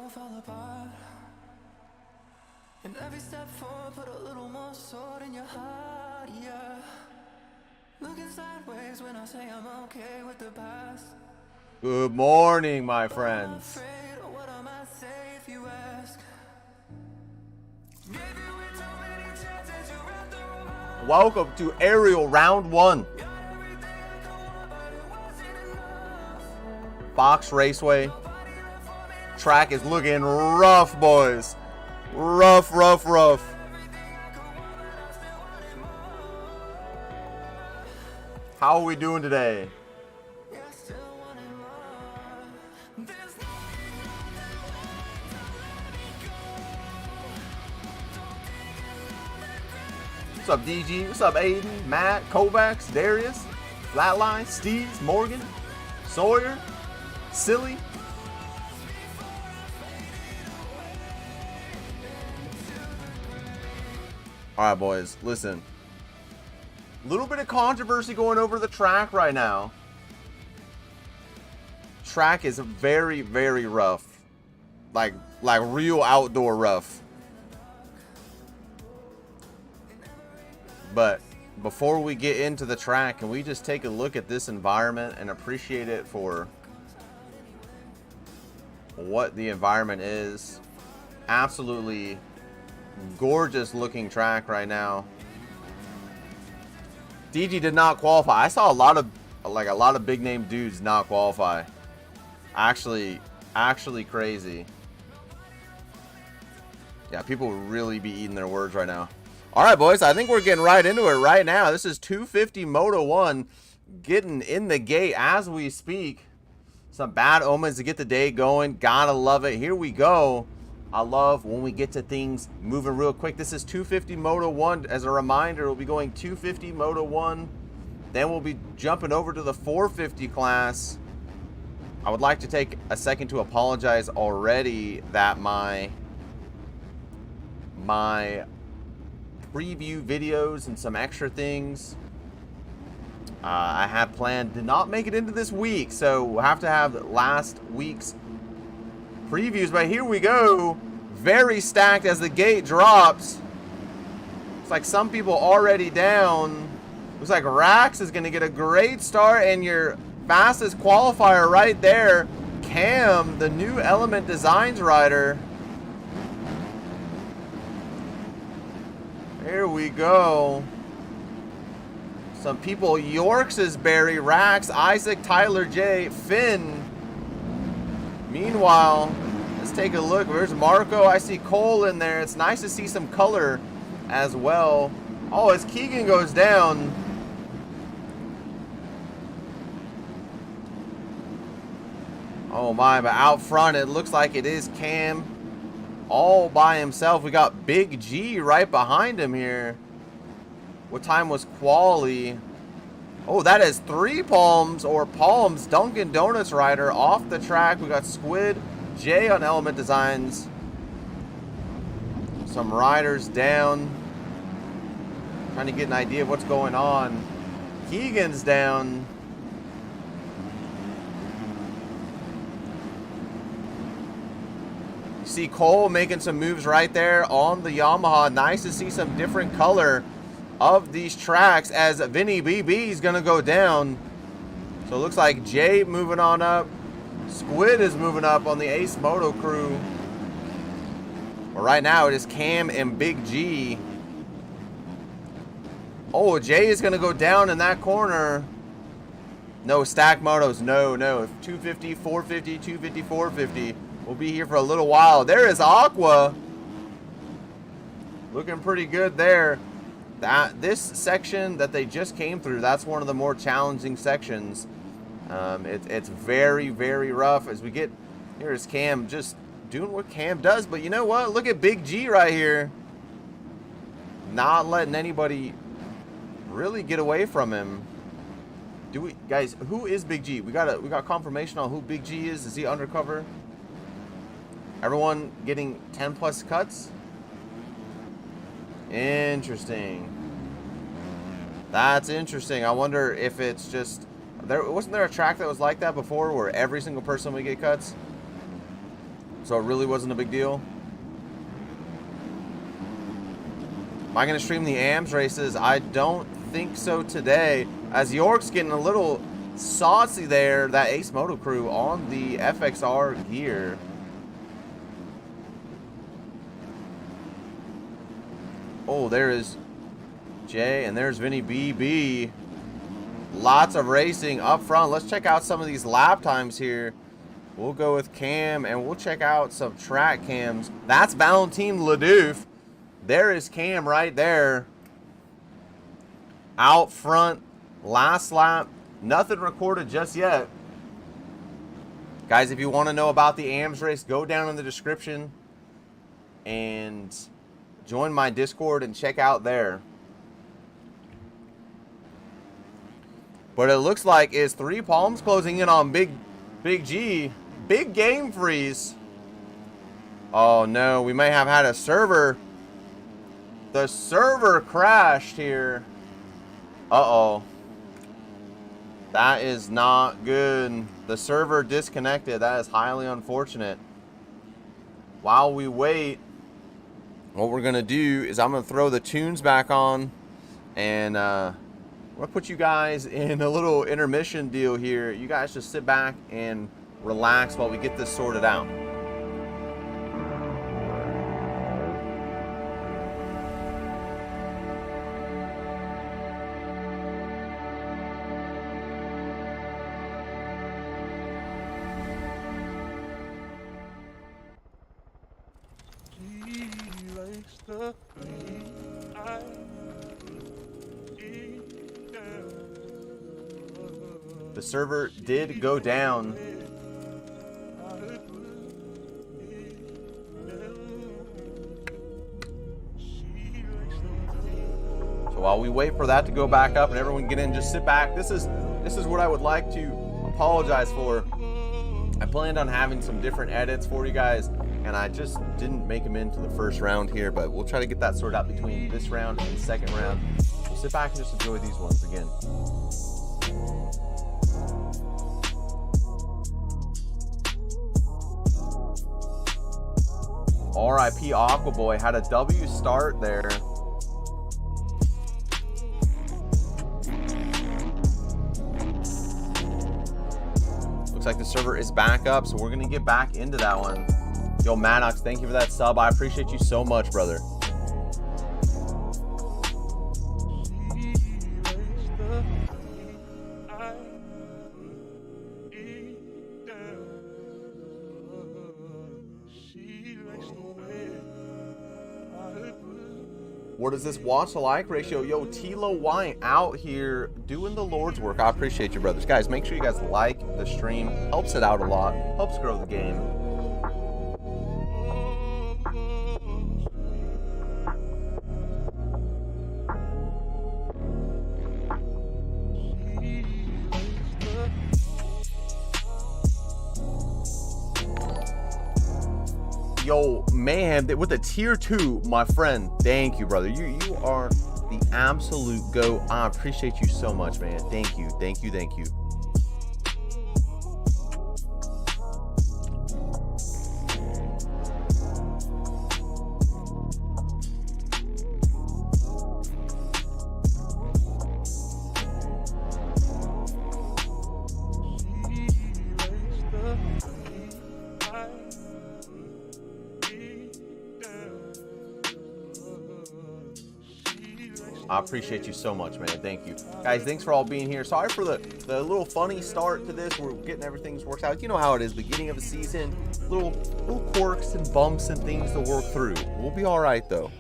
fall apart. And every step forward, put a little more sword in your heart, yeah. Looking sideways when I say I'm okay with the past. Good morning, my friends. I'm afraid of what I might say if you ask. Welcome to Aerial Round 1. Box Raceway. Track is looking rough, boys. Rough, rough, rough. How are we doing today? What's up, DG? What's up, Aiden, Matt, Kovacs, Darius, Flatline, Steves, Morgan, Sawyer, Silly? All right, boys, listen. A little bit of controversy going over the track right now. Track is very, very rough. Like real outdoor rough. But before we get into the track, can we just take a look at this environment and appreciate it for what the environment is? Absolutely gorgeous looking track right now. DG did not qualify. I saw a lot of big name dudes not qualify. Actually crazy. Yeah, people really be eating their words right now. All right, boys, I think we're getting right into it right now. This is 250 Moto 1 getting in the gate as we speak. Some bad omens to get the day going. Gotta love it. Here we go. I love when we get to things moving real quick. This is 250 Moto 1. As a reminder, we'll be going 250 Moto 1. Then we'll be jumping over to the 450 class. I would like to take a second to apologize already that my preview videos and some extra things I had planned did not make it into this week, so we'll have to have last week's previews. But here we go, very stacked as the gate drops. It's like some people already down. Looks like Rax is going to get a great start, and your fastest qualifier right there, Cam, the new Element Designs rider. Here we go. Some people, Yorks is Barry, Rax, Isaac, Tyler J, Finn. Meanwhile, let's take a look. There's Marco. I see Cole in there. It's nice to see some color as well. Oh, as Keegan goes down. Oh my, but out front it looks like it is Cam all by himself. We got Big G right behind him here. What time was quali? Oh, that is Three Palms or Palms Dunkin' Donuts rider off the track. We got Squid, Jay on Element Designs. Some riders down. Trying to get an idea of what's going on. Keegan's down. See Cole making some moves right there on the Yamaha. Nice to see some different color of these tracks as Vinny BB is going to go down. So it looks like Jay moving on up. Squid is moving up on the Ace Moto crew. But right now it is Cam and Big G. Oh, Jay is going to go down in that corner. No, Stack Motos. No. 250, 450, 250, 450. We'll be here for a little while. There is Aqua. Looking pretty good there. This section that they just came through, that's one of the more challenging sections. It's very, very rough. As we get, here's Cam just doing what Cam does. But you know what? Look at Big G right here. Not letting anybody really get away from him. Do we, guys, who is Big G? We got confirmation on who Big G is. Is he undercover? Everyone getting 10 plus cuts? Interesting. That's interesting. I wonder if it's just wasn't there a track that was like that before where every single person would get cuts? So it really wasn't a big deal. Am I going to stream the AMS races? I don't think so today. As York's getting a little saucy there, that Ace Moto crew on the FXR gear. Oh, there is Jay, and there's Vinny BB. Lots of racing up front. Let's check out some of these lap times here. We'll go with Cam, and we'll check out some track cams. That's Valentin Ledouf. There is Cam right there. Out front, last lap. Nothing recorded just yet. Guys, if you want to know about the AMS race, go down in the description and join my Discord and check out there. But it looks like it's Three Palms closing in on Big G. Big game freeze. Oh no, we may have had a server. The server crashed here. Uh-oh. That is not good. The server disconnected. That is highly unfortunate. While we wait, what we're going to do is I'm going to throw the tunes back on. And I'm going to put you guys in a little intermission deal here. You guys just sit back and relax while we get this sorted out. The server did go down. So while we wait for that to go back up and everyone get in, just sit back. This is what I would like to apologize for. I planned on having some different edits for you guys, and I just didn't make them into the first round here, but we'll try to get that sorted out between this round and the second round. So sit back and just enjoy these ones again. RIP Aquaboy had a W start there. Looks like the server is back up, so we're going to get back into that one. Yo, Maddox, thank you for that sub. I appreciate you so much, brother. What is this watch to like ratio? Yo, Tilo Wine out here doing the Lord's work. I appreciate you, brothers. Guys, make sure you guys like the stream. Helps it out a lot. Helps grow the game. Yo, Mayhem, with a tier 2, my friend. Thank you, brother. You are the absolute GOAT. I appreciate you so much, man. Thank you, thank you, thank you. I appreciate you so much, man. Thank you. Guys, thanks for all being here. Sorry for the little funny start to this. We're getting everything worked out. You know how it is, beginning of a season. Little quirks and bumps and things to work through. We'll be all right, though.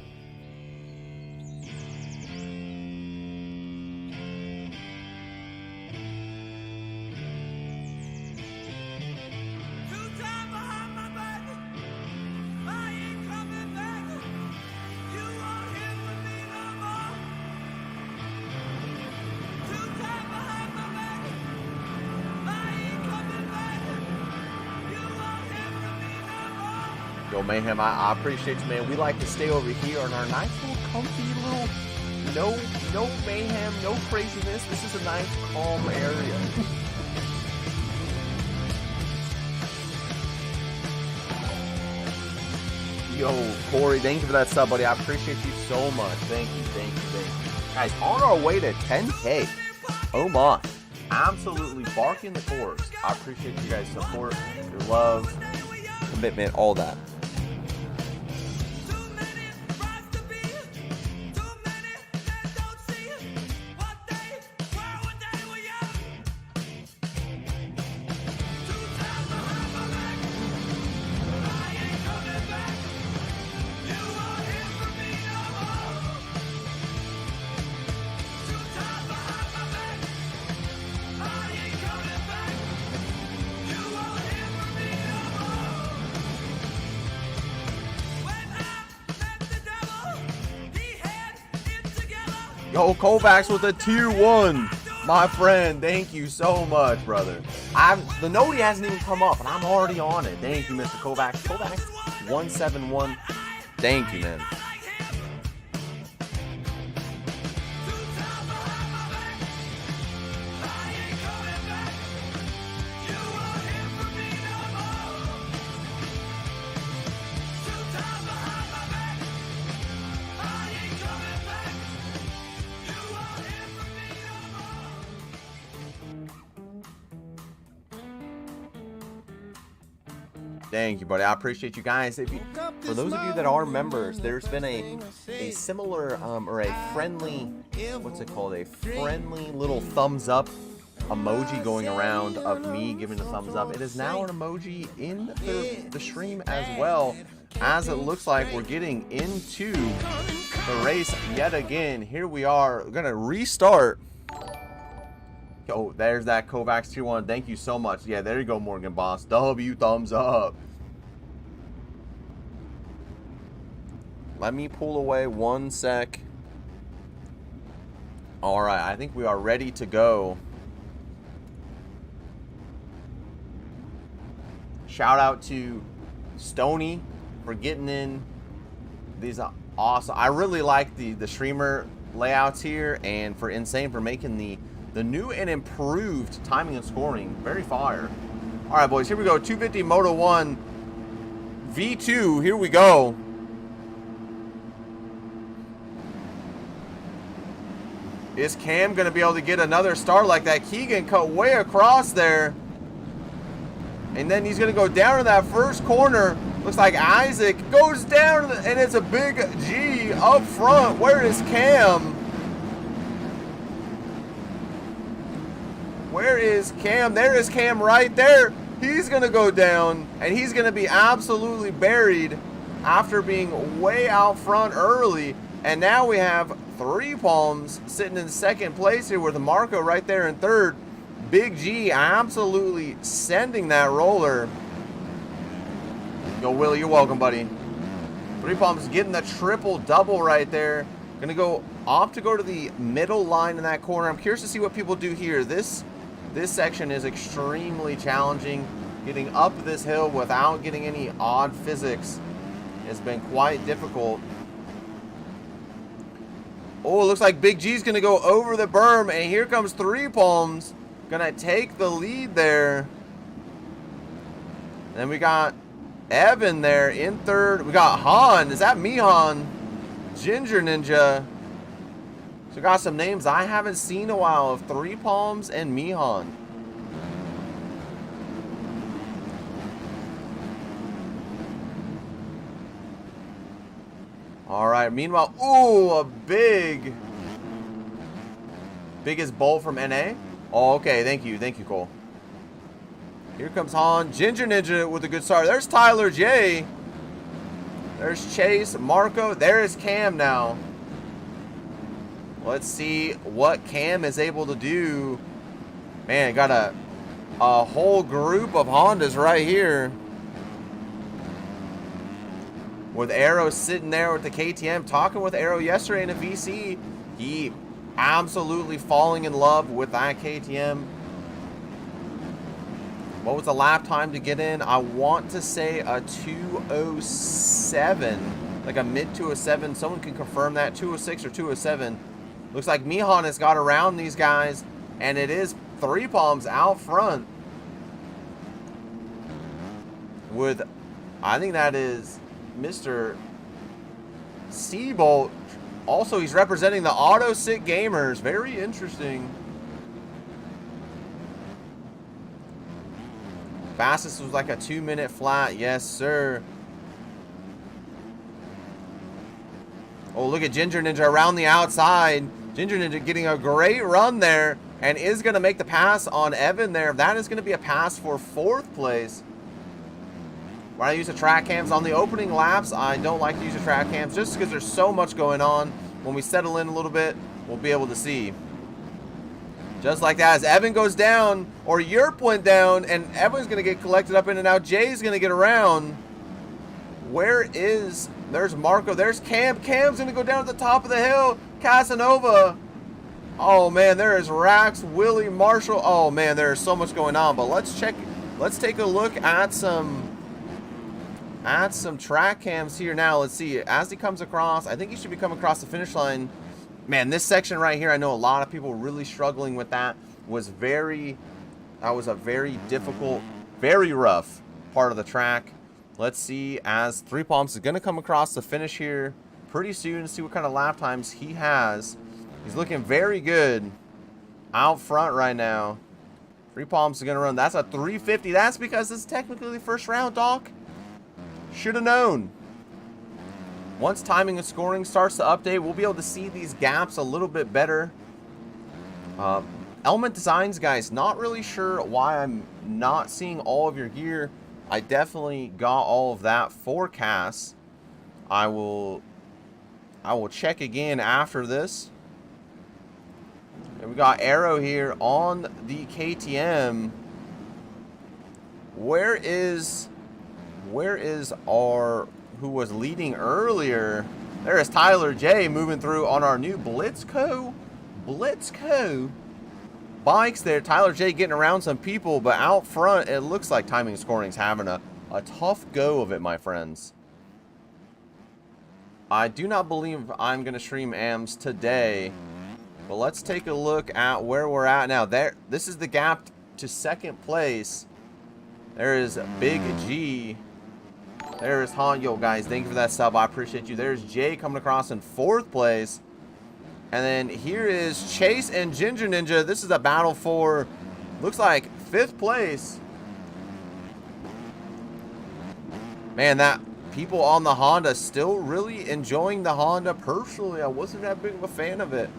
Yo, Mayhem, I appreciate you, man. We like to stay over here in our nice little comfy little, no mayhem, no craziness. This is a nice, calm area. Yo, Corey, thank you for that sub, buddy. I appreciate you so much. Thank you, thank you, thank you. Guys, on our way to 10K. Oh my. Absolutely barking the course. I appreciate you guys' support, your love, commitment, all that. Yo, Kovacs with a tier 1. My friend, thank you so much, brother. The noti hasn't even come up, and I'm already on it. Thank you, Mr. Kovacs. Kovacs 171. Thank you, man. Thank you, buddy. I appreciate you guys. For those of you that are members, there's been a similar or a friendly, what's it called? A friendly little thumbs up emoji going around of me giving a thumbs up. It is now an emoji in the stream as well, as it looks like we're getting into the race yet again. Here we are. We're gonna restart. Oh, there's that Kovacs tier 1. Thank you so much. Yeah, there you go, Morgan Boss. W, thumbs up. Let me pull away 1 sec. All right, I think we are ready to go. Shout out to Stony for getting in these awesome. I really like the streamer layouts here, and for Insane for making the new and improved timing and scoring. Very fire. All right, boys, here we go. 250 Moto 1 V2. Here we go. Is Cam going to be able to get another start like that? Keegan cut way across there. And then he's going to go down to that first corner. Looks like Isaac goes down, and it's a big G up front. Where is Cam? Where is Cam? There is Cam right there. He's going to go down, and he's going to be absolutely buried after being way out front early. And now we have Three Palms sitting in second place here with Marco right there in third. Big G absolutely sending that roller. Yo, Willie, you're welcome, buddy. Three Palms getting the triple-double right there. Going to go off to go to the middle line in that corner. I'm curious to see what people do here. This section is extremely challenging. Getting up this hill without getting any odd physics has been quite difficult. Oh, it looks like Big G's going to go over the berm, and here comes Three Palms. Going to take the lead there. Then we got Evan there in third. We got Han. Is that Mihan? Ginger Ninja. So we got some names I haven't seen in a while of Three Palms and Mihan. All right. Meanwhile, ooh, a biggest bolt from NA. Oh, okay. Thank you, Cole. Here comes Han. Ginger Ninja with a good start. There's Tyler J. There's Chase, Marco. There is Cam now. Let's see what Cam is able to do. Man, got a whole group of Hondas right here. With Arrow sitting there with the KTM. Talking with Arrow yesterday in a VC. He absolutely falling in love with that KTM. What was the lap time to get in? I want to say a 2:07. Like a mid-2:07. Someone can confirm that. 2:06 or 2:07. Looks like Mihan has got around these guys. And it is Three Palms out front. With, I think that is Mr. Seabolt. Also, he's representing the Auto Sit Gamers. Very interesting. Fastest was like a 2-minute flat. Yes, sir. Oh, look at Ginger Ninja around the outside. Ginger Ninja getting a great run there and is going to make the pass on Evan there. That is going to be a pass for 4th place. When I use the track cams on the opening laps, I don't like to use the track cams just because there's so much going on. When we settle in a little bit, we'll be able to see. Just like that, as Evan goes down, or Yerp went down, and Evan's going to get collected up in and out. Jay's going to get around. There's Marco. There's Cam. Cam's going to go down at the top of the hill. Casanova. Oh, man, there is Rax, Willie, Marshall. Oh, man, there is so much going on. But let's take a look at some track cams here now. Let's see. As he comes across, I think he should be coming across the finish line. Man, this section right here, I know a lot of people really struggling with that. That was a very difficult, very rough part of the track. Let's see, as Three Palms is going to come across the finish here pretty soon. See what kind of lap times he has. He's looking very good out front right now. Three Palms is going to run. That's a 350. That's because it's technically the first round, Doc. Should have known. Once timing and scoring starts to update, we'll be able to see these gaps a little bit better. Element Designs, guys, not really sure why I'm not seeing all of your gear. I definitely got all of that forecast. I will check again after this. And we got Arrow here on the KTM. Where is our who was leading earlier? There is Tyler J moving through on our new Blitzco bikes there. Tyler J getting around some people, but out front it looks like Timing and Scoring's having a tough go of it, my friends. I do not believe I'm going to stream AMS today, but let's take a look at where we're at now. This is the gap to 2nd place. There is Big G. There is Han. Yo, guys, thank you for that sub. I appreciate you. There's Jay coming across in 4th place. And then here is Chase and Ginger Ninja. This is a battle for, looks like, 5th place. Man, that people on the Honda still really enjoying the Honda. Personally, I wasn't that big of a fan of it.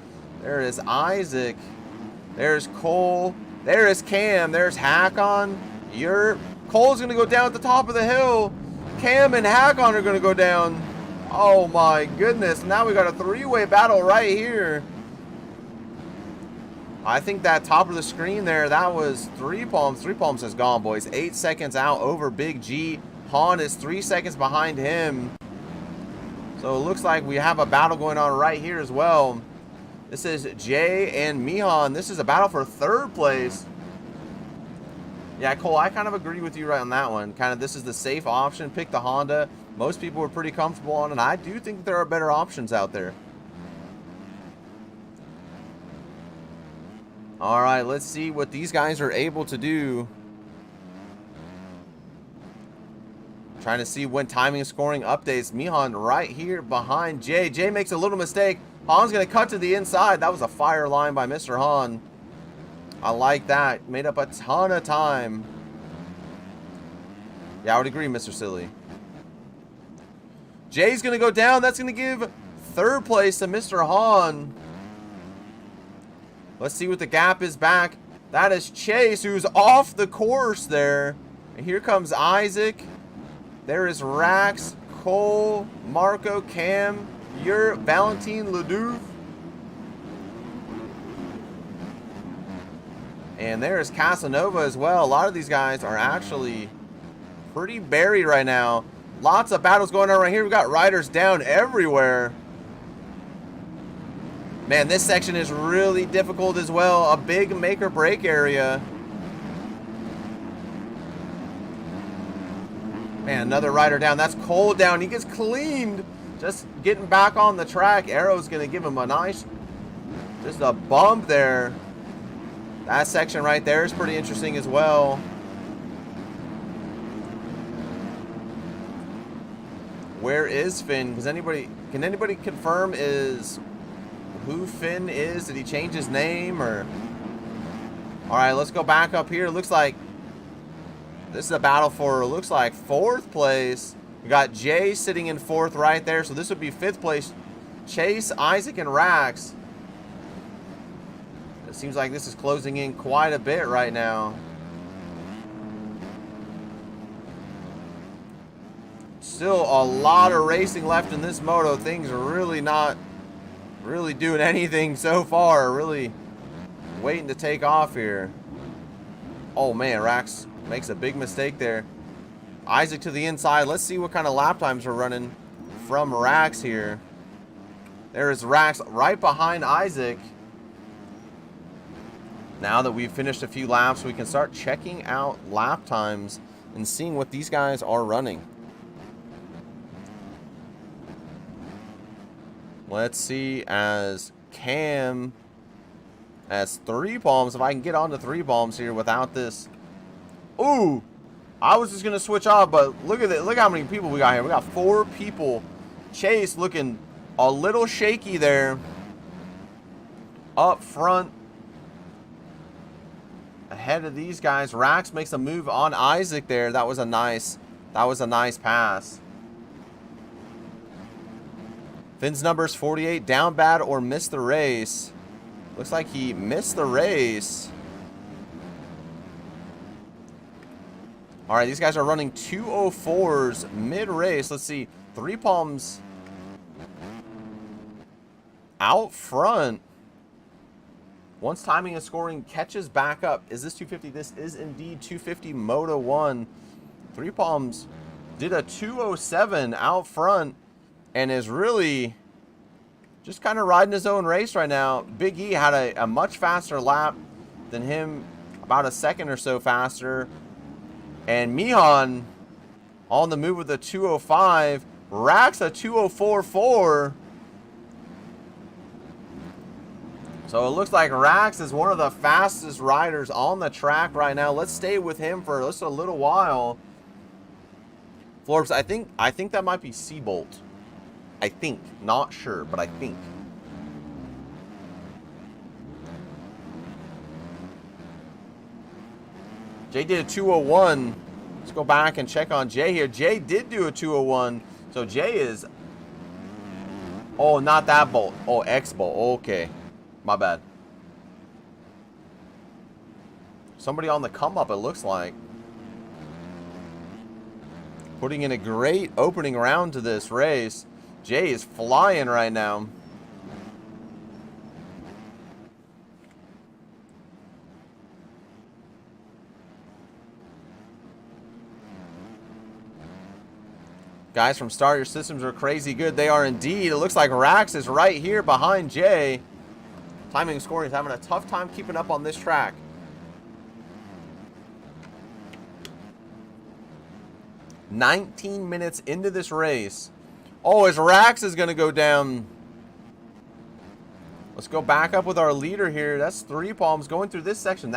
There is Isaac. There's Cole. There is Cam. There's Hakon. Cole's going to go down at the top of the hill. Cam and Hakon are going to go down. Oh my goodness. Now we got a 3-way battle right here. I think that top of the screen there, that was Three Palms. Three Palms has gone, boys. 8 seconds out over Big G. Han is 3 seconds behind him. So it looks like we have a battle going on right here as well. This is Jay and Mihan. This is a battle for 3rd place. Yeah, Cole, I kind of agree with you right on that one. Kind of, this is the safe option. Pick the Honda. Most people are pretty comfortable on it. I do think there are better options out there. All right, let's see what these guys are able to do. Trying to see when timing and scoring updates. Mihan right here behind Jay. Jay makes a little mistake. Han's going to cut to the inside. That was a fire line by Mr. Han. I like that. Made up a ton of time. Yeah, I would agree, Mr. Silly. Jay's going to go down. That's going to give 3rd place to Mr. Han. Let's see what the gap is back. That is Chase, who's off the course there. And here comes Isaac. There is Rax, Cole, Marco, Cam, Valentine, Ledoux. And there is Casanova as well. A lot of these guys are actually pretty buried right now. Lots of battles going on right here. We've got riders down everywhere. Man, this section is really difficult as well. A big make or break area. Man, another rider down. That's Cole down. He gets cleaned. Just getting back on the track. Arrow's going to give him a nice, just a bump there. That section right there is pretty interesting as well. where is Finn? Can anybody confirm who Finn is? Did he change his name or? All right, let's go back up here. Looks like this is a battle for, looks like 4th place. We got Jay sitting in 4th right there. So this would be 5th place. Chase, Isaac, and Rax. It seems like this is closing in quite a bit right now. Still a lot of racing left in this moto. Things are really not really doing anything so far. Really waiting to take off here. Oh man, Rax makes a big mistake there. Isaac to the inside. Let's see what kind of lap times we're running from Rax here. There is Rax right behind Isaac. Now that we've finished a few laps, we can start checking out lap times and seeing what these guys are running. Let's see, as Cam has 3 palms. If I can get onto 3 palms here without this. Ooh, I was just going to switch off, but look at it. Look how many people we got here. We got 4 people. Chase looking a little shaky there up front ahead of these guys. Rax makes a move on Isaac there. That was a nice pass. Finn's numbers 48, down bad or missed the race. Looks like he missed the race. All right, these guys are running 2:04s mid-race. Let's see, 3 palms out front. Once timing and scoring catches back up. Is this 250? This is indeed 250 Moto 1. 3 palms did a 2:07 out front and is really just kind of riding his own race right now. Big E had a much faster lap than him, about a second or so faster. And Mihan on the move with a 2:05. Rax a 2:04.4. So it looks like Rax is one of the fastest riders on the track right now. Let's stay with him for just a little while. Forbes, I think that might be Seabolt. I think, not sure, but I think. Jay did a 2:01. Let's go back and check on Jay here. Jay did do a 2:01. So Jay is, oh, not that Bolt. Oh, X Bolt. Okay. My bad. Somebody on the come up, it looks like. Putting in a great opening round to this race. Jay is flying right now. Guys from Start Your Systems are crazy good. They are indeed. It looks like Rax is right here behind Jay. Timing and scoring is having a tough time keeping up on this track. "19 minutes into this race. Oh, as Rax is going to go down. Let's go back up with our leader here. That's 3 palms going through this section.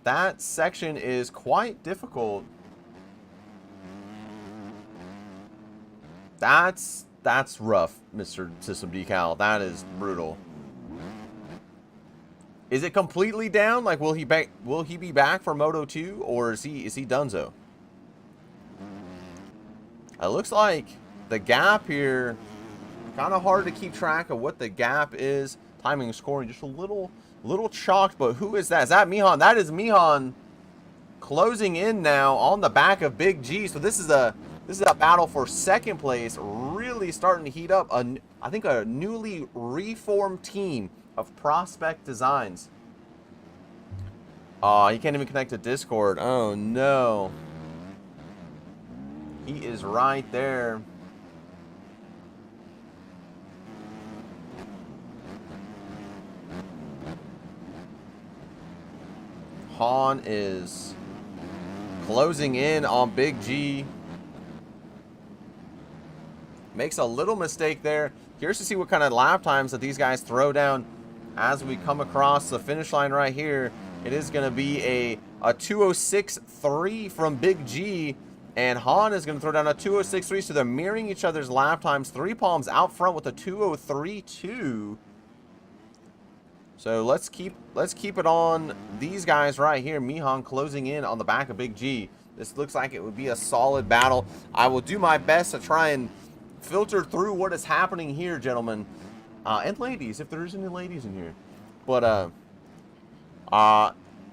That section is quite difficult. That's rough, Mr. System Decal. That is brutal. Is it completely down? Like, will he be back for Moto 2, or is he donezo? It looks like the gap here, kind of hard to keep track of what the gap is. Timing and scoring just a little chalked, but who is that? Is that Mihan? That is Mihan closing in now on the back of Big G. So this is a battle for 2nd place, really starting to heat up. I think a newly reformed team of Prospect Designs. Oh, he can't even connect to Discord. Oh no. He is right there. Han is closing in on Big G. Makes a little mistake there. Curious to see what kind of lap times that these guys throw down as we come across the finish line right here. It is going to be a 2:06.3 from Big G And Han is going to throw down a 2:06.3, so they're mirroring each other's lap times. 3 Palms out front with a 2:03.2. So let's keep it on these guys right here. Mihan closing in on the back of Big G. This looks like it would be a solid battle. I will do my best to try and filter through what is happening here, gentlemen. And ladies, if there's any ladies in here. But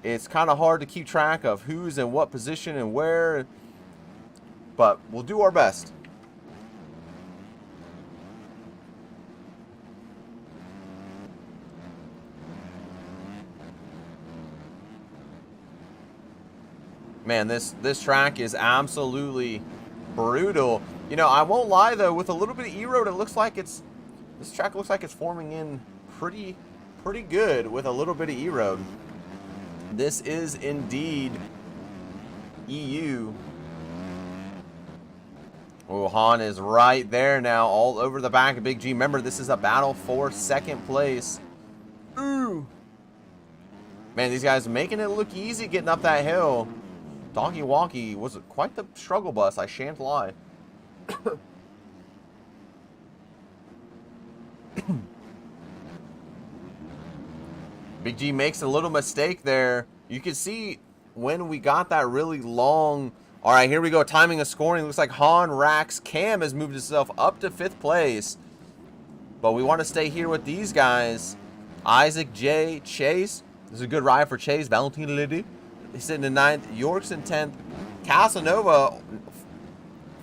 it's kind of hard to keep track of who's in what position and where. But we'll do our best. Man, this track is absolutely brutal. You know, I won't lie though, with a little bit of E-road, it looks like this track looks like it's forming in pretty good with a little bit of E-road. This is indeed EU. Oh, Han is right there now, all over the back of Big G. Remember, this is a battle for second place. Ooh. Man, these guys making it look easy getting up that hill. Donkey Wonky was quite the struggle bus, I shan't lie. Big G makes a little mistake there. You can see when we got that really long. All right, here we go. Timing of scoring. Looks like Han, Rax, Cam has moved himself up to 5th place. But we want to stay here with these guys. Isaac, Jay, Chase. This is a good ride for Chase. Valentino Liddy. He's sitting in 9th. York's in 10th. Casanova,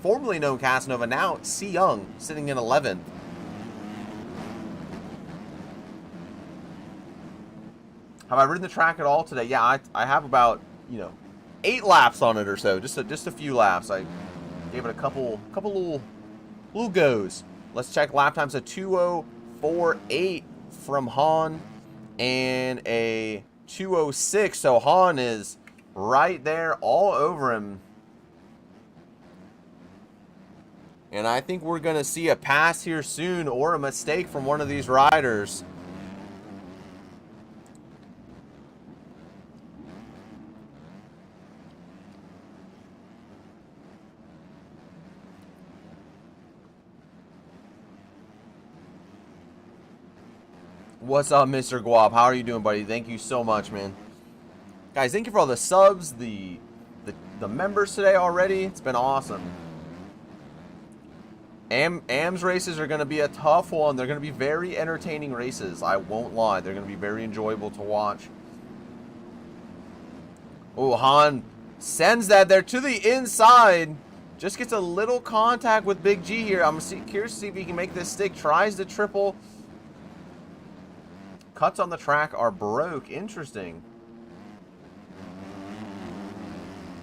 formerly known Casanova, now C. Young, sitting in 11th. Have I ridden the track at all today? Yeah, I have about, 8 laps on it or so. Just a few laps. I gave it a couple little goes. Let's check lap times. A 2:04.8 from Han and a 2:06. So Han is right there all over him. And I think we're going to see a pass here soon or a mistake from one of these riders. What's up, Mr. Guap? How are you doing, buddy? Thank you so much, man. Guys, thank you for all the subs, the members today already. It's been awesome. AM's races are going to be a tough one. They're going to be very entertaining races. I won't lie. They're going to be very enjoyable to watch. Oh, Han sends that there to the inside. Just gets a little contact with Big G here. I'm curious to see if he can make this stick. Tries to triple. Cuts on the track are broke. Interesting.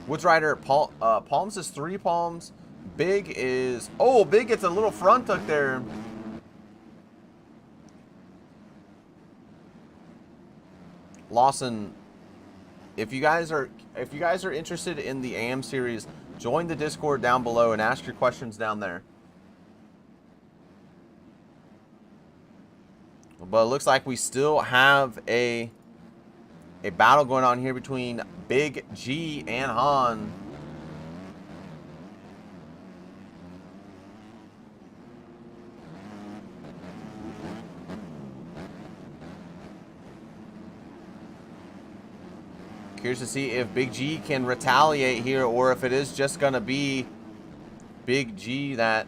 Woods Rider, Palms is 3 palms. Big is... Oh, Big gets a little front tuck there. Lawson, if you guys are interested in the AM series, join the Discord down below and ask your questions down there. But it looks like we still have a battle going on here between Big G and Han. Curious to see if Big G can retaliate here or if it is just going to be Big G that,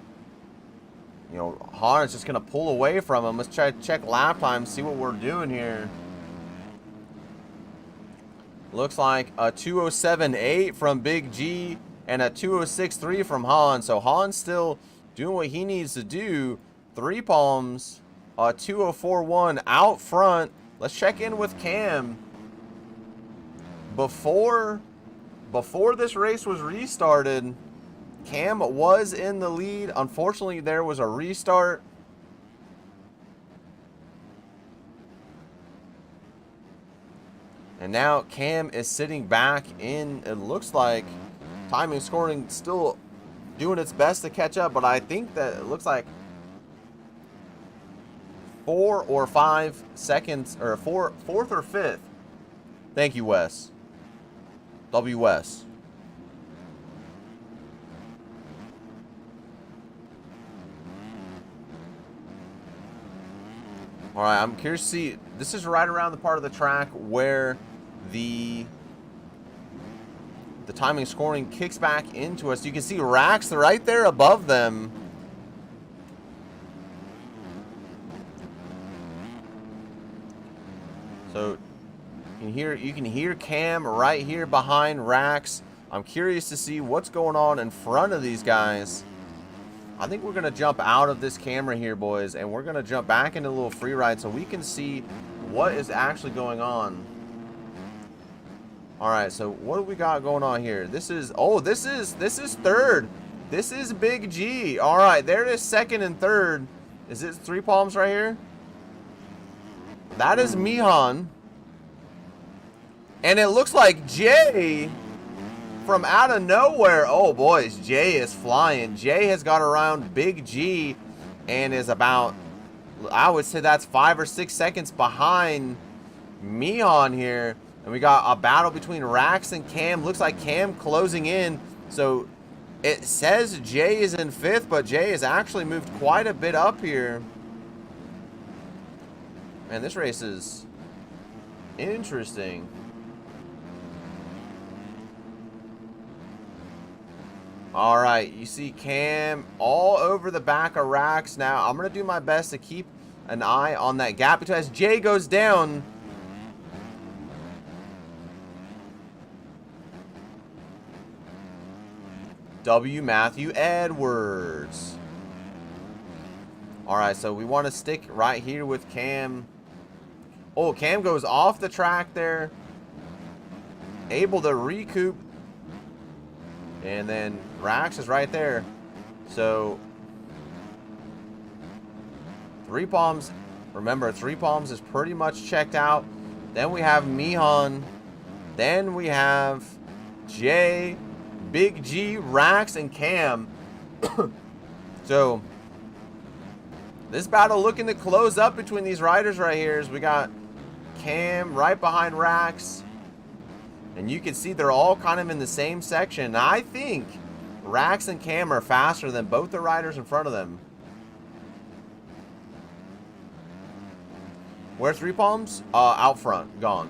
Han is just going to pull away from him. Let's try to check lap time, see what we're doing here. Looks like a 2:07.8 from Big G and a 2:06.3 from Han. So Han's still doing what he needs to do. 3 palms, 2:04.1 out front. Let's check in with Cam. Before this race was restarted, Cam was in the lead. Unfortunately, there was a restart. And now Cam is sitting back in, it looks like, timing scoring still doing its best to catch up, but I think that it looks like 4 or 5 seconds, or 4th or 5th. Thank you, Wes. WS. All right, I'm curious to see. This is right around the part of the track where the timing scoring kicks back into us. You can see Rax right there above them. So you can hear Cam right here behind Rax. I'm curious to see what's going on in front of these guys. I think we're going to jump out of this camera here, boys, and we're going to jump back into a little free ride so we can see what is actually going on. All right, so what do we got going on here? This is third. This is Big G. All right, there it is, second and third. Is it Three Palms right here? That is Mihan. And it looks like Jay from out of nowhere. Oh, boys, Jay is flying. Jay has got around Big G and is about, I would say that's 5 or 6 seconds behind Mihan here. And we got a battle between Rax and Cam. Looks like Cam closing in. So it says Jay is in 5th, but Jay has actually moved quite a bit up here. Man, this race is interesting. All right, you see Cam all over the back of Rax now. I'm going to do my best to keep an eye on that gap between as Jay goes down. W. Matthew Edwards. All right, so we want to stick right here with Cam. Oh, Cam goes off the track there. Able to recoup. And then Rax is right there. So Three Palms, remember, Three Palms is pretty much checked out. Then we have Mihan. Then we have Jay, Big G, Rax, and Cam. So this battle looking to close up between these riders right here. As we got Cam right behind Rax. And you can see they're all kind of in the same section. I think Rax and Cam are faster than both the riders in front of them. Where's Three Palms? Out front. Gone.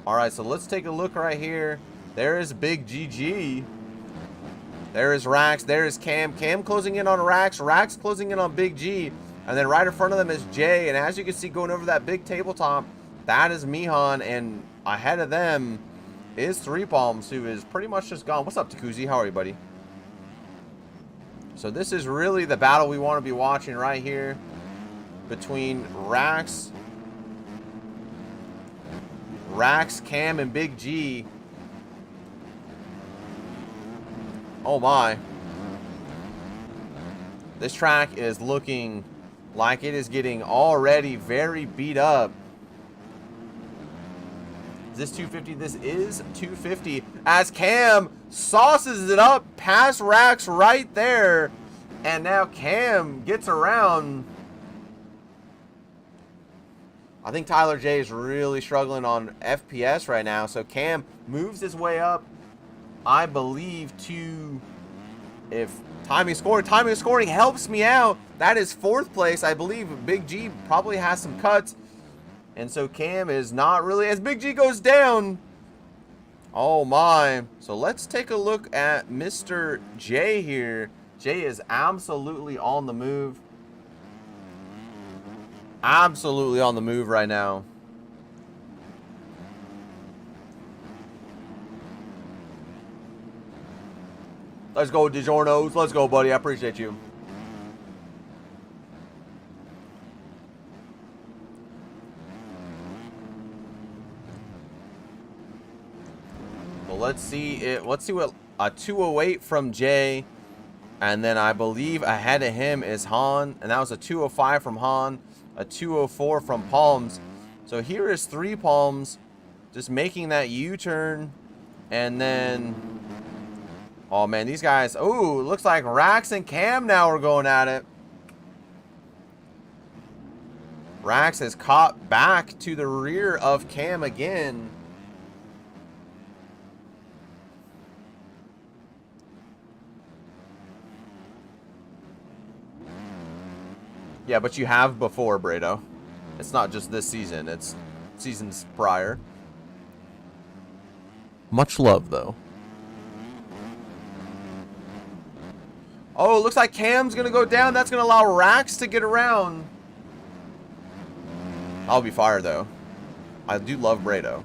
Alright, so let's take a look right here. There is Big GG. There is Rax. There is Cam. Cam closing in on Rax. Rax closing in on Big G. And then right in front of them is Jay. And as you can see going over that big tabletop, that is Mihan. And ahead of them is Three Palms, who is pretty much just gone. What's up, Takuzi? How are you, buddy? So this is really the battle we want to be watching right here between Rax, Cam, and Big G. Oh my. This track is looking like it is getting already very beat up. Is this 250? This is 250. As Cam sauces it up past Rax right there. And now Cam gets around. I think Tyler J is really struggling on FPS right now. So Cam moves his way up, I believe, to, if timing scoring helps me out, that is 4th place. I believe Big G probably has some cuts. And so Cam is not really, as Big G goes down. Oh my. So let's take a look at Mr. J here. Jay is absolutely on the move. Absolutely on the move right now. Let's go, DiGiorno's. Let's go, buddy. I appreciate you. Well, let's see what a 208 from Jay. And then I believe ahead of him is Han. And that was a 205 from Han. A 204 from Palms. So here is Three Palms just making that U-turn. And then, oh man, these guys, oh, looks like Rax and Cam now are going at it. Rax has caught back to the rear of Cam again. Yeah, but you have before, Brado. It's not just this season. It's seasons prior. Much love, though. Oh, it looks like Cam's going to go down. That's going to allow Rax to get around. I'll be fire, though. I do love Brado.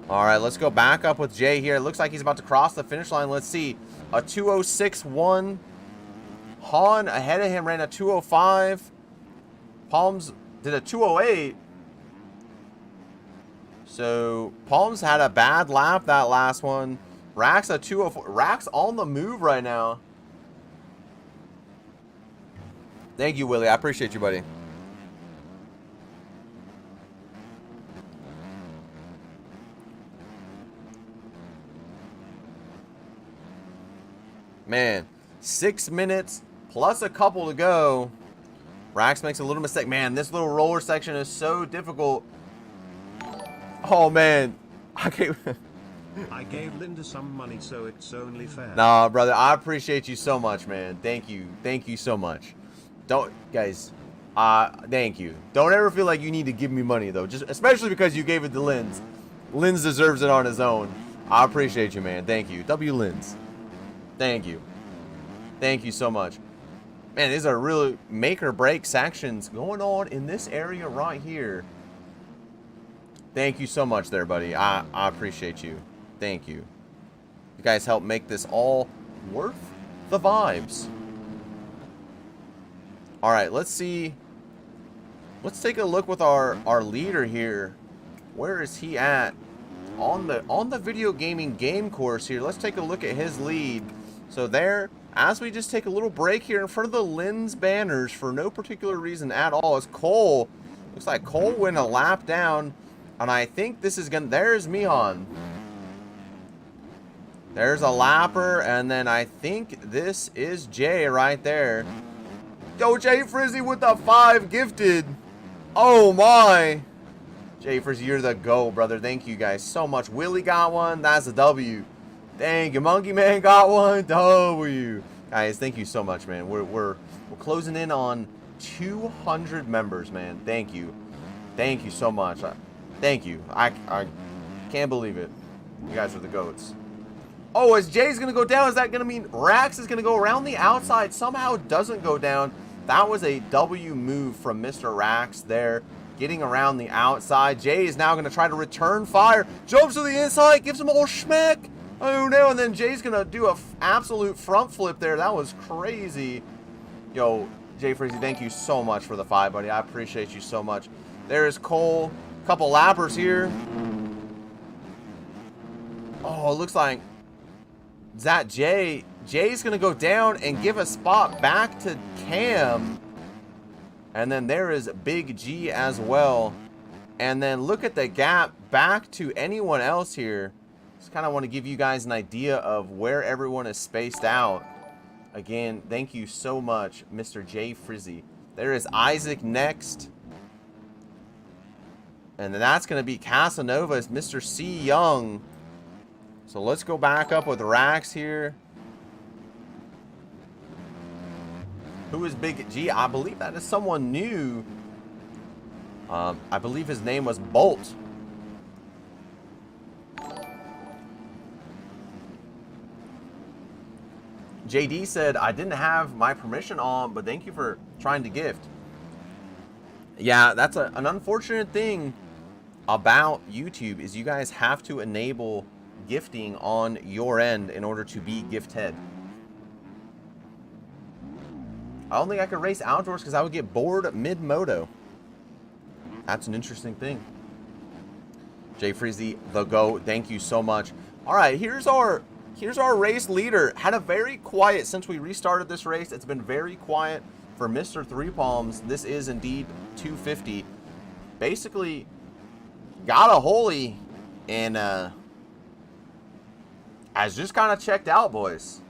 All right, let's go back up with Jay here. It looks like he's about to cross the finish line. Let's see. A 2:06.1. Han ahead of him ran a 2:05. Palms did a 2:08. So Palms had a bad lap that last one. Rax a 2:04. Rax on the move right now. Thank you, Willie. I appreciate you, buddy. Man, 6 minutes plus a couple to go. Rax makes a little mistake. Man, this little roller section is so difficult. Oh, man. I gave Linda some money, so it's only fair. Nah, brother. I appreciate you so much, man. Thank you. Thank you so much. Don't, guys, thank you. Don't ever feel like you need to give me money, though. Just especially because you gave it to Linz. Linz deserves it on his own. I appreciate you, man. Thank you. W. Linz. Thank you. Thank you so much. Man, these are really make or break sections going on in this area right here. Thank you so much there, buddy. I appreciate you. Thank you. You guys help make this all worth the vibes. All right, let's see. Let's take a look with our leader here. Where is he at? On the video gaming game course here. Let's take a look at his lead. So there, as we just take a little break here in front of the Linz banners for no particular reason at all, is Cole. Looks like Cole went a lap down, and I think this is gonna. There's Mihan. There's a lapper, and then I think this is Jay right there. Yo, Jay Frizzy with the 5 gifted. Oh my. Jay Frizzy, you're the GOAT, brother. Thank you guys so much. Willie got one. That's a W. Thank you. Monkey Man got one. W. Guys, thank you so much, man. We're closing in on 200 members, man. Thank you. Thank you so much. Thank you. I can't believe it. You guys are the GOATs. Oh, as Jay's going to go down, is that going to mean Rax is going to go around the outside? Somehow doesn't go down. That was a W move from Mr. Rax there. Getting around the outside. Jay is now going to try to return fire. Jumps to the inside. Gives him a little schmeck. Oh, no. And then Jay's going to do an absolute front flip there. That was crazy. Yo, Jay Freezy, thank you so much for the 5, buddy. I appreciate you so much. There's Cole. Couple lappers here. Oh, it looks like that Jay's going to go down and give a spot back to Cam. And then there is Big G as well. And then look at the gap back to anyone else here. Just kind of want to give you guys an idea of where everyone is spaced out. Again, thank you so much, Mr. Jay Frizzy. There is Isaac next. And then that's going to be Casanova's Mr. C. Young. So let's go back up with Rax here. Who is Big G? I believe that is someone new. I believe his name was Bolt. JD said, I didn't have my permission on, but thank you for trying to gift. Yeah, that's an unfortunate thing about YouTube is you guys have to enable gifting on your end in order to be gifted. I don't think I could race outdoors because I would get bored mid-moto. That's an interesting thing. Jay Freezy, the GOAT, thank you so much. All right, here's our race leader. Had a very quiet, since we restarted this race, it's been very quiet for Mr. Three Palms. This is indeed 250. Basically, got a holy and has just kind of checked out, boys.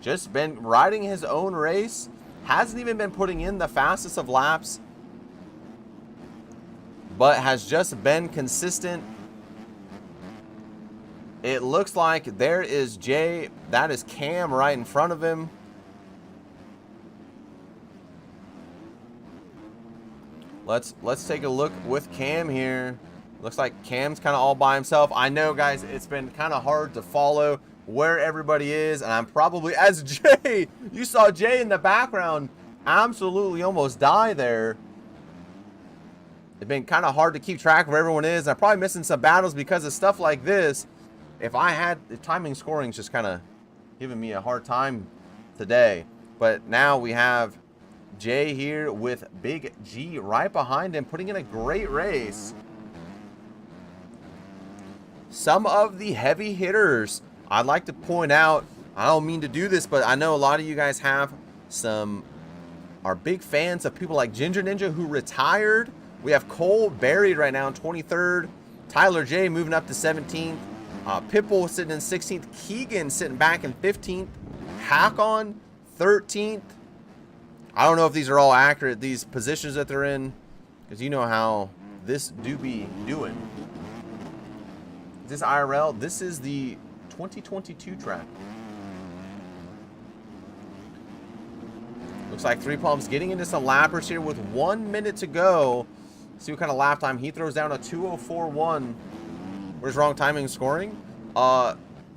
Just been riding his own race. Hasn't even been putting in the fastest of laps, but has just been consistent. It looks like there is Jay. That is Cam right in front of him. Let's take a look with Cam here. Looks like Cam's kind of all by himself. I know, guys, it's been kind of hard to follow where everybody is, and I'm probably, as Jay, you saw Jay in the background absolutely almost die there. It's been kind of hard to keep track of where everyone is. I'm probably missing some battles because of stuff like this. If the timing scoring's just kind of giving me a hard time today. But now we have Jay here with Big G right behind him, putting in a great race. Some of the heavy hitters I'd like to point out, I don't mean to do this, but I know a lot of you guys are big fans of people like Ginger Ninja, who retired. We have Cole buried right now in 23rd. Tyler J moving up to 17th. Pitbull sitting in 16th. Keegan sitting back in 15th. Hackon 13th. I don't know if these are all accurate, these positions that they're in, because you know how this do be doing. Is this IRL? This is the 2022 track. Looks like Three Palms getting into some lappers here with 1 minute to go. See what kind of lap time he throws down. A 2:04.1. Where's wrong timing and scoring?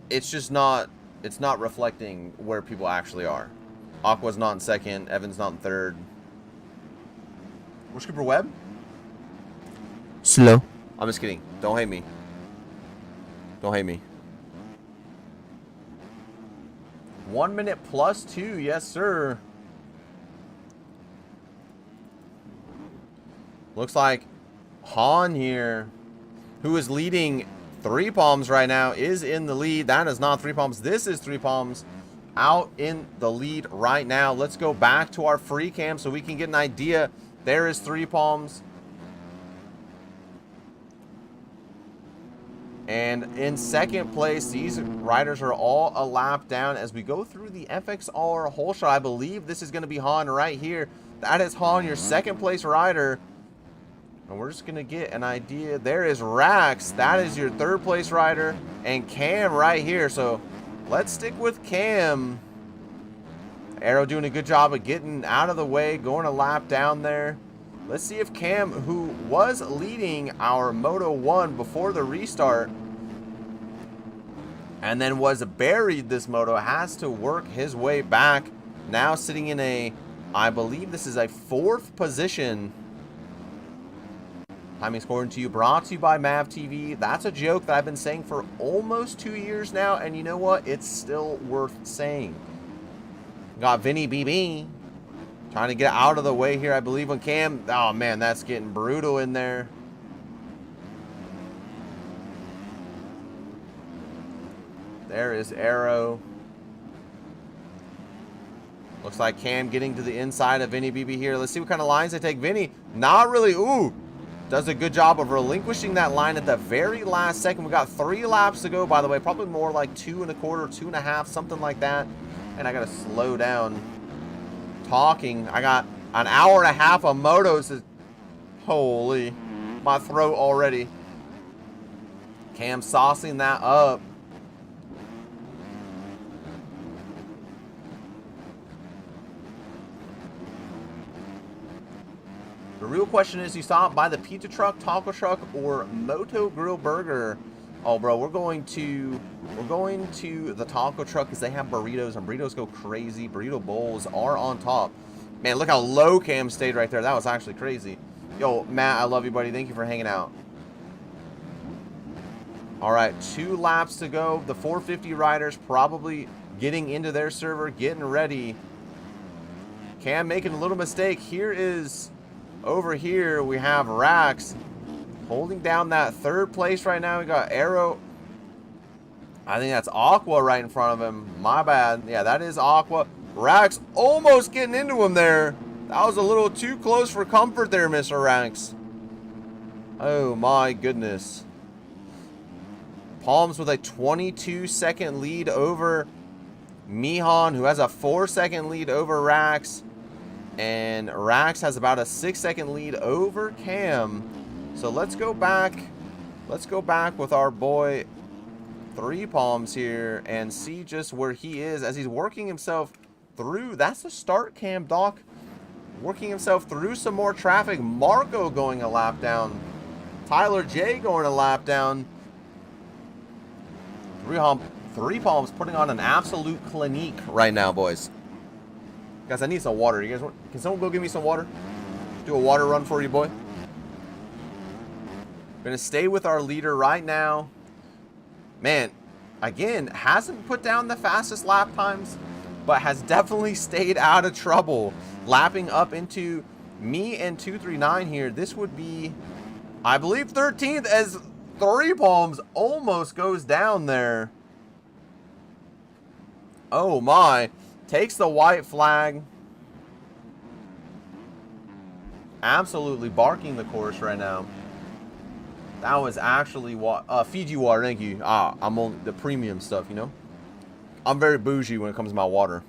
It's just not. It's not reflecting where people actually are. Aqua's not in second. Evan's not in third. Where's Cooper Webb? Slow. I'm just kidding. Don't hate me. Don't hate me. 1 minute plus 2. Yes, sir. Looks like Han here, who is leading Three Palms right now, is in the lead. That is not Three Palms. This is Three Palms out in the lead right now. Let's go back to our free cam so we can get an idea. There is Three Palms. And in second place, these riders are all a lap down as we go through the FXR hole shot. I believe this is going to be Han right here. That is Han, your second place rider. And we're just going to get an idea. There is Rax. That is your third place rider. And Cam right here. So let's stick with Cam. Arrow doing a good job of getting out of the way, going a lap down there. Let's see if Cam, who was leading our Moto 1 before the restart and then was buried this Moto, has to work his way back. Now sitting in a, I believe this is a 4th position. Timing scoring to you, brought to you by Mav TV. That's a joke that I've been saying for almost 2 years now, and you know what? It's still worth saying. Got Vinny BB trying to get out of the way here, I believe, on Cam. Oh, man, that's getting brutal in there. There is Arrow. Looks like Cam getting to the inside of Vinny BB here. Let's see what kind of lines they take. Vinny, not really. Ooh, does a good job of relinquishing that line at the very last second. We got 3 laps to go, by the way. Probably more like 2 1/4, 2 1/2, something like that. And I got to slow down talking. I got an hour and a half of motos. Holy, my throat already. Cam saucing that up. The real question is, you stop by the pizza truck, taco truck, or Moto Grill Burger? Oh, bro, we're going to the taco truck because they have burritos, and burritos go crazy. Burrito bowls are on top. Man, look how low Cam stayed right there. That was actually crazy. Yo, Matt, I love you, buddy. Thank you for hanging out. All right, 2 laps to go. The 450 riders probably getting into their server, getting ready. Cam making a little mistake. Here is... Over here, we have Rax holding down that 3rd place right now. We got Arrow. I think that's Aqua right in front of him. My bad. Yeah, that is Aqua. Rax almost getting into him there. That was a little too close for comfort there, Mr. Rax. Oh, my goodness. Palms with a 22-second lead over Mihan, who has a 4-second lead over Rax. And Rax has about a 6-second lead over Cam. So let's go back. Let's go back with our boy Three Palms here and see just where he is as he's working himself through. That's the start cam, Doc. working himself through some more traffic. Marco going a lap down. Tyler J going a lap down. Three Palms putting on an absolute clinique right now, boys. Guys, I need some water. You guys want? Can someone go give me some water? Do a water run for you, boy. Gonna stay with our leader right now. Man, again, hasn't put down the fastest lap times, but has definitely stayed out of trouble. Lapping up into me and 239 here. This would be, I believe, 13th as Three Palms almost goes down there. Oh my. Takes the white flag. Absolutely barking the course right now. That was actually Fiji water, thank you. I'm on the premium stuff, you know. I'm very bougie when it comes to my water.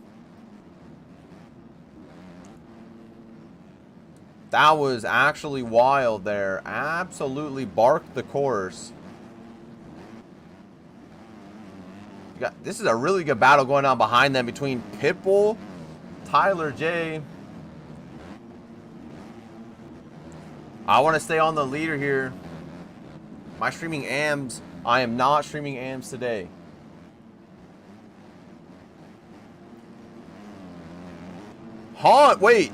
That was actually wild there. Absolutely barked the course. This is a really good battle going on behind them between Pitbull, Tyler J. I want to stay on the leader here. Am I streaming AMs? I am not streaming AMs today. Wait.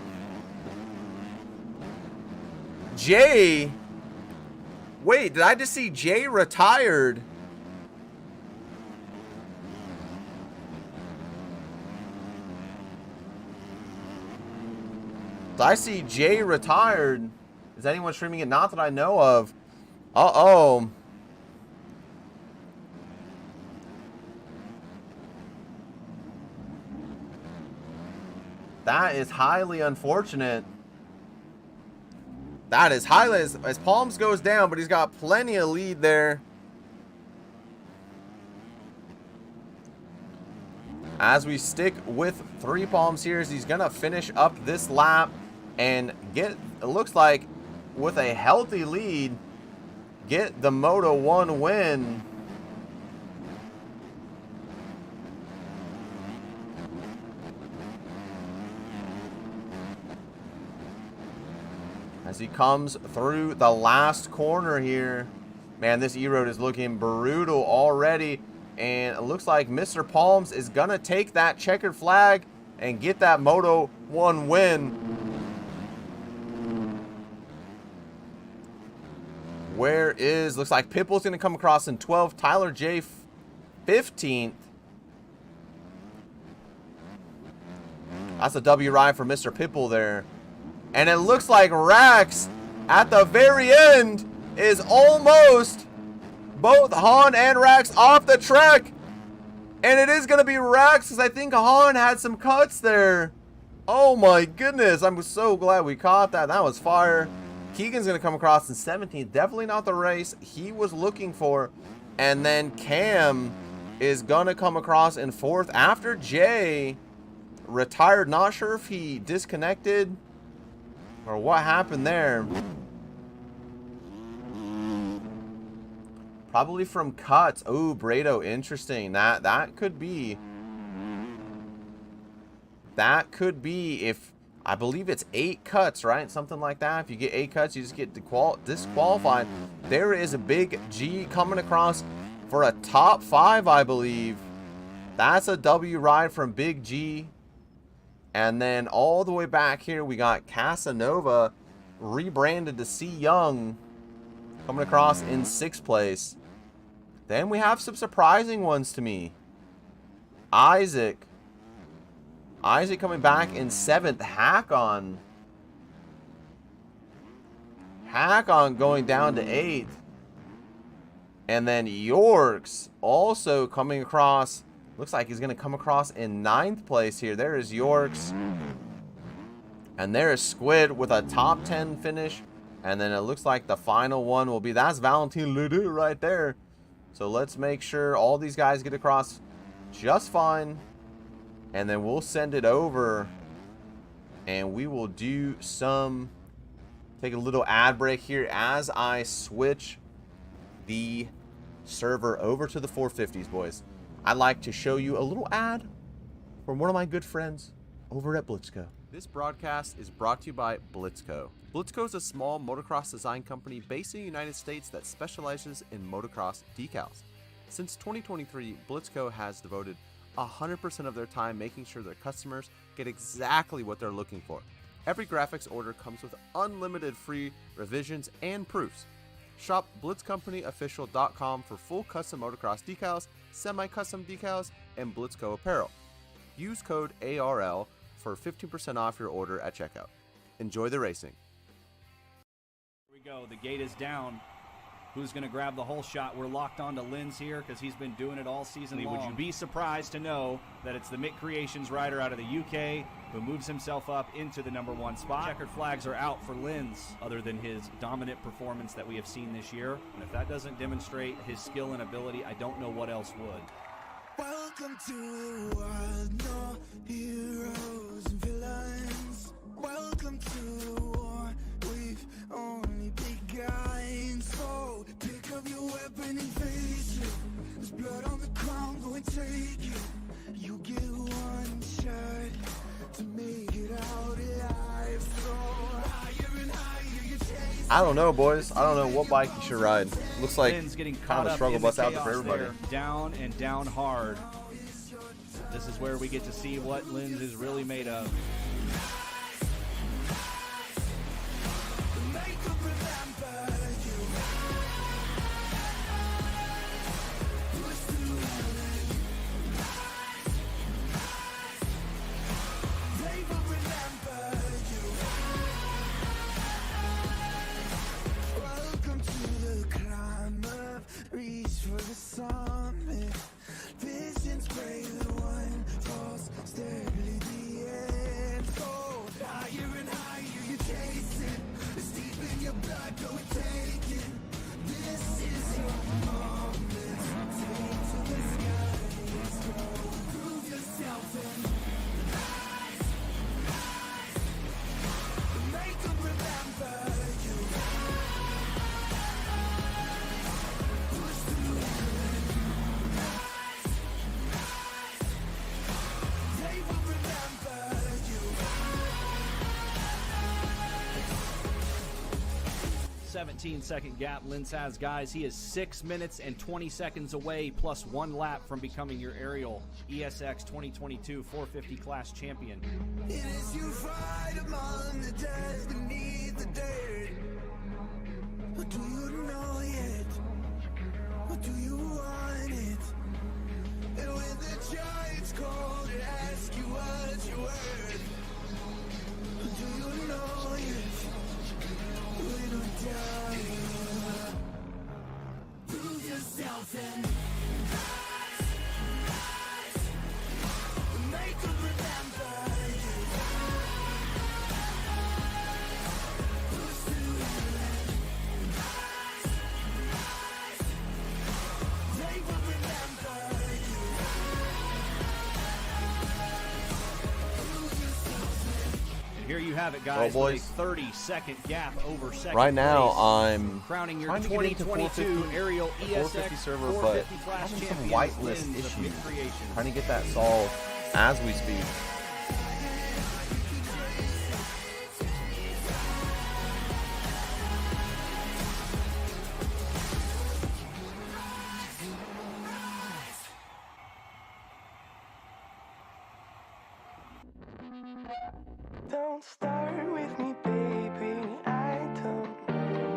Jay. Wait, did I just see Jay retired? Did I see Jay retired? Is anyone streaming it? Not that I know of. Uh-oh. That is highly unfortunate. That is highly, as Palms goes down, but he's got plenty of lead there. As we stick with Three Palms here, as he's gonna finish up this lap and get, it looks like, with a healthy lead, get the Moto 1 win. As he comes through the last corner here. Man, this E-Road is looking brutal already. And it looks like Mr. Palms is going to take that checkered flag and get that Moto 1 win. Looks like Pitbull's going to come across in 12th. Tyler J 15th. That's a W ride for Mr. Pitbull there. And it looks like Rax at the very end is almost both Han and Rax off the track. And it is going to be Rax because I think Han had some cuts there. Oh my goodness. I'm so glad we caught that. That was fire. Keegan's going to come across in 17th. Definitely not the race he was looking for. And then Cam is going to come across in 4th after Jay retired. Not sure if he disconnected or what happened there. Probably from cuts. Oh, Brado, interesting. That could be. That could be if, I believe it's 8 cuts, right? Something like that. If you get 8 cuts, you just get disqualified. There is a big G coming across for a top 5, I believe. That's a W ride from Big G. And then all the way back here, we got Casanova rebranded to C Young coming across in 6th place. Then we have some surprising ones to me. Isaac coming back in 7th. Hakon going down to 8th. And then Yorks also coming across. Looks like he's going to come across in 9th place here. There is Yorks. And there is Squid with a top 10 finish. And then it looks like the final one will be, that's Valentin Ledoux right there. So let's make sure all these guys get across just fine. And then we'll send it over. And we will do some, take a little ad break here as I switch the server over to the 450s, boys. I'd like to show you a little ad from one of my good friends over at Blitzco. This broadcast is brought to you by Blitzco. Blitzco is a small motocross design company based in the United States that specializes in motocross decals. Since 2023, Blitzco has devoted 100% of their time making sure their customers get exactly what they're looking for. Every graphics order comes with unlimited free revisions and proofs. Shop blitzcompanyofficial.com for full custom motocross decals, semi-custom decals, and Blitzco apparel. Use code ARL for 15% off your order at checkout. Enjoy the racing. Here we go. The gate is down. Who's going to grab the whole shot? We're locked on to Linz here because he's been doing it all season long. Would you be surprised to know that it's the MOUK Creations rider out of the UK who moves himself up into the #1 spot? Checkered flags are out for Linz, other than his dominant performance that we have seen this year. And if that doesn't demonstrate his skill and ability, I don't know what else would. Welcome to the world, no heroes and villains. Welcome to the war, we've only begun. So pick up your weapon and face it. There's blood on the ground, go and take it. You get one shot to make it out alive. So higher and higher you chase. I don't know, boys. I don't know what bike you should ride. Looks like Lynn's getting kind caught of a up struggle in the bus out there for chaos everybody. there. Down and down hard. This is where we get to see what Linz is really made of. Make them remember you. Push through they will remember you. Welcome to the climb up, reach for the summit. Visions brave, the one falls steadily the end. So higher and higher you chase it. It's deep in your blood, go and take it. This is your moment. Take to the skies, go. Prove yourself and make them remember you. Push through they will remember you. 17-second gap Linz has, guys. He is 6 minutes and 20 seconds away, plus 1 lap from becoming your aerial ESX 2022 450 class champion. It is you fight among the dead beneath the dirt. What do you know yet? What do you want it? And when the giants call to ask you what you're worth, what do you know yet? Win or die. Prove yourself and make them remember you. Push through they will remember you. Prove yourself And here you have it, guys, Well, with boys. a 30-second gap over second Right now, place, I'm crowning your trying to get into 2022 450 aerial ESX 450 server, but 450 class having some champion whitelist Linz of issues. MOUK Creations. Trying to get that solved as we speak. Don't start with me, baby. I don't know.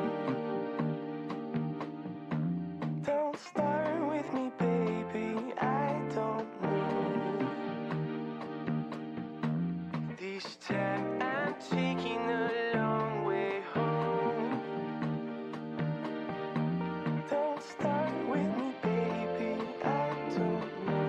Don't start with me, baby. I don't know. This time I'm taking a long way home. Don't start with me, baby. I don't know.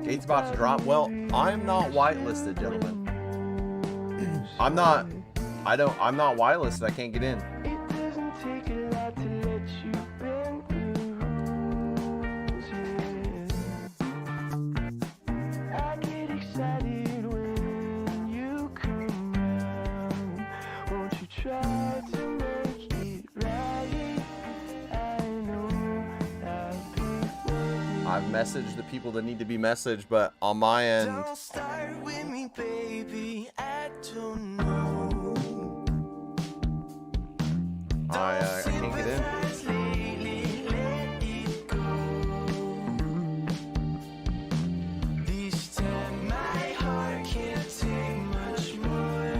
Gate's about to drop. Well, I'm not whitelisted, gentlemen. I'm not whitelisted. I can't get in. I've messaged the people that need to be messaged, but on my end, Don't start with me, baby. I don't know. I can't get in. Lately, let it go. This time my heart can't take much more.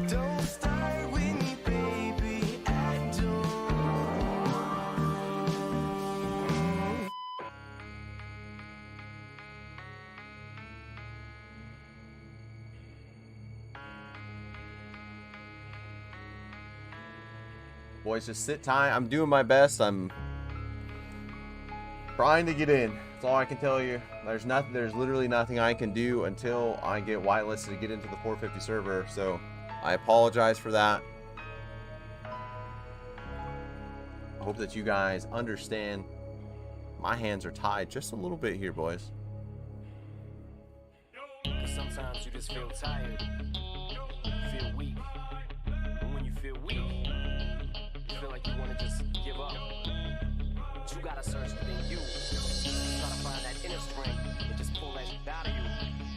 Don't start with me, baby. I don't. Boys, just sit tight. I'm doing my best. I'm trying to get in. That's all I can tell you. There's literally nothing I can do until I get whitelisted to get into the 450 server. So I apologize for that. I hope that you guys understand. My hands are tied just a little bit here, boys. Sometimes you just feel tired, feel weak. And when you feel weak, you feel like you want to just give up. But you gotta search within you. Try to find that inner strength and just pull that shit out of you.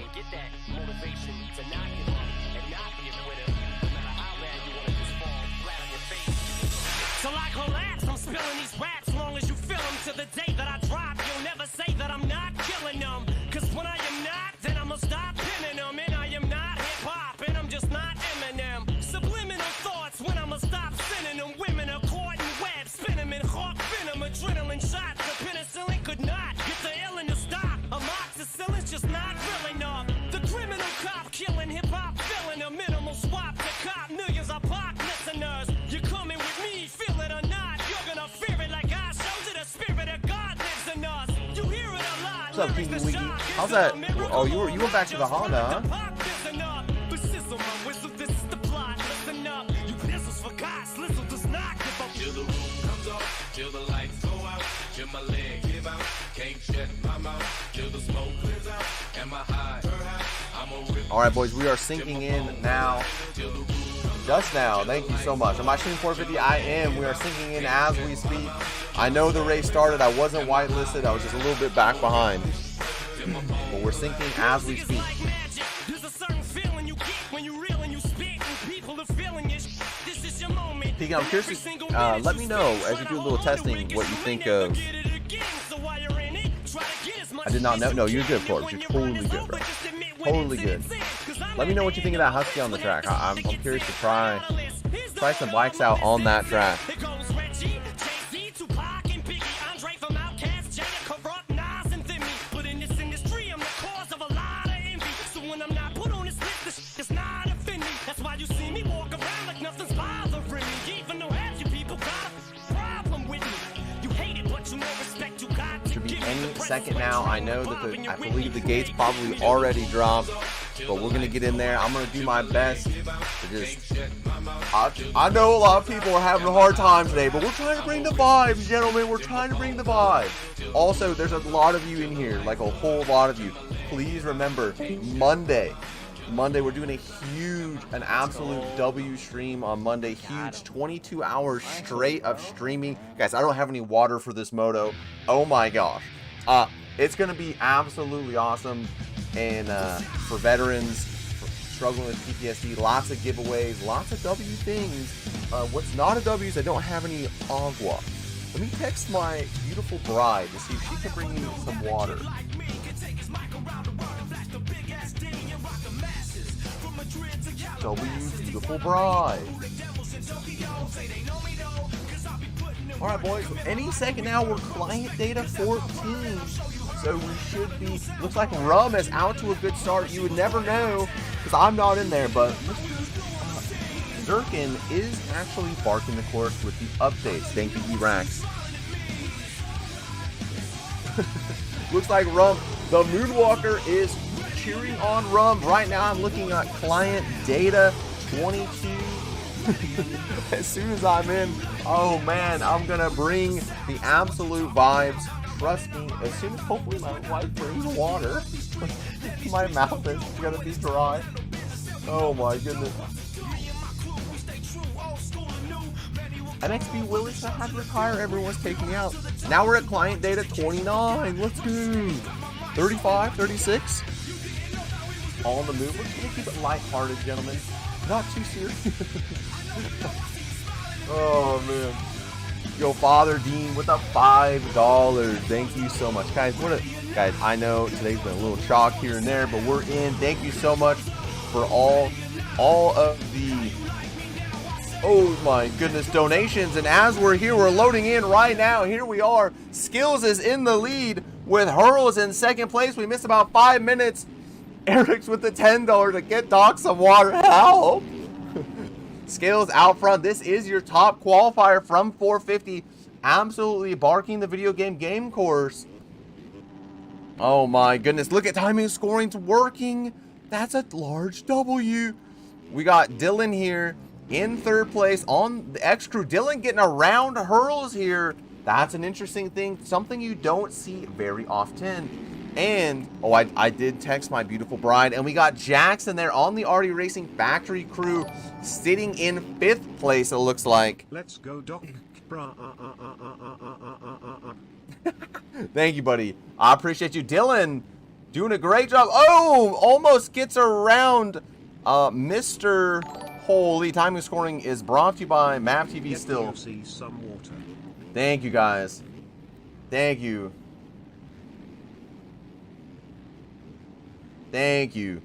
And get that motivation to not give up and not be a quitter. No matter how bad you want to just fall flat on your face. Till I collapse, I'm spilling these raps. Long as you feel them to the day that I drop. You'll never say that I'm not killing them. Cause when I am not, then I'ma stop pinning them. And I am not hip-hop, and I'm just not Eminem. Subliminal thoughts when I'ma stop sending them. Women are caught in web, spin them in hawk venom. Adrenaline shots, the penicillin could not get the illin to stop. Amoxicillin's just not real enough. The criminal cop killing hip-hop, filling a minimal swap to cop. Millions of pop listeners. You're coming with me, feel it or not. You're gonna fear it like I showed you. The spirit of God lives in us. You hear it a lot. What's up, Kinky Wiggy? How's that? Oh, you went back to the Honda, huh? Till the roof comes off, till the lights go out, till my leg give out, can't shut my mouth, till the smoke clears out, and my high, I'm a rip. All right, boys, we are sinking in now. Just now. Thank you so much. Am I shooting 450? I am. We are sinking in as we speak. I know the race started. I wasn't whitelisted. I was just a little bit back behind. But we're sinking as we speak. There's a certain feeling you get when you reel and you speak, and people are feeling it. This is your moment. Tegan, I'm curious. Let me know as you do a little testing what you think of. I did not know. No, you're good, Corbs. You're totally good, bro. Totally good. Let me know what you think of that Husky on the track. I'm curious to try some bikes out on that track. Any second now. I know that I believe the gates probably already dropped, but we're gonna get in there. I'm gonna do my best to just. I know a lot of people are having a hard time today, but we're trying to bring the vibes, gentlemen. We're trying to bring the vibes. Also, there's a lot of you in here, like a whole lot of you. Please remember, Monday, we're doing an absolute W stream on Monday. Huge 22 hours straight of streaming. Guys, I don't have any water for this moto. Oh my gosh. It's going to be absolutely awesome. And for veterans struggling with PTSD, lots of giveaways, lots of W things. What's not a W is I don't have any agua. Let me text my beautiful bride to see if she can bring me some water. W, beautiful bride. Alright, boys, any second now we're client data 14. So we should be, looks like Rum is out to a good start. You would never know, because I'm not in there, but Durkin is actually barking the course with the updates. Thank you, E-Rax. Looks like Rum, the Moonwalker, is cheering on Rum. Right now I'm looking at client data 22. As soon as I'm in, oh man, I'm gonna bring the absolute vibes. Trust me, as soon as hopefully my wife brings water, my mouth is gonna be dry. Oh my goodness. MXB Willis, I had to retire, everyone's taking me out. Now we're at client data 29, let's go. 35, 36. All on the move. We're gonna keep it lighthearted, gentlemen. Not too serious. Oh man. Yo, Father Dean with the $5. Thank you so much. Guys, guys, I know today's been a little chalk here and there, but we're in. Thank you so much for all of the, oh my goodness, donations. And as we're here, we're loading in right now. Here we are. Skills is in the lead with Hurls in second place. We missed about 5 minutes. Eric's with the $10 to get Doc some water. Help! Skills out front. This is your top qualifier from 450. Absolutely barking the video game course. Oh my goodness. Look at timing scoring's working. That's a large W. We got Dylan here in third place on the X Crew. Dylan getting around Hurls here. That's an interesting thing. Something you don't see very often. And, oh, I did text my beautiful bride. And we got Jackson there on the RD Racing Factory Crew sitting in 5th place, it looks like. Let's go, Doc. Thank you, buddy. I appreciate you. Dylan, doing a great job. Oh, almost gets around Mr. Holy. Timing scoring is brought to you by Map TV still. Some water. Thank you, guys. Thank you. Thank you.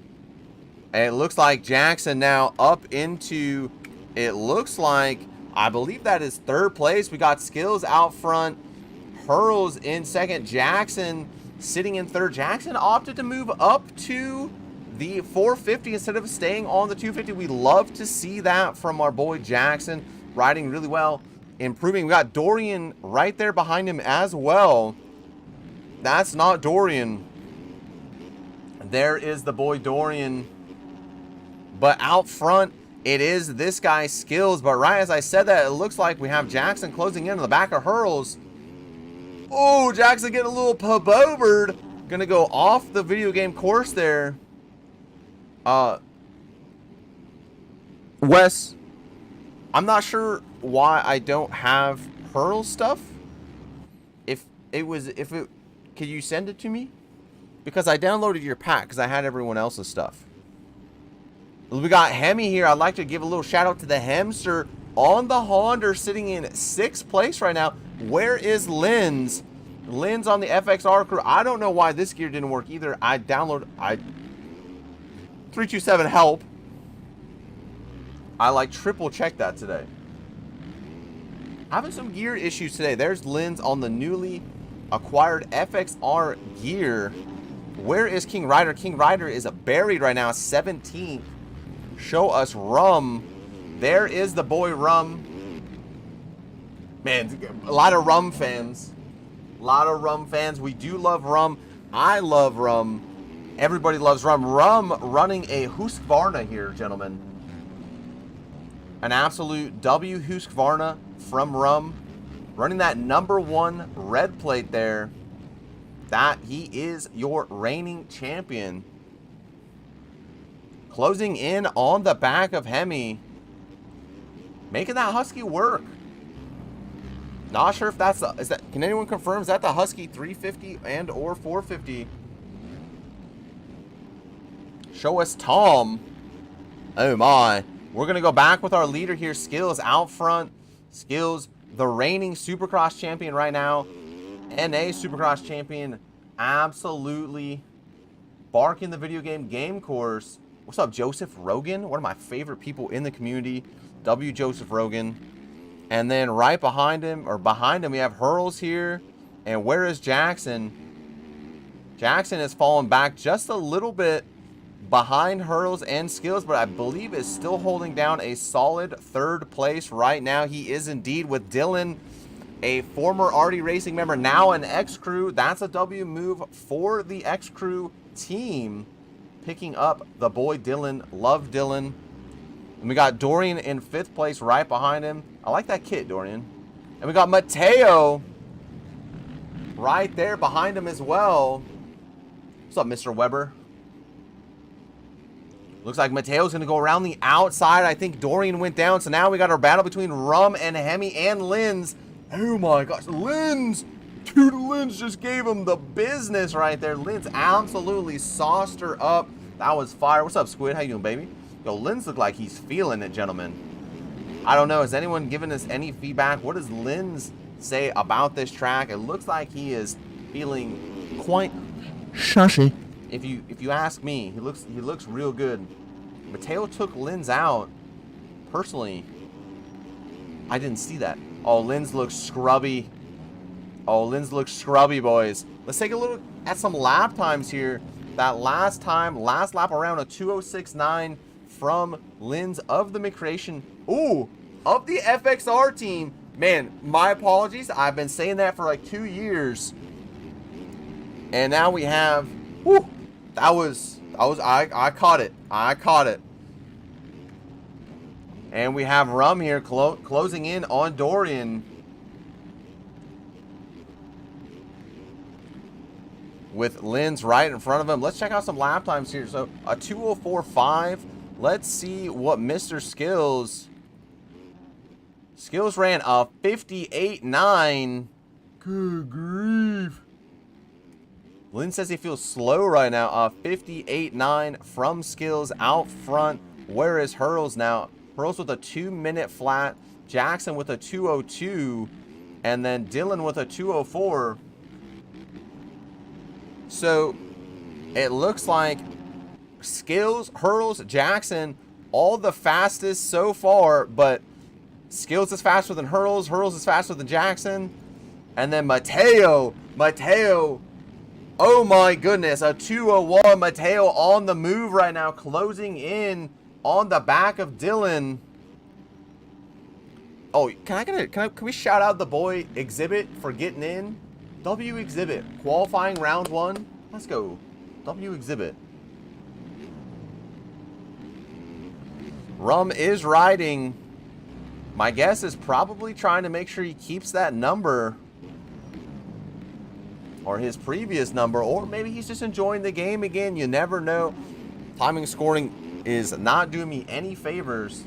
And it looks like Jackson now up into, it looks like, I believe that is 3rd place. We got Skills out front. Hurls in 2nd. Jackson sitting in 3rd. Jackson opted to move up to the 450 instead of staying on the 250. We love to see that from our boy Jackson. Riding really well. Improving. We got Dorian right there behind him as well. That's not Dorian. There is the boy Dorian. But out front, it is this guy Skills. But right as I said that, it looks like we have Jackson closing in on the back of Hurls. Oh, Jackson getting a little pub-overed. Gonna go off the video game course there. Wes, I'm not sure why I don't have Hurl stuff. Could you send it to me? Because I downloaded your pack because I had everyone else's stuff. We got Hemi here. I'd like to give a little shout out to the Hemster on the Honda sitting in 6th place right now. Where is Lynn's? Lynn's on the FXR crew. I don't know why this gear didn't work either. 327 help. I like triple checked that today. Having some gear issues today. There's Lynn's on the newly acquired FXR gear. Where is King Ryder? King Ryder is buried right now, 17th. Show us Rum. There is the boy Rum. Man, a lot of Rum fans. A lot of Rum fans. We do love Rum. I love Rum. Everybody loves Rum. Rum running a Husqvarna here, gentlemen. An absolute W Husqvarna from Rum. Running that #1 red plate there. That he is your reigning champion. Closing in on the back of Hemi. Making that Husky work. Not sure if that's can anyone confirm, is that the Husky 350 and or 450? Show us Tom. Oh my. We're gonna go back with our leader here. Skills out front. Skills, the reigning Supercross champion right now. NA Supercross champion, absolutely barking the video game course. What's up, Joseph Rogan? One of my favorite people in the community. W. Joseph Rogan. And then right behind him, we have Hurls here. And where is Jackson? Jackson has fallen back just a little bit behind Hurls and Skills, but I believe is still holding down a solid 3rd place right now. He is indeed with Dylan a former RD Racing member, now an X-Crew. That's a W move for the X-Crew team, picking up the boy Dylan. Love Dylan. And we got Dorian in 5th place right behind him. I like that kit, Dorian. And we got Mateo right there behind him as well. What's up, Mr. Weber? Looks like Mateo's going to go around the outside. I think Dorian went down. So now we got our battle between Rum and Hemi and Linz. Oh my gosh, Linz. Dude, Linz just gave him the business right there. Linz absolutely sauced her up. That was fire. What's up, Squid? How you doing, baby? Yo, Linz look like he's feeling it, gentlemen. I don't know. Has anyone given us any feedback? What does Linz say about this track? It looks like he is feeling quite shushy. If you ask me, he looks real good. Mateo took Linz out. Personally, I didn't see that. Oh, Linz looks scrubby. Oh, Linz looks scrubby, boys. Let's take a look at some lap times here. That last lap around, a 2:06.9 from Linz of the McCreation. Ooh, of the FXR team. Man, my apologies. I've been saying that for like 2 years. And now we have, whoo, I caught it. I caught it. And we have Rum here closing in on Dorian. With Linz right in front of him. Let's check out some lap times here. So a 2:04.5. Let's see what Mr. Skills ran a 58.9. Good grief. Linz says he feels slow right now. A 58.9 from Skills out front. Where is Hurls now? Hurls with a 2-minute flat. Jackson with a 2:02. And then Dylan with a 2:04. So it looks like Skills, Hurls, Jackson, all the fastest so far, but Skills is faster than Hurls, Hurls is faster than Jackson, and then Mateo, oh my goodness, a 2:01. Mateo on the move right now, closing in on the back of Dylan. Oh, can we shout out the boy Exhibit for getting in? W Exhibit, qualifying round 1. Let's go. W Exhibit. Rum is riding. My guess is probably trying to make sure he keeps that number. Or his previous number. Or maybe he's just enjoying the game again. You never know. Timing scoring is not doing me any favors.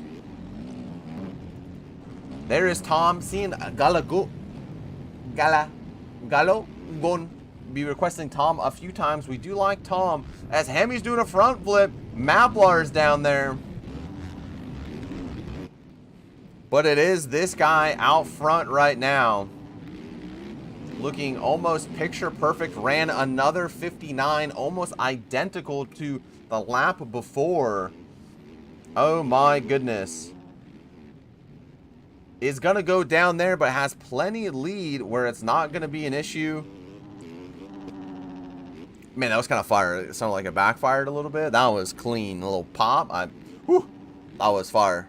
There is Tom seeing Gallo going to be requesting Tom a few times. We do like Tom. As Hemi's doing a front flip, Maplar's down there. But it is this guy out front right now. Looking almost picture perfect. Ran another 59, almost identical to the lap before. Oh my goodness. Is going to go down there, but has plenty of lead where it's not going to be an issue. Man, that was kind of fire. It sounded like it backfired a little bit. That was clean. A little pop. That was fire.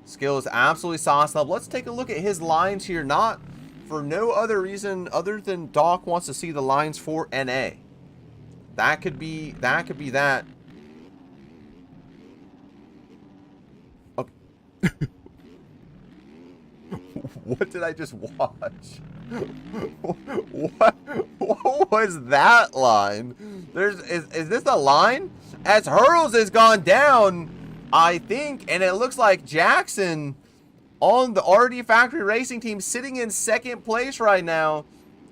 Skills absolutely sauced up. Let's take a look at his lines here. Not for no other reason other than Doc wants to see the lines for NA. That could be that. Okay. What did I just watch? What was that line? Is this a line? As Hurls has gone down, I think, and it looks like Jackson on the RD Factory Racing team sitting in 2nd place right now,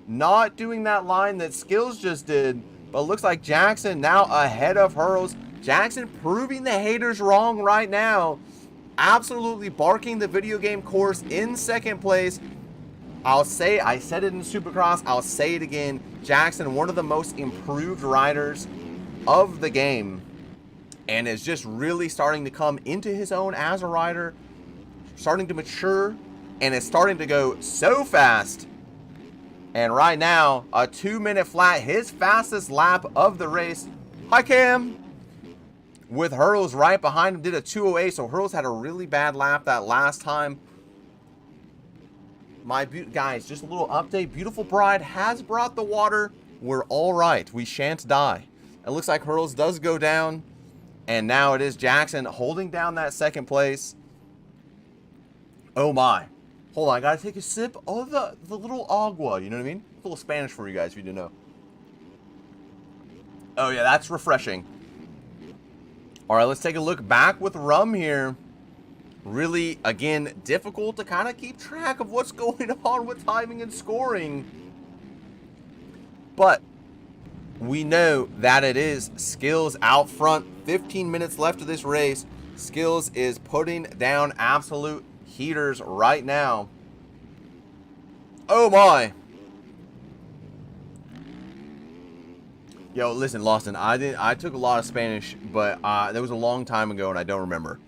not doing that line that Skills just did, but it looks like Jackson now ahead of Hurls. Jackson proving the haters wrong right now. Absolutely barking the video game course in 2nd place. I said it in Supercross, I'll say it again. Jackson, one of the most improved riders of the game, and is just really starting to come into his own as a rider, starting to mature, and is starting to go so fast. And right now, a 2-minute flat, his fastest lap of the race. Hi, Cam. With Hurls right behind him, did a 2:08, so Hurls had a really bad lap that last time. Guys, just a little update. Beautiful Bride has brought the water. We're all right. We shan't die. It looks like Hurdles does go down. And now it is Jackson holding down that second place. Oh my. Hold on, I gotta take a sip of the little agua, you know what I mean? A little Spanish for you guys if you didn't know. Oh yeah, that's refreshing. Alright, let's take a look back with Rum here. Really, again, difficult to kind of keep track of what's going on with timing and scoring. But we know that it is Skills out front. 15 minutes left of this race. Skills is putting down absolute heaters right now. Oh my. Yo, listen, Lawson, I took a lot of Spanish, but that was a long time ago and I don't remember.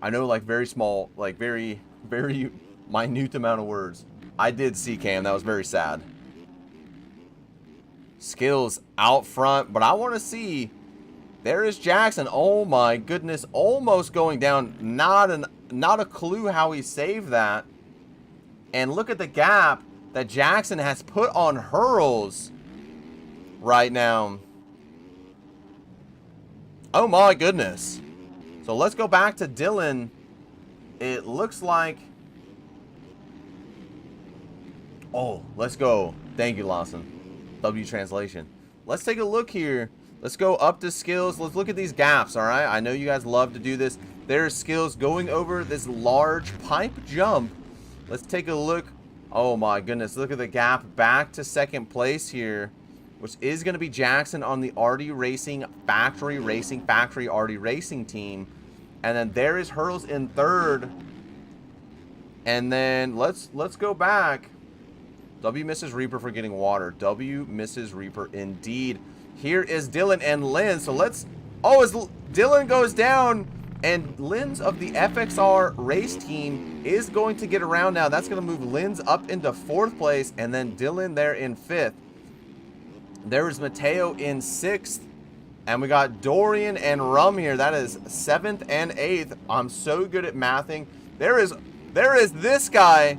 I know, like, very small, like very minute amount of words. I did see Cam, that was very sad. Skills out front, but I want to see. There is Jackson. Oh my goodness, almost going down. Not a clue how he saved that. And look at the gap that Jackson has put on Hurls right now. Oh my goodness. So let's go back to Dylan. It looks like... Oh, let's go. Thank you, Lawson. W translation. Let's take a look here. Let's go up to Skills. Let's look at these gaps, all right? I know you guys love to do this. There's Skills going over this large pipe jump. Let's take a look. Oh my goodness, look at the gap back to second place here, which is going to be Jackson on the RD Racing Factory RD Racing team. And then there is Hurls in third. And then let's go back. W misses Reaper for getting water. W misses Reaper indeed. Here is Dylan and Lynn. So let's... Oh, as Dylan goes down, and Lynn's of the FXR race team is going to get around now. That's going to move Lynn's up into fourth place, and then Dylan there in fifth. There is Mateo in sixth. And we got Dorian and Rum here. That is 7th and 8th. I'm so good at mathing. There is this guy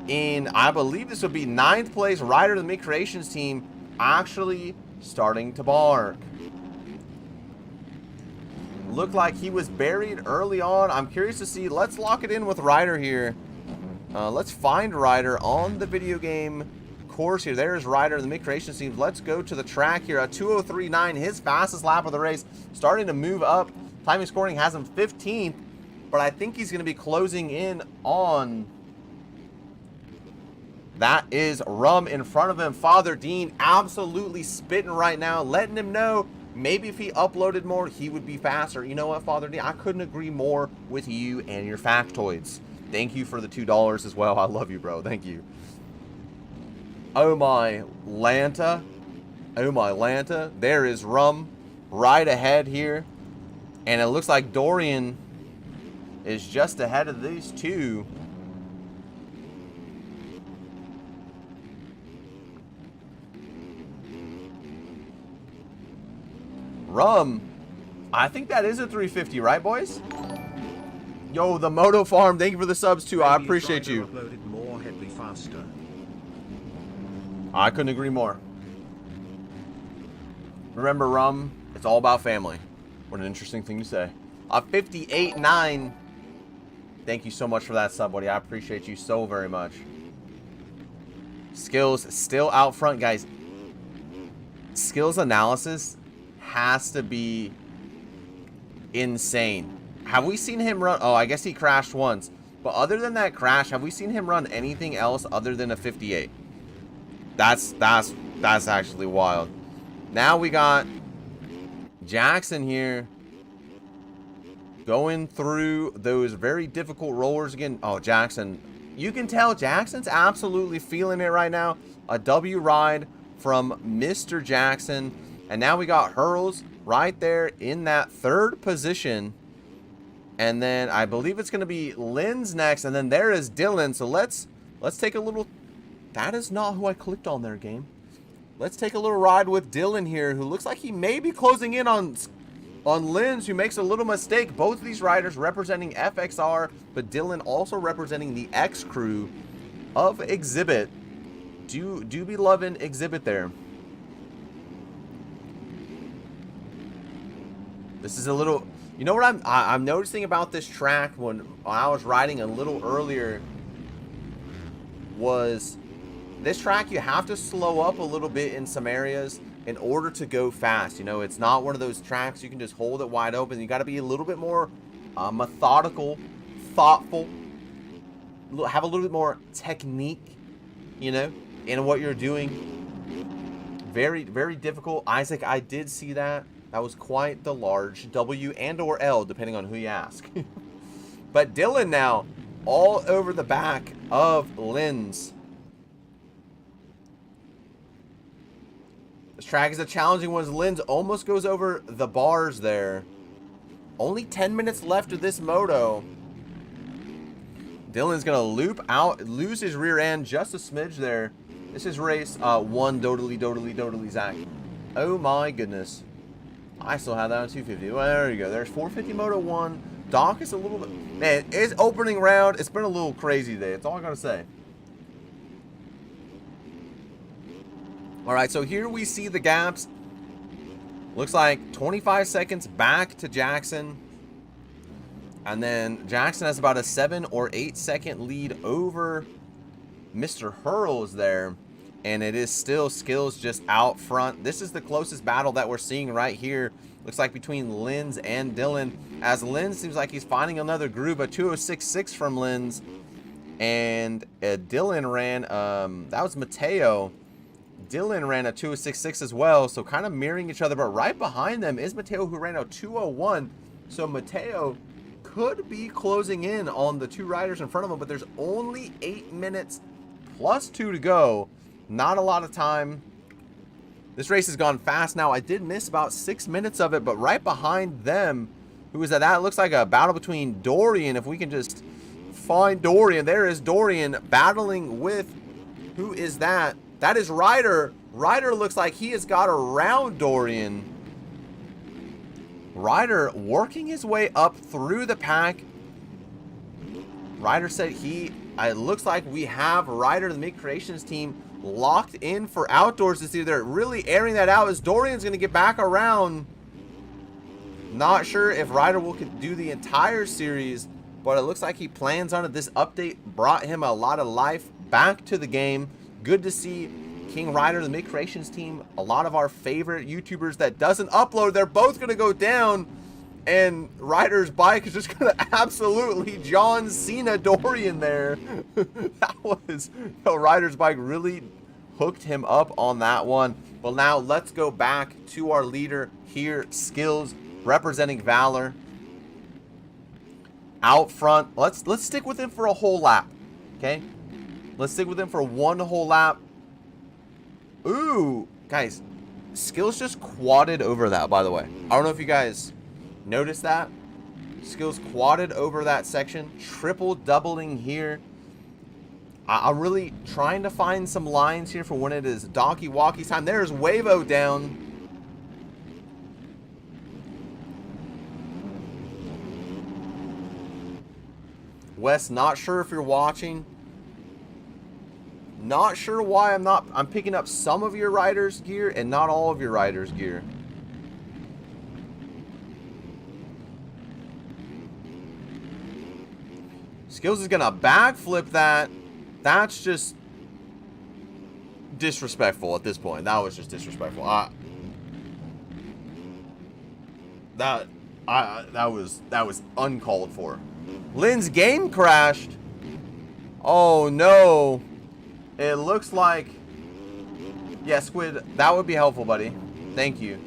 in, I believe this would be 9th place, rider of the Mid Creations team, actually starting to bark. Looked like he was buried early on. I'm curious to see. Let's lock it in with Ryder here. Let's find Ryder on the video game course here. There's Ryder, the Mid Creations team. Let's go to the track here. A 2:03.9, his fastest lap of the race, starting to move up. Timing scoring has him 15th, but I think he's going to be closing in on... That is Rum in front of him. Father Dean absolutely spitting right now, letting him know maybe if he uploaded more, he would be faster. You know what, Father Dean? I couldn't agree more with you and your factoids. Thank you for the $2 as well. I love you, bro. Thank you. Oh my Lanta. Oh my Lanta. There is Rum right ahead here. And it looks like Dorian is just ahead of these two. Rum, I think that is a 350, right, boys? Yo, the Moto Farm, thank you for the subs too. I appreciate you. More heavily faster. I couldn't agree more. Remember, Rum, it's all about family. What an interesting thing to say. 58.9. Thank you so much for that sub, buddy. I appreciate you so very much. Skills still out front, guys. Skills analysis has to be insane. Have we seen him run? Oh, I guess he crashed once. But other than that crash, have we seen him run anything else other than a 58? That's actually wild. Now we got Jackson here going through those very difficult rollers again. Oh, Jackson. You can tell Jackson's absolutely feeling it right now. A W ride from Mr. Jackson. And now we got Hurls right there in that third position. And then I believe it's going to be Lynn's next. And then there is Dylan. So let's take a little... That is not who I clicked on there, game. Let's take a little ride with Dylan here, who looks like he may be closing in on on Linz, who makes a little mistake. Both of these riders representing FXR, but Dylan also representing the X crew of Exhibit. Do be loving Exhibit there. This is a little, you know what I'm noticing about this track when I was riding a little earlier was this track, you have to slow up a little bit in some areas in order to go fast. You know, it's not one of those tracks you can just hold it wide open. You got to be a little bit more methodical, thoughtful, have a little bit more technique, you know, in what you're doing. Very, very difficult. Isaac, I did see that. That was quite the large W and or L, depending on who you ask. But Dylan now all over the back of Linz. This track is a challenging one as Linz almost goes over the bars there. Only 10 minutes left of this moto. Dylan's going to loop out, lose his rear end just a smidge there. This is race 1, dodally, Zach. Oh my goodness. I still have that on 250. Well, there you go. There's 450 Moto 1. Doc is a little bit... Man, it's opening round. It's been a little crazy today. That's all I got to say. All right, so here we see the gaps. Looks like 25 seconds back to Jackson. And then Jackson has about a 7 or 8 second lead over Mr. Hurls there. And it is still Skills just out front. This is the closest battle that we're seeing right here. Looks like between Linz and Dylan. As Linz seems like he's finding another groove. A 206.6 from Linz. And Dylan ran, that was Mateo. Dylan ran a 206.6 as well. So kind of mirroring each other. But right behind them is Mateo, who ran a 201. So Mateo could be closing in on the two riders in front of him. But there's only 8 minutes plus 2 to go. Not a lot of time. This race has gone fast now. I did miss about 6 minutes of it, but right behind them, who is that? It looks like a battle between Dorian. If we can just find Dorian. There is Dorian battling with, who is that? That is Ryder. Ryder looks like he has got around Dorian. Ryder working his way up through the pack. Ryder said it looks like we have Ryder, the MOUK Creations team, locked in for outdoors this year. They're really airing that out as Dorian's going to get back around. Not sure if Ryder will do the entire series, but it looks like he plans on it. This update brought him a lot of life back to the game. Good to see King Ryder, the MOUK Creations team, a lot of our favorite YouTubers that doesn't upload, they're both going to go down. And Ryder's bike is just going to absolutely John Cena Dorian there. That was, Ryder's bike really hooked him up on that one. Well, now let's go back to our leader here, Skills, representing Valor. Out front, let's stick with him for a whole lap, okay? Let's stick with him for one whole lap. Ooh, guys, Skills just quadded over that, by the way. I don't know if you guys... notice that Skills quadded over that section, triple doubling here. I'm really trying to find some lines here for when it is donkey walkie time. There's Wavo down. Wes, not sure if you're watching. Not sure why I'm picking up some of your riders' gear and not all of your riders' gear. Skills is gonna backflip that. That's just disrespectful at this point. That was just disrespectful. That was uncalled for. Lynn's game crashed. Oh no. It looks like, yeah, Squid, that would be helpful, buddy. Thank you.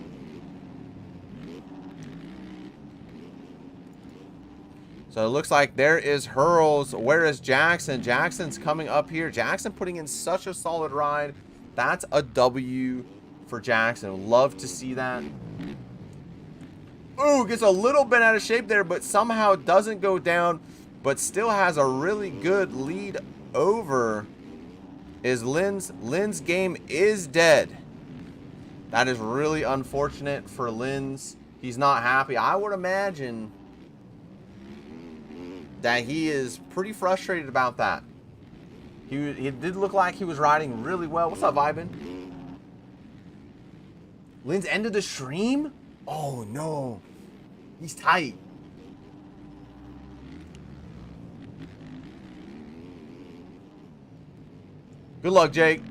So it looks like there is Hurls. Where is Jackson? Jackson's coming up here. Jackson putting in such a solid ride. That's a W for Jackson. Love to see that. Ooh, gets a little bit out of shape there, but somehow doesn't go down, but still has a really good lead over. Is Lynn's game is dead. That is really unfortunate for Lynn's. he's not happy. I would imagine that he is pretty frustrated about that. He did look like he was riding really well. What's up, Vibin? Lynn's ended the stream? Oh, no. He's tight. Good luck, Jake.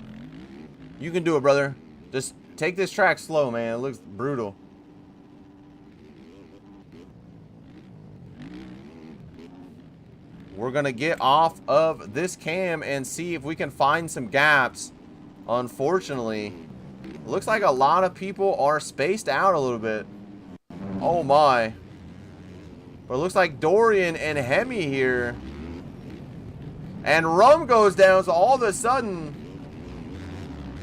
You can do it, brother. Just take this track slow, man. It looks brutal. We're going to get off of this cam and see if we can find some gaps. Unfortunately, it looks like a lot of people are spaced out a little bit. Oh, my. But it looks like Dorian and Hemi here. And Rum goes down, so all of a sudden,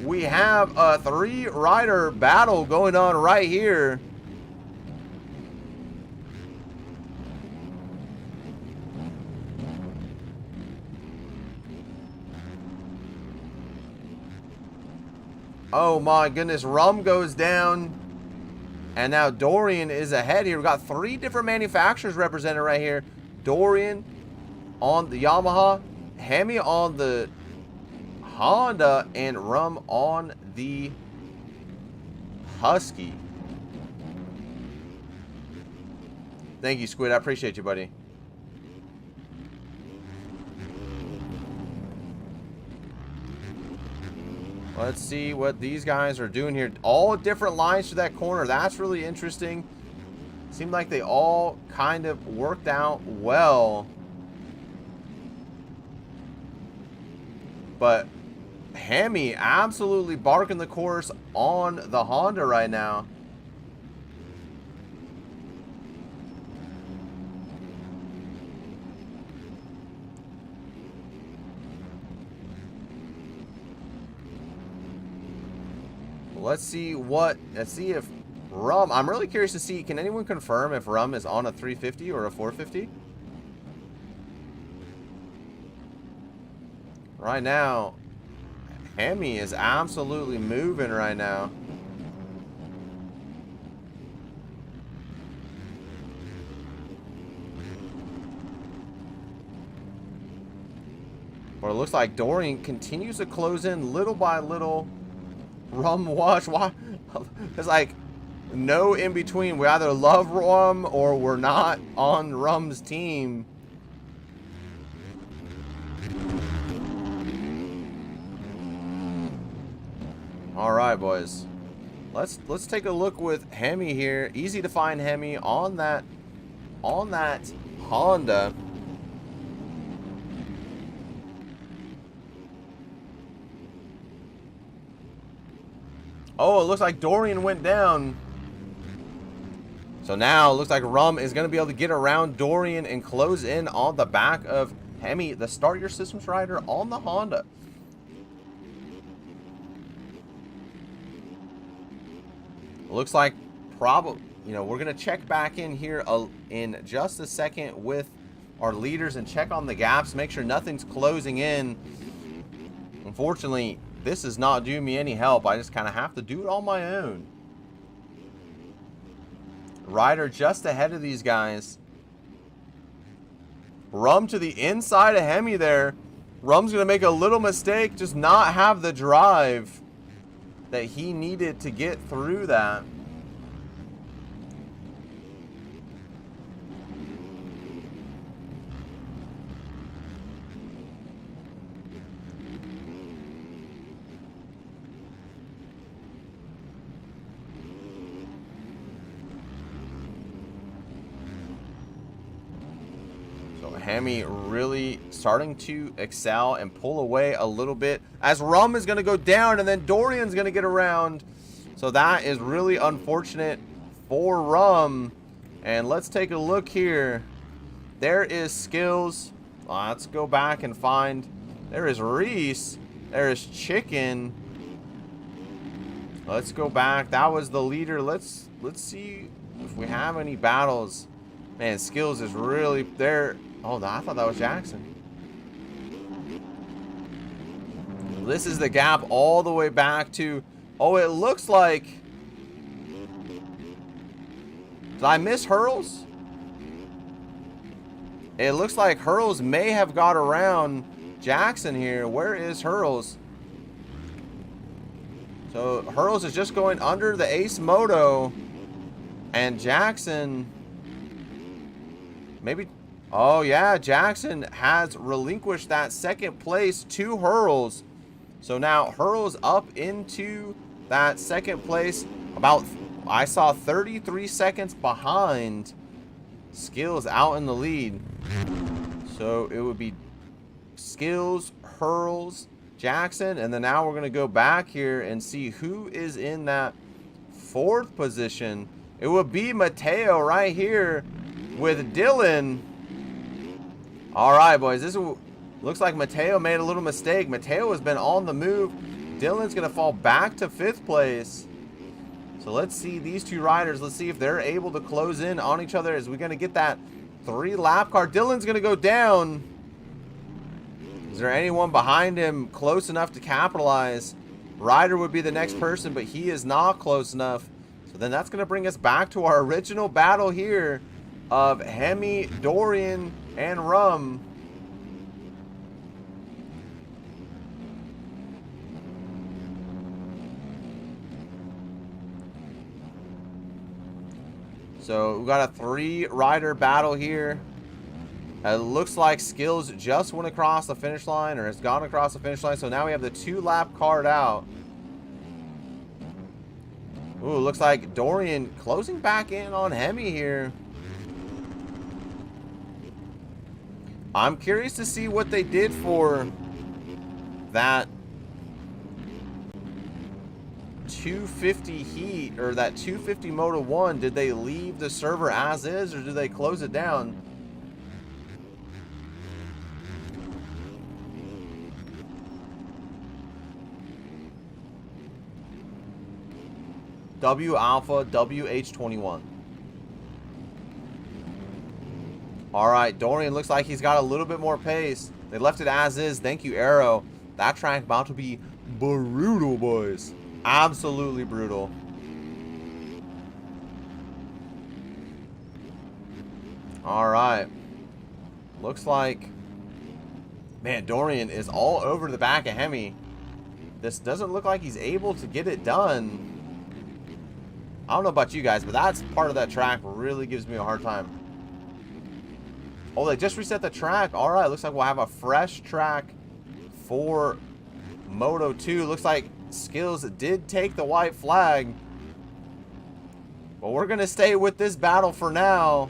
we have a 3-rider battle going on right here. Oh my goodness, Rum goes down. And now Dorian is ahead here. We've got 3 different manufacturers represented right here. Dorian on the Yamaha, Hemi on the Honda, and Rum on the Husky. Thank you, Squid. I appreciate you, buddy. Let's see what these guys are doing here. All different lines to that corner. That's really interesting. Seemed like they all kind of worked out well. But Hemi absolutely barking the course on the Honda right now. Let's see if Rum, I'm really curious to see, can anyone confirm if Rum is on a 350 or a 450? Right now, Hemi is absolutely moving right now. But it looks like Dorian continues to close in little by little. Rum watch. Why? It's like no in between. We either love Rum or we're not on Rum's team. All right, boys. Let's take a look with Hemi here. Easy to find Hemi on that Honda. Oh, it looks like Dorian went down. So now it looks like Rum is going to be able to get around Dorian and close in on the back of Hemi, the Start Your Systems rider on the Honda. Looks like probably, we're going to check back in here in just a second with our leaders and check on the gaps, make sure nothing's closing in. Unfortunately, this is not doing me any help. I just kind of have to do it on my own. Rider just ahead of these guys. Rum to the inside of Hemi there. Rum's going to make a little mistake, just not have the drive that he needed to get through that. Hemi really starting to excel and pull away a little bit as Rum is going to go down and then Dorian's going to get around. So that is really unfortunate for Rum. And let's take a look here. There is Skills. Let's go back and find. There is Reese. There is Chicken. Let's go back. That was the leader. Let's see if we have any battles. Man, Skills is really there. Oh, I thought that was Jackson. This is the gap all the way back to... Oh, it looks like... Did I miss Hurls? It looks like Hurls may have got around Jackson here. Where is Hurls? So Hurls is just going under the Ace Moto. And Jackson... maybe... oh yeah, Jackson has relinquished that second place to Hurls. So now Hurls up into that second place. About, I saw 33 seconds behind. Skills out in the lead. So it would be Skills, Hurls, Jackson, and then now we're going to go back here and see who is in that fourth position. It would be Mateo right here with Dylan. All right, boys, this looks like Mateo made a little mistake. Mateo has been on the move. Dylan's going to fall back to 5th place. So let's see these two riders. Let's see if they're able to close in on each other. Is we going to get that 3-lap car? Dylan's going to go down. Is there anyone behind him close enough to capitalize? Ryder would be the next person, but he is not close enough. So then that's going to bring us back to our original battle here of Hemi, Dorian, and Rum. So we got a 3-rider battle here. It looks like Skills just went across the finish line, or has gone across the finish line. So now we have the 2-lap card out. Ooh, looks like Dorian closing back in on Hemi here. I'm curious to see what they did for that 250 heat, or that 250 Moto 1. Did they leave the server as is, or did they close it down? W Alpha WH21. All right, Dorian looks like he's got a little bit more pace. They left it as is. Thank you, Arrow. That track about to be brutal, boys. Absolutely brutal. All right. Looks like, man, Dorian is all over the back of Hemi. This doesn't look like he's able to get it done. I don't know about you guys, but that's part of that track really gives me a hard time. Oh, they just reset the track. All right, looks like we'll have a fresh track for Moto 2. Looks like Skills did take the white flag. But we're going to stay with this battle for now.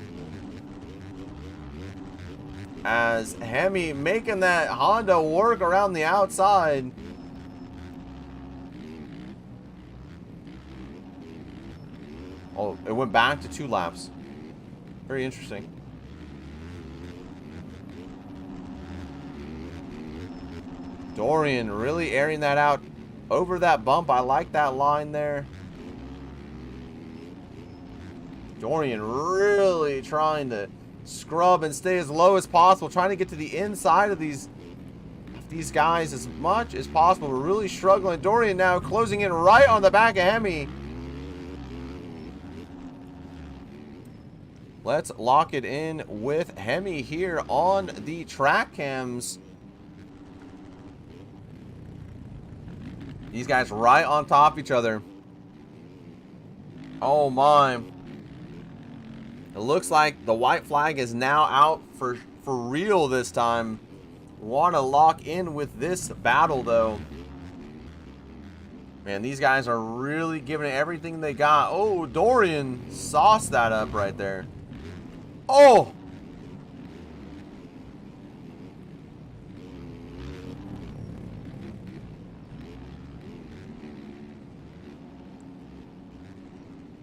As Hemi making that Honda work around the outside. Oh, it went back to 2 laps. Very interesting. Dorian really airing that out over that bump. I like that line there. Dorian really trying to scrub and stay as low as possible, trying to get to the inside of these guys as much as possible. We're really struggling. Dorian now closing in right on the back of Hemi. Let's lock it in with Hemi here on the track cams. These guys right on top of each other. Oh my. It looks like the white flag is now out for real this time. Want to lock in with this battle though. Man, these guys are really giving it everything they got. Oh, Dorian sauced that up right there. Oh!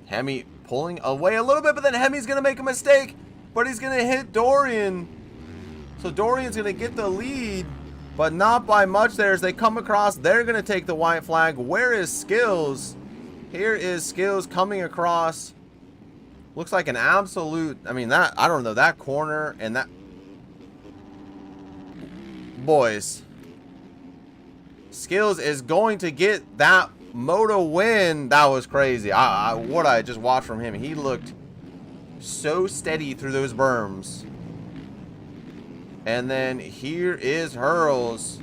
Hemi pulling away a little bit, but then Hemi's going to make a mistake, but he's going to hit Dorian. So Dorian's going to get the lead, but not by much there as they come across. They're going to take the white flag. Where is Skills? Here is Skills coming across. Looks like an absolute, I mean, that, I don't know, that corner and that. Boys. Skills is going to get that Moto win. That was crazy. What I just watched from him, he looked so steady through those berms. And then here is Hurls.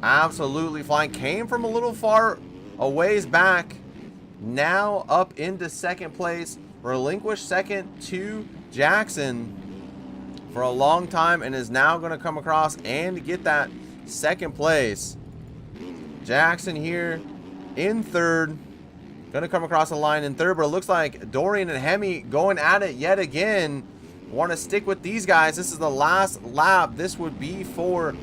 Absolutely flying. Came from a little far a ways back. Now up into second place. Relinquished second to Jackson for a long time, and is now going to come across and get that second place. Jackson here in third. Going to come across the line in third, but it looks like Dorian and Hemi going at it yet again. Want to stick with these guys. This is the last lap. This would be for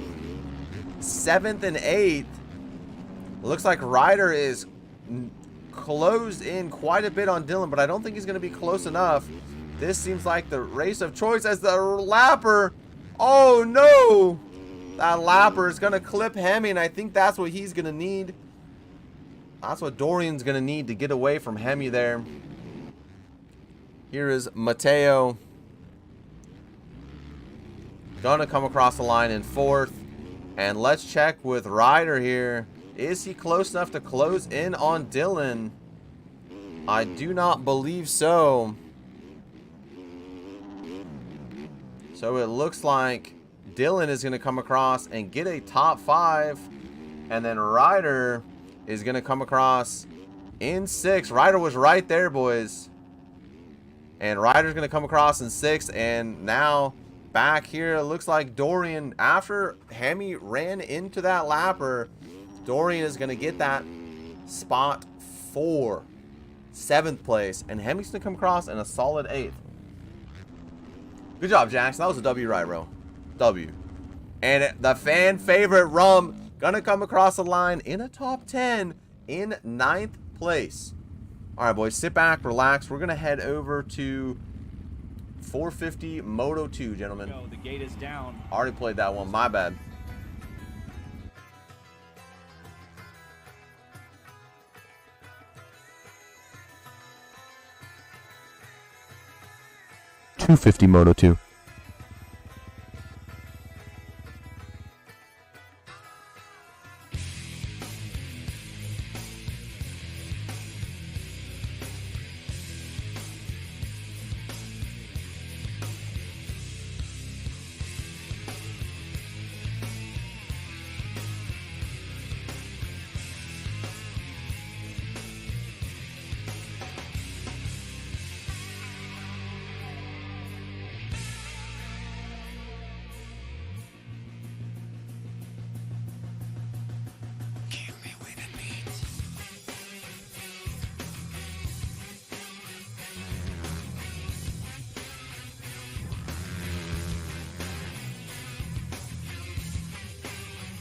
7th and 8th. Looks like Ryder is closed in quite a bit on Dylan, but I don't think he's going to be close enough. This seems like the race of choice as the lapper. Oh no! That lapper is going to clip Hemi, and I think that's what he's going to need. That's what Dorian's going to need to get away from Hemi there. Here is Mateo. Going to come across the line in 4th. And let's check with Ryder here. Is he close enough to close in on Dylan? I do not believe so. So it looks like Dylan is going to come across and get a top 5. And then Ryder is going to come across in 6th. Ryder was right there, boys. And Ryder's going to come across in 6th. And now back here, it looks like Dorian, after Hemi ran into that lapper, Dorian is going to get that spot for 7th place. And Hemi's going to come across in a solid 8th. Good job, Jackson. That was a W right, bro. W. And the fan favorite Rum going to come across the line in a top 10 in 9th place. All right, boys. Sit back, relax. We're going to head over to 450 Moto 2, gentlemen. The gate is down. Already played that one. My bad. .250 Moto 2.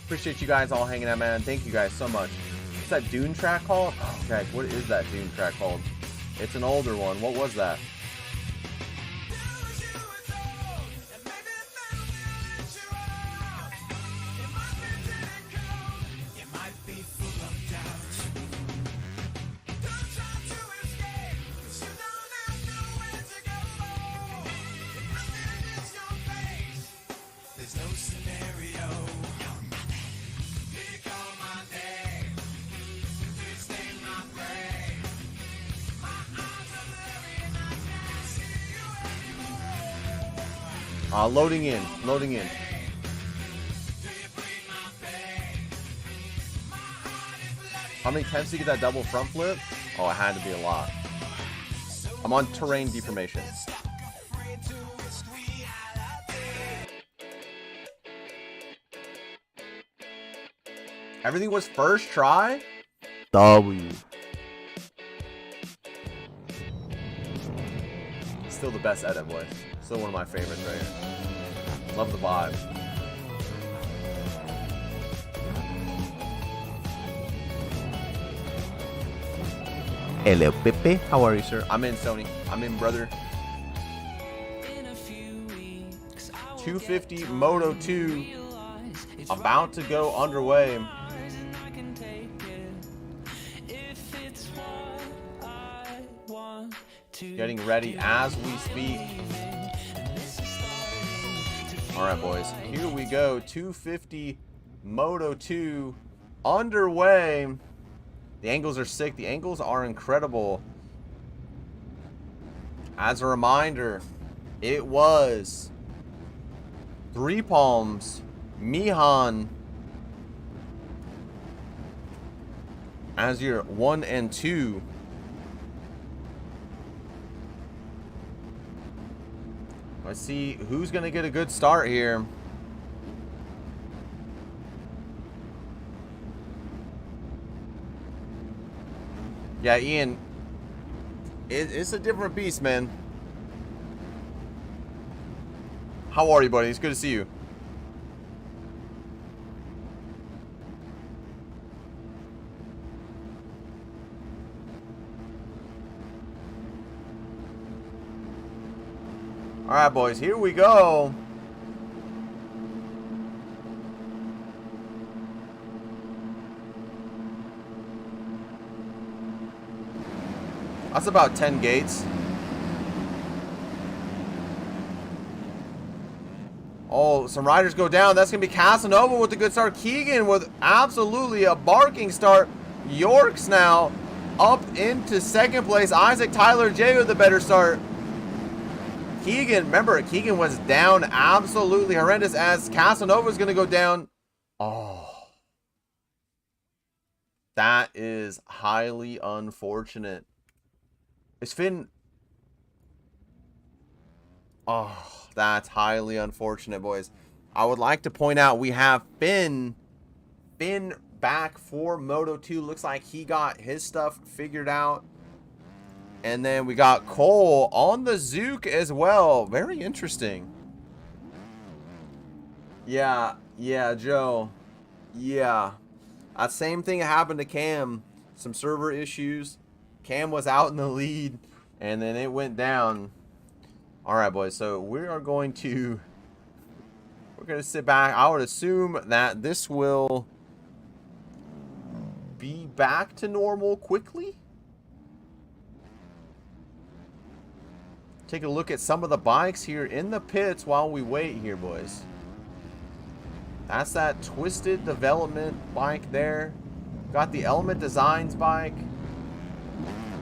Appreciate you guys all hanging out, man. Thank you guys so much. What's that Dune track called? Oh, okay, what is that Dune track called? It's an older one. What was that? Loading in, loading in. How many attempts do you get that double front flip? Oh, it had to be a lot. I'm on terrain deformation. Everything was first try? W. Still the best edit, boys. Still one of my favorites right here. Love the vibe. Hello, Pepe. How are you, sir? I'm in, Sony. I'm in, brother. 250 Moto 2 about to go underway. Getting ready as we speak. All right, boys. Here we go. 250 Moto 2 underway. The angles are sick. The angles are incredible. As a reminder, it was Three Palms, Mihan as your 1 and 2. Let's see who's going to get a good start here. Yeah, Ian, it's a different beast, man. How are you, buddy? It's good to see you. All right, boys, here we go. That's about 10 gates. Oh, some riders go down. That's going to be Casanova with a good start. Keegan with absolutely a barking start. York's now up into second place. Isaac Tyler J with a better start. Keegan, remember, Keegan was down absolutely horrendous as Casanova's going to go down. Oh. That is highly unfortunate. Is Finn... Oh, that's highly unfortunate, boys. I would like to point out we have Finn back for Moto 2. Looks like he got his stuff figured out. And then we got Cole on the Zook as well. Very interesting. Yeah, Joe. Yeah. That same thing happened to Cam. Some server issues. Cam was out in the lead, and then it went down. All right, boys. So we're going to sit back. I would assume that this will be back to normal quickly. Take a look at some of the bikes here in the pits while we wait here, boys. That's that Twisted Development bike there. Got the Element Designs bike.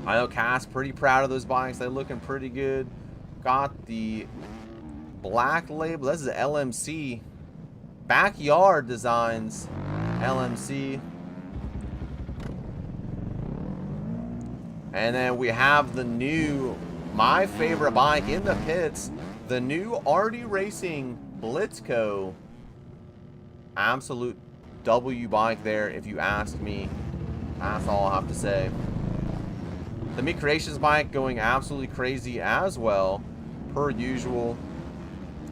I know Cass pretty proud of those bikes. They're looking pretty good. Got the Black Label. This is LMC. Backyard Designs LMC. And then we have the new, my favorite bike in the pits, the new RD Racing Blitzco. Absolute W bike there, if you ask me. That's all I have to say. The MOUK Creations bike going absolutely crazy as well, per usual.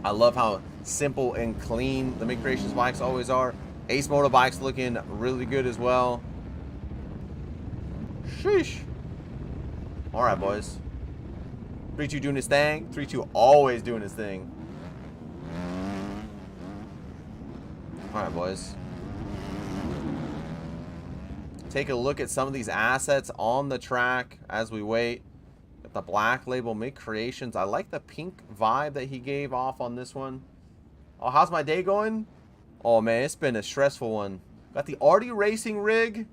I love how simple and clean the MOUK Creations bikes always are. Ace Moto bikes looking really good as well. Sheesh. All right, boys. 3-2 doing his thing. 3-2 always doing his thing. All right, boys. Take a look at some of these assets on the track as we wait. Got the Black Label MOUK Creations. I like the pink vibe that he gave off on this one. Oh, how's my day going? Oh, man, it's been a stressful one. Got the RD Racing rig.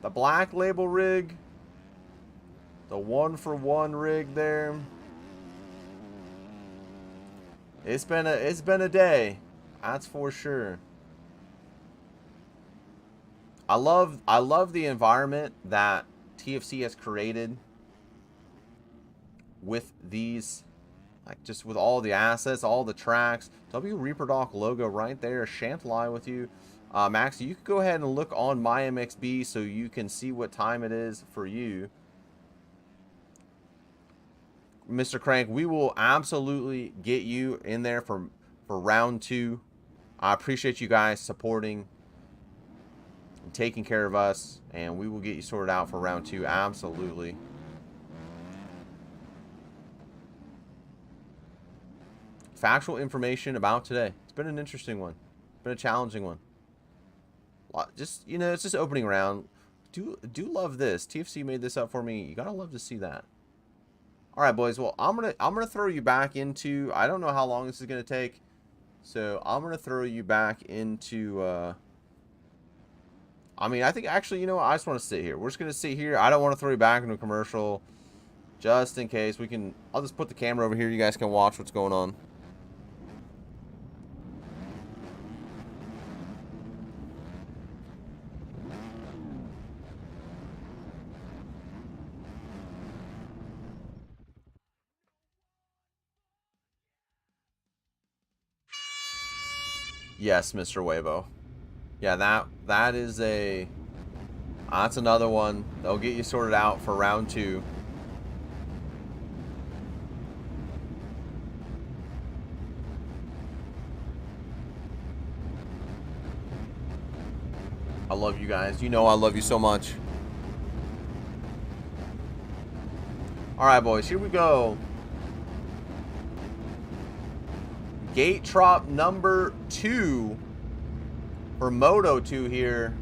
The Black Label rig. The 1-for-1 rig there. It's been a day. That's for sure. I love the environment that TFC has created with these, like, just with all the assets, all the tracks. W Reaper Doc logo right there. Shan't lie with you. Max, you could go ahead and look on my MXB so you can see what time it is for you. Mr. Crank, we will absolutely get you in there for round 2. I appreciate you guys supporting and taking care of us, and we will get you sorted out for round 2. Absolutely. Factual information about today. It's been an interesting one. It's been a challenging one. Just, you know, it's just opening round. Do love this. TFC made this up for me. You gotta love to see that. All right, boys. Well, I'm gonna throw you back into. I don't know how long this is gonna take, so I'm gonna throw you back into. I mean, I think actually, you know what? I just want to sit here. We're just gonna sit here. I don't want to throw you back into a commercial. Just in case. I'll just put the camera over here. You guys can watch what's going on. Yes, Mr. Weibo. Yeah, that is that's another one. They'll get you sorted out for round 2. I love you guys. You know I love you so much. All right, boys, here we go. Gate drop number 2 for Moto 2 here.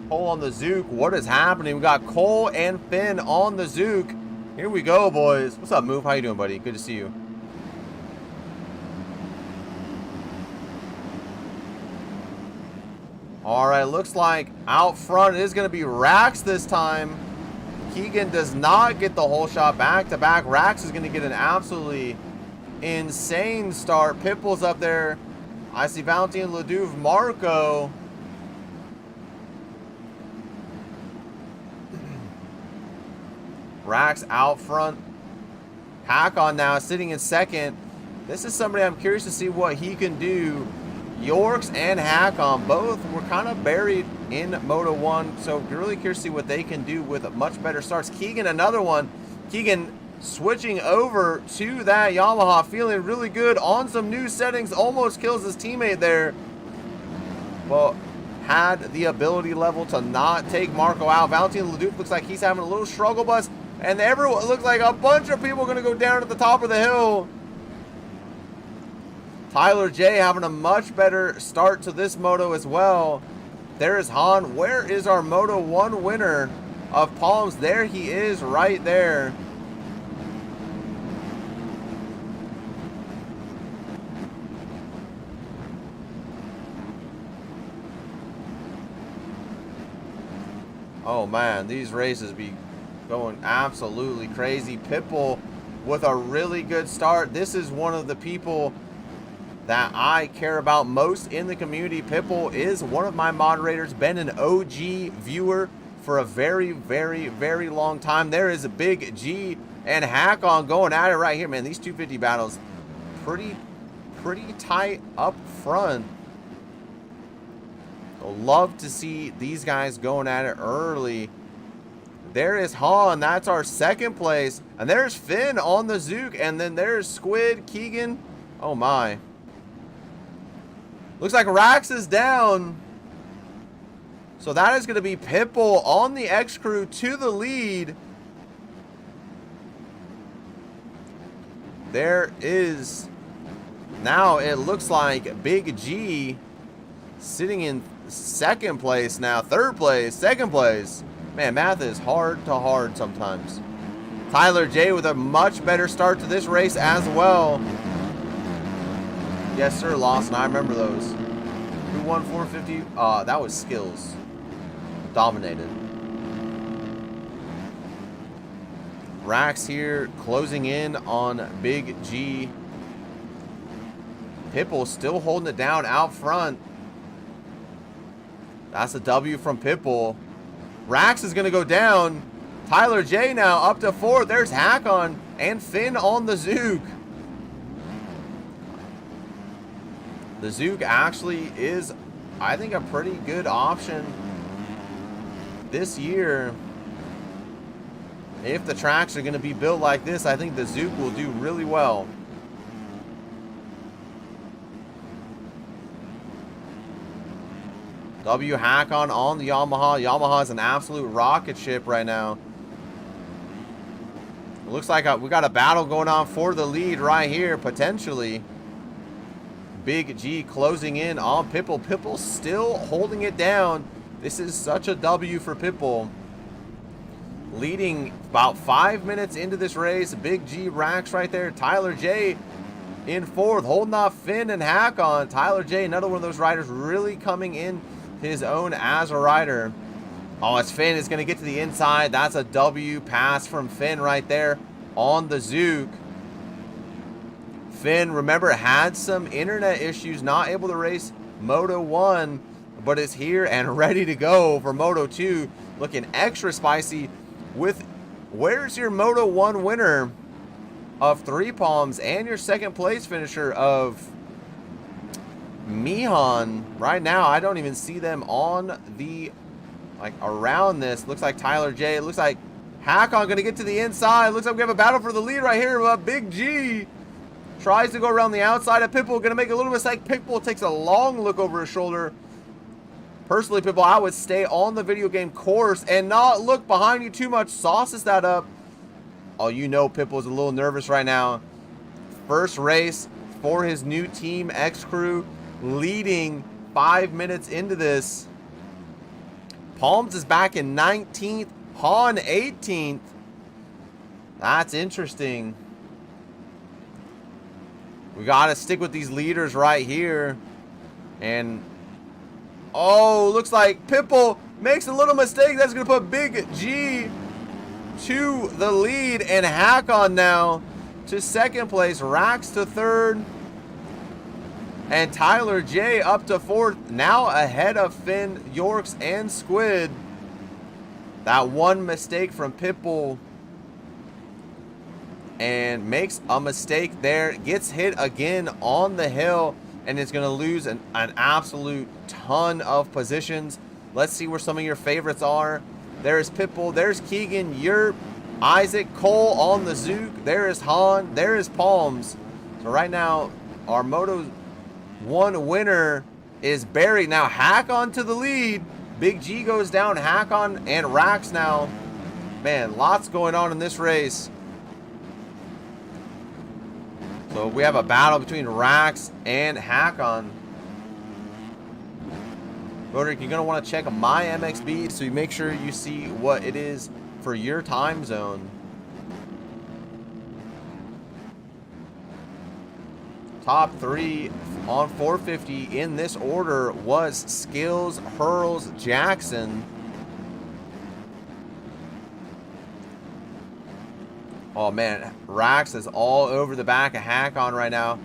Cole on the Zook. What is happening? We got Cole and Finn on the Zook. Here we go, boys. What's up, Move? How you doing, buddy? Good to see you. All right, looks like out front it is going to be Rax this time. Keegan does not get the whole shot back-to-back. Rax is going to get an absolutely insane start. Pitbull's up there. I see Valentine, Leduve, Marco. Rax out front. Hakon now sitting in second. This is somebody I'm curious to see what he can do. Yorks and Hakon both were kind of buried in Moto 1, so really curious to see what they can do with much better starts. Keegan, another one. Keegan switching over to that Yamaha, feeling really good on some new settings. Almost kills his teammate there. Well, had the ability level to not take Marco out. Valentin Leduc looks like he's having a little struggle bus. And everyone looks like a bunch of people are going to go down at the top of the hill. Tyler J having a much better start to this moto as well. There is Han. Where is our Moto 1 winner of Palms? There he is right there. Oh man, these races be going absolutely crazy. Pitbull with a really good start. This is one of the people that I care about most in the community. Pitbull is one of my moderators, been an OG viewer for a very, very, very long time. There is a Big G and Hakon going at it right here. Man, these 250 battles pretty tight up front. I'd love to see these guys going at it early. There is Han, that's our second place. And there's Finn on the Zook. And then there's Squid, Keegan. Oh my. Looks like Rax is down. So that is going to be Pitbull on the X Crew to the lead. There is, now it looks like Big G sitting in second place now. Third place, second place. Man, math is hard to hard sometimes. Tyler J with a much better start to this race as well. Yes, sir, Lawson. I remember those. Who won 450? That was Skills. Dominated. Rax here closing in on Big G. Pitbull still holding it down out front. That's a W from Pitbull. Rax is going to go down. Tyler J now up to fourth. There's Hakon and Finn on the Zook. The Zook actually is, I think, a pretty good option this year. If the tracks are going to be built like this, I think the Zook will do really well. W Hakon on the Yamaha. Yamaha is an absolute rocket ship right now. It looks like we got a battle going on for the lead right here, potentially. Big G closing in on Pitbull. Pitbull still holding it down. This is such a W for Pitbull. Leading about 5 minutes into this race. Big G, Rax right there. Tyler J in fourth, holding off Finn and Hack on. Tyler J, another one of those riders really coming in his own as a rider. Oh, it's Finn is going to get to the inside. That's a W pass from Finn right there on the Zook. Finn, remember, had some internet issues, not able to race Moto 1, but is here and ready to go for Moto 2. Looking extra spicy with, where's your Moto 1 winner of 3 Palms and your second place finisher of Mihan? Right now, I don't even see them on the, like, around this. Looks like Tyler J. It looks like Hackon going to get to the inside. Looks like we have a battle for the lead right here. Big G tries to go around the outside of Pitbull. Going to make a little mistake. Pitbull takes a long look over his shoulder. Personally, Pitbull, I would stay on the video game course and not look behind you too much. Sauces that up. Oh, you know Pitbull's a little nervous right now. First race for his new team, X Crew, leading 5 minutes into this. Palms is back in 19th. Han 18th. That's interesting. We got to stick with these leaders right here. And, oh, looks like Pitbull makes a little mistake. That's going to put Big G to the lead. And Hackon now to second place. Rax to third. And Tyler J up to fourth. Now ahead of Finn, Yorks, and Squid. That one mistake from Pitbull. And makes a mistake there. Gets hit again on the hill. And is going to lose an absolute ton of positions. Let's see where some of your favorites are. There's Pitbull. There's Keegan, Yerp, Isaac, Cole on the Zook. There is Han. There is Palms. So right now, our Moto 1 winner is Barry. Now Hack on to the lead. Big G goes down. Hack on and Rax now. Man, lots going on in this race. So we have a battle between Rax and Hackon. Roderick, you're going to want to check my MXB so you make sure you see what it is for your time zone. Top 3 on 450 in this order was Skills, Hurls, Jackson. Oh man, Rax is all over the back of Hackon right now.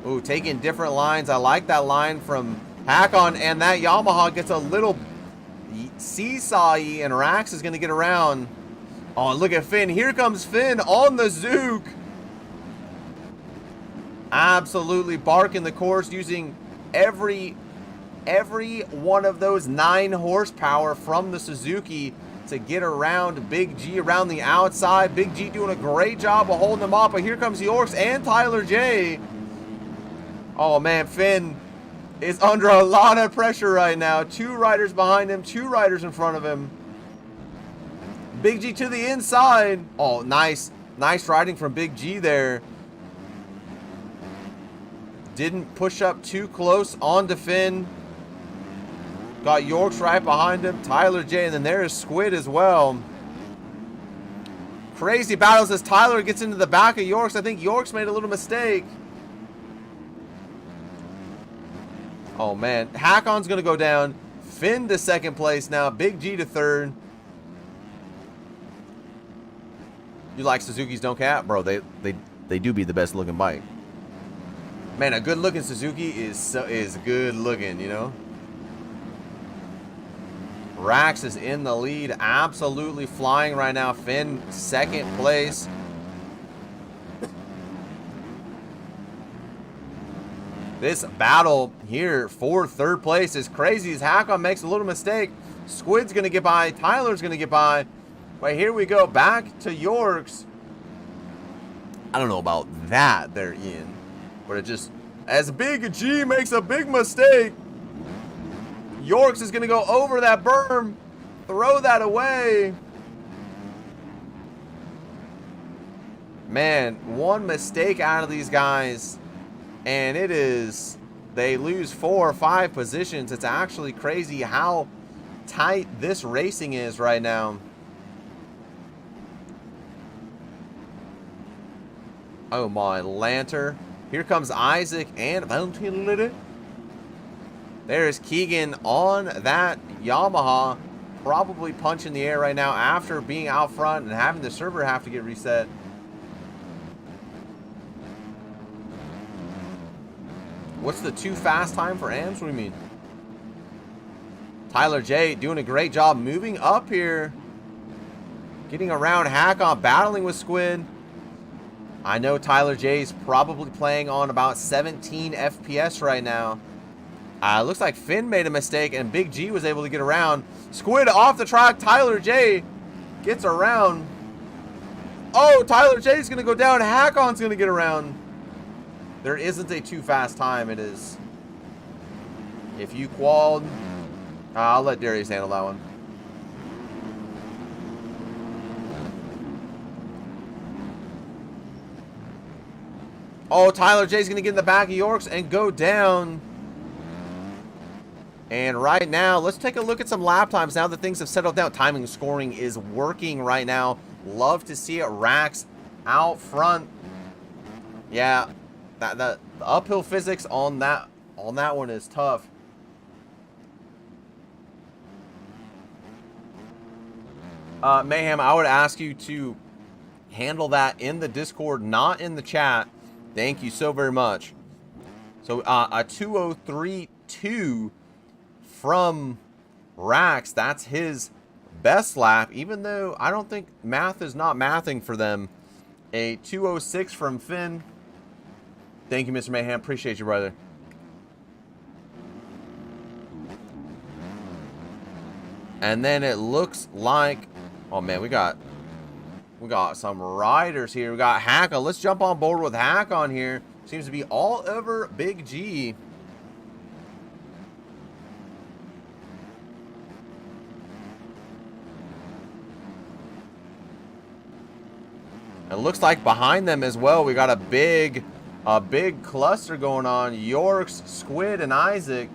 Ooh, taking different lines. I like that line from Hackon, and that Yamaha gets a little seesaw-y, and Rax is going to get around. Oh, look at Finn. Here comes Finn on the Zook. Absolutely barking the course, using every one of those 9 horsepower from the Suzuki to get around Big G around the outside. Big G doing a great job of holding them off, but here comes Yorks and Tyler J. Oh man, Finn is under a lot of pressure right now. 2 riders behind him, 2 riders in front of him. Big G to the inside. Oh, nice riding from Big G there. Didn't push up too close onto Finn. Got Yorks right behind him. Tyler J. And then there is Squid as well. Crazy battles as Tyler gets into the back of Yorks. I think Yorks made a little mistake. Oh, man. Hackon's going to go down. Finn to second place now. Big G to third. You like Suzuki's don't cap? Bro, they do be the best looking bike. Man, a good looking Suzuki is good looking, you know? Rax is in the lead, absolutely flying right now. Finn, second place. This battle here for third place is crazy as Hackon makes a little mistake. Squid's going to get by. Tyler's going to get by. But here we go, back to Yorks. I don't know about that there, Ian. But it just, as Big G makes a big mistake, Yorks is going to go over that berm, throw that away. Man, one mistake out of these guys, and it is they lose 4 or 5 positions. It's actually crazy how tight this racing is right now. Oh my lantern. Here comes Isaac and Valentin. There's Keegan on that Yamaha. Probably punching the air right now after being out front and having the server have to get reset. What's the too fast time for AMS? What do you mean? Tyler J doing a great job moving up here. Getting around Hack-On, battling with Squid. I know Tyler J's probably playing on about 17 FPS right now. Looks like Finn made a mistake and Big G was able to get around. Squid off the track. Tyler J gets around. Oh, Tyler J's going to go down. Hack-On's going to get around. There isn't a too fast time. It is. If you qualled, I'll let Darius handle that one. Oh, Tyler J's going to get in the back of Yorks and go down. And right now, let's take a look at some lap times now that things have settled down. Timing and scoring is working right now. Love to see it. Rax out front. Yeah, the uphill physics on that one is tough. Mayhem, I would ask you to handle that in the Discord, not in the chat. Thank you so very much. So a 2:03.2 from Rax. That's his best lap, even though I don't think math is not mathing for them. A 2:06 from Finn. Thank you, Mr. Mayhem. Appreciate you, brother. And then it looks like, oh man, we got some riders here. We got Hack-On. Let's jump on board with Hack-On here. Seems to be all over Big G. It looks like behind them as well, we got a big cluster going on. Yorks, Squid, and Isaac.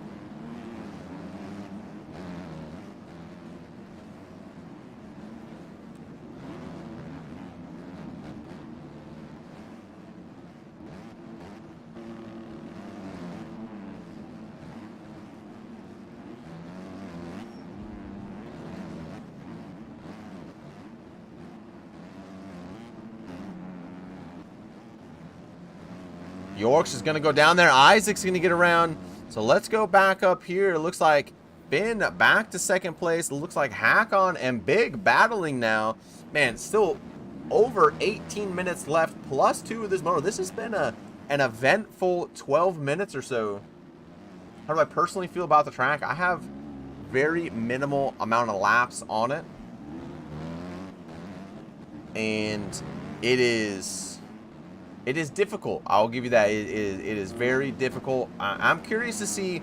Yorks is going to go down there. Isaac's going to get around. So let's go back up here. It looks like Finn back to second place. It looks like Hack-On and Big battling now. Man, still over 18 minutes left, plus 2 of this motor. This has been an eventful 12 minutes or so. How do I personally feel about the track? I have very minimal amount of laps on it. And it is difficult. I'll give you that. It is very difficult. I'm curious to see,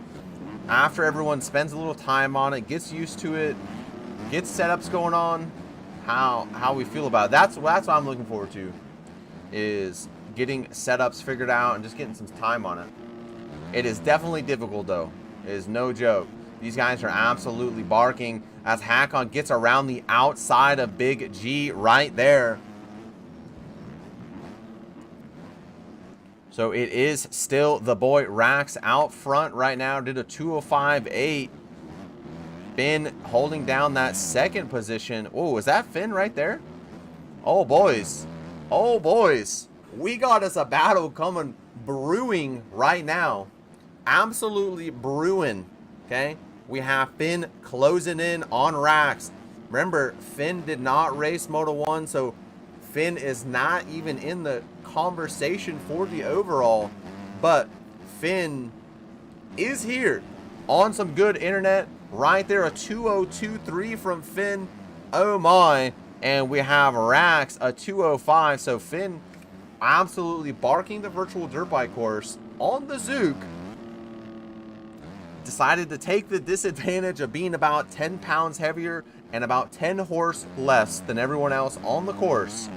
after everyone spends a little time on it, gets used to it, gets setups going on, how we feel about it. That's what I'm looking forward to, is getting setups figured out and just getting some time on it. It is definitely difficult though. It is no joke. These guys are absolutely barking as Hack-On gets around the outside of Big G right there. So it is still the boy Rax out front right now. Did a 2:05.8. Finn holding down that second position. Oh, is that Finn right there? Oh, boys. Oh, boys. We got us a battle coming, brewing right now. Absolutely brewing, okay? We have Finn closing in on Rax. Remember, Finn did not race Moto 1, so Finn is not even in the conversation for the overall, but Finn is here on some good internet right there. A 2:02.3 from Finn. Oh my. And we have Rax a 2:05. So Finn absolutely barking the virtual dirt bike course on the Zook. Decided to take the disadvantage of being about 10 pounds heavier and about 10 horse less than everyone else on the course.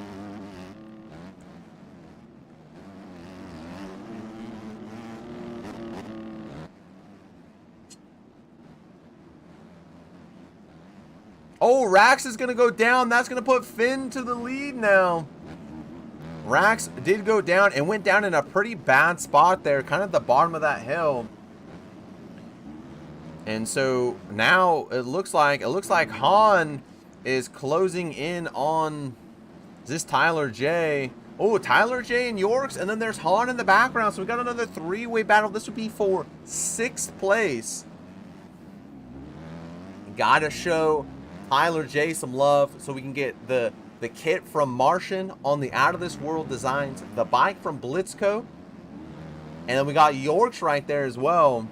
Oh, Rax is going to go down. That's going to put Finn to the lead now. Rax did go down and went down in a pretty bad spot there, kind of at the bottom of that hill. And so now it looks like Han is closing in on, is this Tyler J? Oh, Tyler J and Yorks, and then there's Han in the background. So we got another three-way battle. This would be for 6th place. Gotta show Tyler J some love so we can get the kit from Martian on the Out of This World designs, the bike from Blitzco, and then we got Yorks right there as well.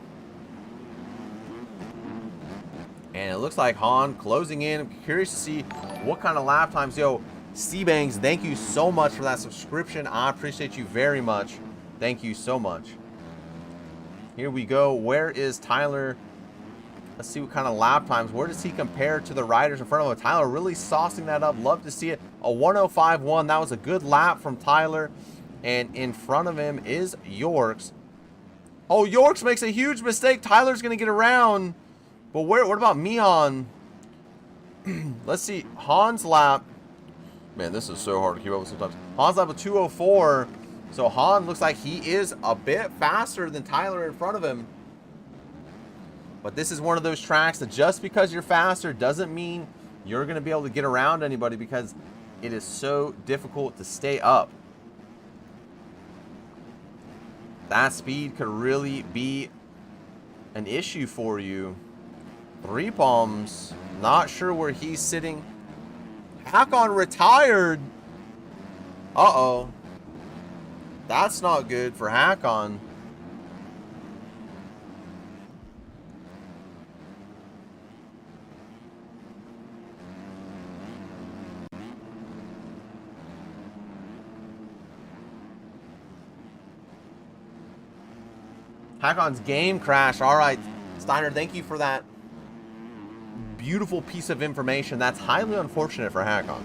And it looks like Han closing in. I'm curious to see what kind of lap times. Yo, C-Bangs, thank you so much for that subscription. I appreciate you very much. Thank you so much. Here we go. Where is Tyler? Let's see what kind of lap times. Where does he compare to the riders in front of him? Tyler really saucing that up. Love to see it. A 105.1. That was a good lap from Tyler. And in front of him is Yorks. Oh, Yorks makes a huge mistake. Tyler's going to get around. But what about Mihan? Let's see. Han's lap. Man, this is so hard to keep up with sometimes. Han's lap of 204. So Han looks like he is a bit faster than Tyler in front of him. But this is one of those tracks that just because you're faster doesn't mean you're going to be able to get around anybody, because it is so difficult to stay up. That speed could really be an issue for you. 3 Palms, not sure where he's sitting. Hakon retired. Uh-oh. That's not good for Hakon. Hakon's game crashed. All right, Steiner, thank you for that beautiful piece of information. That's highly unfortunate for Hakon.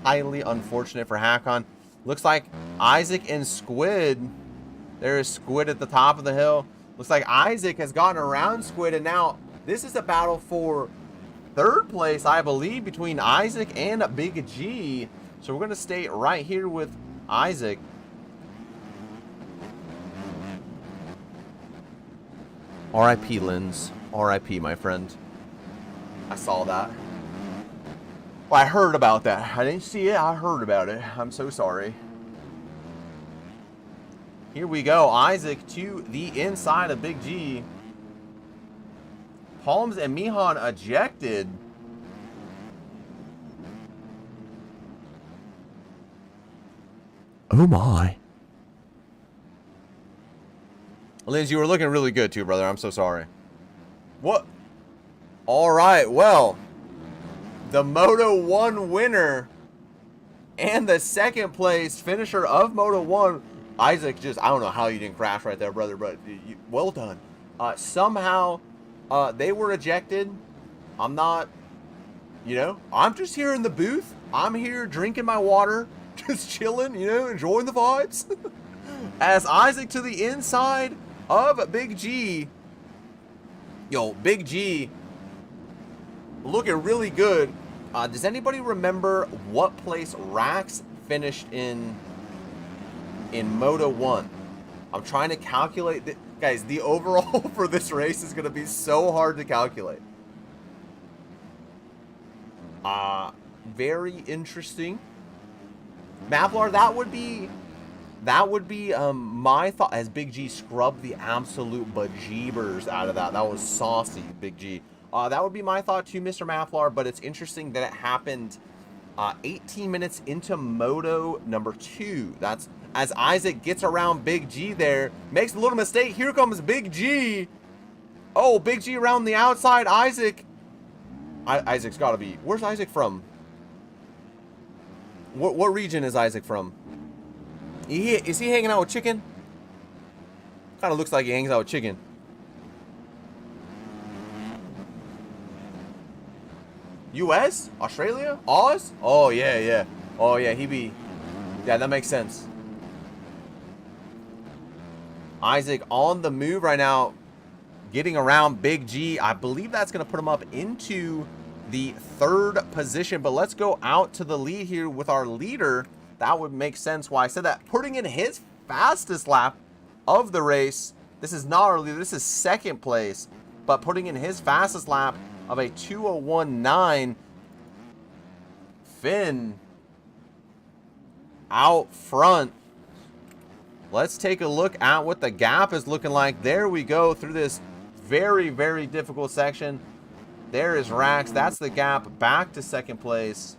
Highly unfortunate for Hakon. Looks like Isaac and Squid. There is Squid at the top of the hill. Looks like Isaac has gotten around Squid, and now this is a battle for 3rd place, I believe, between Isaac and Big G. So we're going to stay right here with Isaac. R.I.P. Lins. R.I.P. my friend. I saw that. Well, I heard about that. I didn't see it. I heard about it. I'm so sorry. Here we go. Isaac to the inside of Big G. Palms and Mihan ejected. Oh my. Lins, you were looking really good too, brother. I'm so sorry. What? All right, well, the Moto 1 winner and the 2nd place finisher of Moto 1, Isaac, just, I don't know how you didn't crash right there, brother, but well done. Somehow, they were ejected. I'm not, you know, I'm just here in the booth. I'm here drinking my water, just chilling, you know, enjoying the vibes. As Isaac to the inside of Big G. Yo, Big G looking really good. Does anybody remember what place Rax finished in Moto 1? I'm trying to calculate. Guys, the overall for this race is going to be so hard to calculate. Very interesting. Maplar, that would be my thought, as Big G scrubbed the absolute bejeebers out of that. That was saucy, Big G. That would be my thought too, Mr. Maflar, but it's interesting that it happened 18 minutes into Moto number 2. That's as Isaac gets around Big G there, makes a little mistake. Here comes Big G. Oh, Big G around the outside. Isaac. Isaac's got to be. Where's Isaac from? What region is Isaac from? Is he hanging out with Chicken? Kind of looks like he hangs out with Chicken. U.S.? Australia? Oz? Oh, yeah, yeah. Oh, yeah, yeah, that makes sense. Isaac on the move right now, getting around Big G. I believe that's going to put him up into the 3rd position. But let's go out to the lead here with our leader. That would make sense why I said that. Putting in his fastest lap of the race. This is not our leader. This is 2nd place. But putting in his fastest lap of a 2:01.9. Finn out front. Let's take a look at what the gap is looking like. There we go through this very, very difficult section. There is Rax. That's the gap back to 2nd place.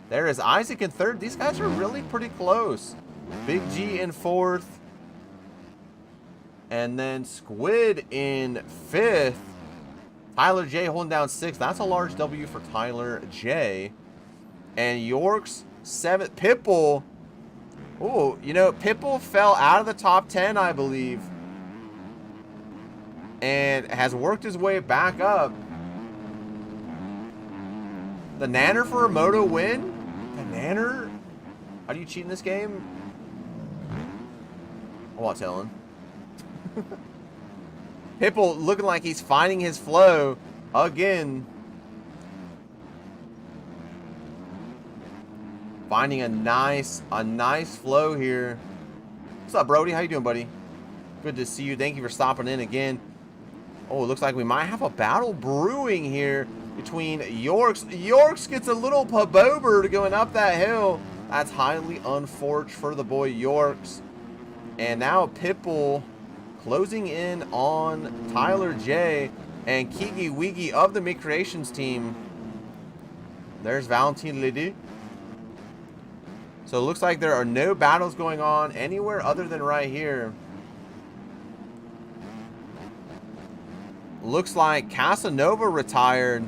There is Isaac in 3rd. These guys are really pretty close. Big G in 4th. And then Squid in 5th. Tyler J holding down 6th. That's a large W for Tyler J. And York's 7th. Pitbull. Oh, you know, Pitbull fell out of the top 10, I believe. And has worked his way back up. The Nanner for a moto win? The Nanner? How do you cheat in this game? I'm not telling. Pitbull looking like he's finding his flow again. Finding a nice flow here. What's up, Brody? How you doing, buddy? Good to see you. Thank you for stopping in again. Oh, it looks like we might have a battle brewing here between Yorks. Yorks gets a little pabober going up that hill. That's highly unfortunate for the boy Yorks. And now Pitbull closing in on Tyler J and Kiki Wiggy of the MOUK Creations team. There's Valentin Ledy. So it looks like there are no battles going on anywhere other than right here. Looks like Casanova retired.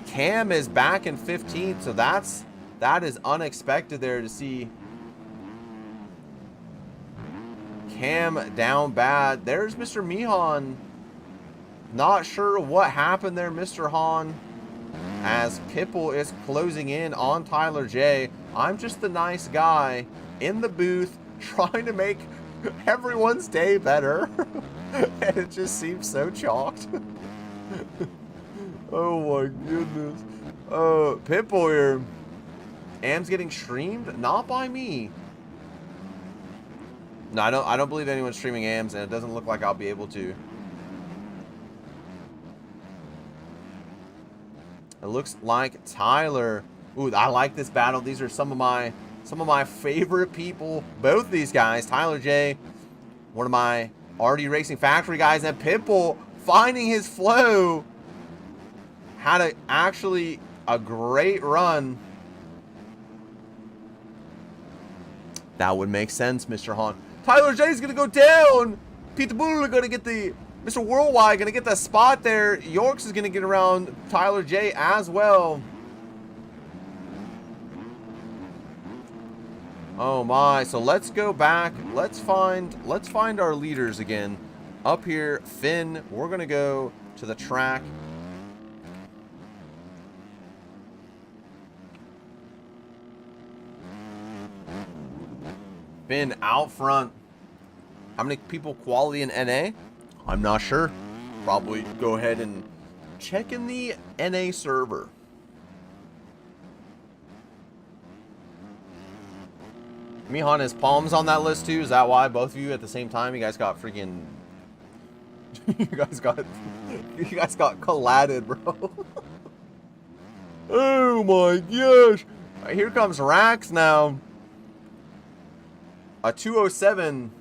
Cam is back in 15th, so that is unexpected there to see Cam down bad. There's Mr. Mihan. Not sure what happened there, Mr. Han, as Pitbull is closing in on Tyler J. I'm just the nice guy in the booth trying to make everyone's day better. And it just seems so chalked. Oh my goodness. Pitbull here. Am's getting streamed? Not by me. No, I don't believe anyone's streaming AMs, and it doesn't look like I'll be able to. It looks like Tyler. Ooh, I like this battle. These are some of my favorite people. Both these guys, Tyler J, one of my RD Racing Factory guys, and Pitbull finding his flow. Had actually a great run. That would make sense, Mr. Han. Tyler J is going to go down. Pete the Bull going to get the... Mr. Worldwide going to get the spot there. Yorks is going to get around Tyler J as well. Oh my. So let's go back. Let's find our leaders again. Up here, Finn. We're going to go to the track. Finn out front. How many people quality in NA? I'm not sure. Probably go ahead and check in the NA server. Mihan has palms on that list too. Is that why both of you at the same time? You guys got freaking. you guys got collided, bro. Oh my gosh! Right, here comes Rax now. A 207.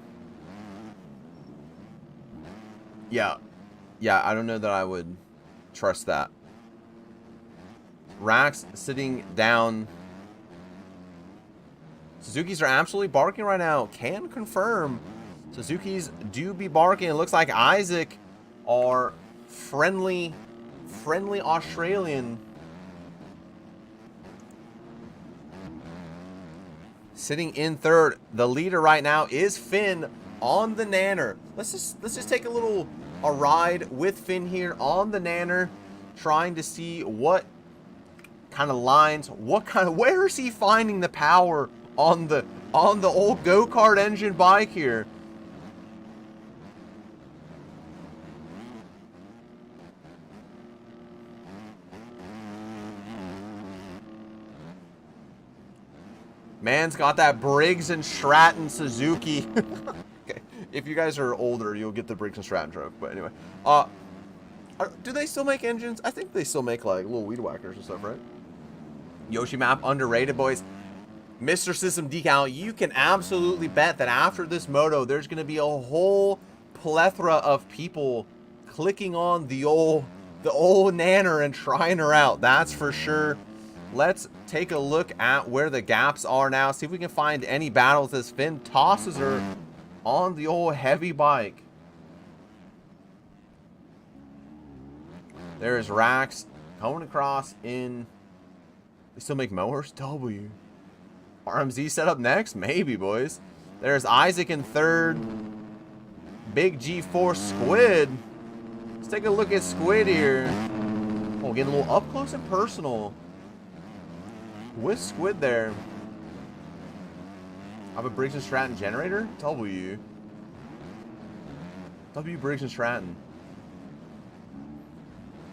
Yeah, I don't know that I would trust that. Rax sitting down. Suzuki's are absolutely barking right now. Can confirm. Suzuki's do be barking. It looks like Isaac are friendly Australian. Sitting in third. The leader right now is Finn on the Nanner. Let's just take a ride with Finn here on the Nanner, trying to see what kind of lines, where is he finding the power on the old go-kart engine bike here. Man's got that Briggs and Stratton Suzuki. Okay. If you guys are older, you'll get the Briggs and Stratton joke. But anyway, do they still make engines? I think they still make like little weed whackers and stuff, right? Yoshi map underrated, boys. Mr. System Decal, you can absolutely bet that after this moto, there's going to be a whole plethora of people clicking on the old nanner and trying her out. That's for sure. Let's take a look at where the gaps are now. See if we can find any battles as Finn tosses her on the old heavy bike. There's Rax coming across in. They still make mowers? W. RMZ set up next? Maybe, boys. There's Isaac in third. Big G4 Squid. Let's take a look at Squid here. Oh, getting a little up close and personal with Squid there. I have a Briggs and Stratton generator? W. Briggs and Stratton.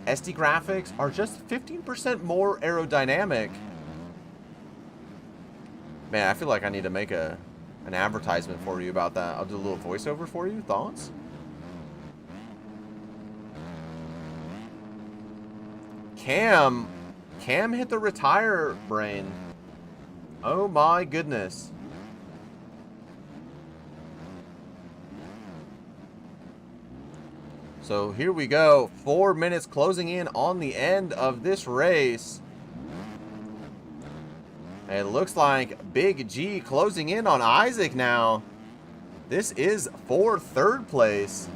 SD graphics are just 15% more aerodynamic. Man, I feel like I need to make an advertisement for you about that. I'll do a little voiceover for you. Thoughts? Cam hit the retire brain. Oh my goodness. So here we go. 4 minutes closing in on the end of this race. It looks like Big G closing in on Isaac now. This is for third place.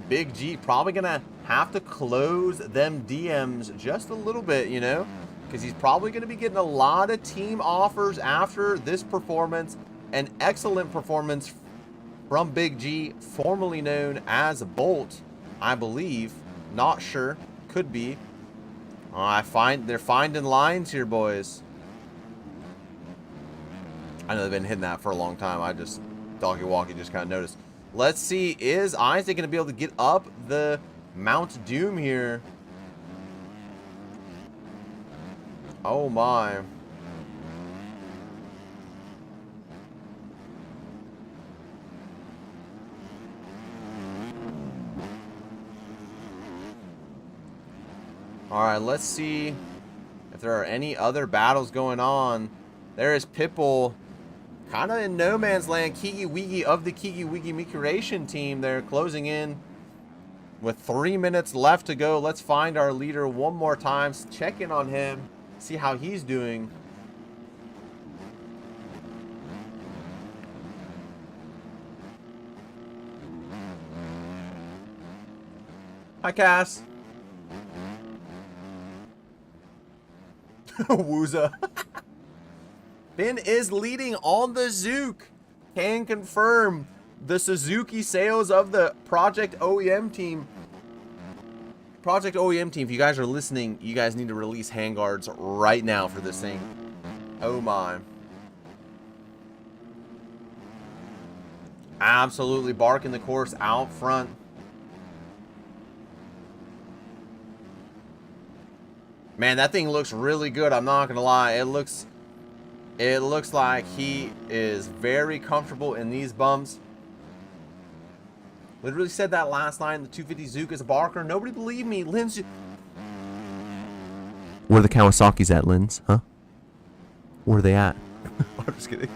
Big G probably going to have to close them DMs just a little bit, you know, because he's probably going to be getting a lot of team offers after this performance. An excellent performance from Big G, formerly known as Bolt, I believe. Not sure. Could be. They're finding lines here, boys. I know they've been hitting that for a long time. I just, doggy walkie, just kind of noticed. Let's see, is Isaac going to be able to get up the Mount Doom here? Oh my. All right, let's see if there are any other battles going on. There is Pitbull, kind of in no man's land. Kiki Wiki of the Kiki Wiki Curation team there, closing in with 3 minutes left to go. Let's find our leader one more time, check in on him, see how he's doing. Hi, Cass. Wooza. Finn is leading on the Zook. Can confirm the Suzuki sales of the Project OEM team. Project OEM team, if you guys are listening, you guys need to release handguards right now for this thing. Oh my. Absolutely barking the course out front. Man, that thing looks really good. I'm not gonna lie. It looks like he is very comfortable in these bumps. Literally said that last night in the 250 Zook is a barker. Nobody believed me. Lynn's. Where are the Kawasaki's at, Lynn's? Huh? Where are they at? I'm just kidding.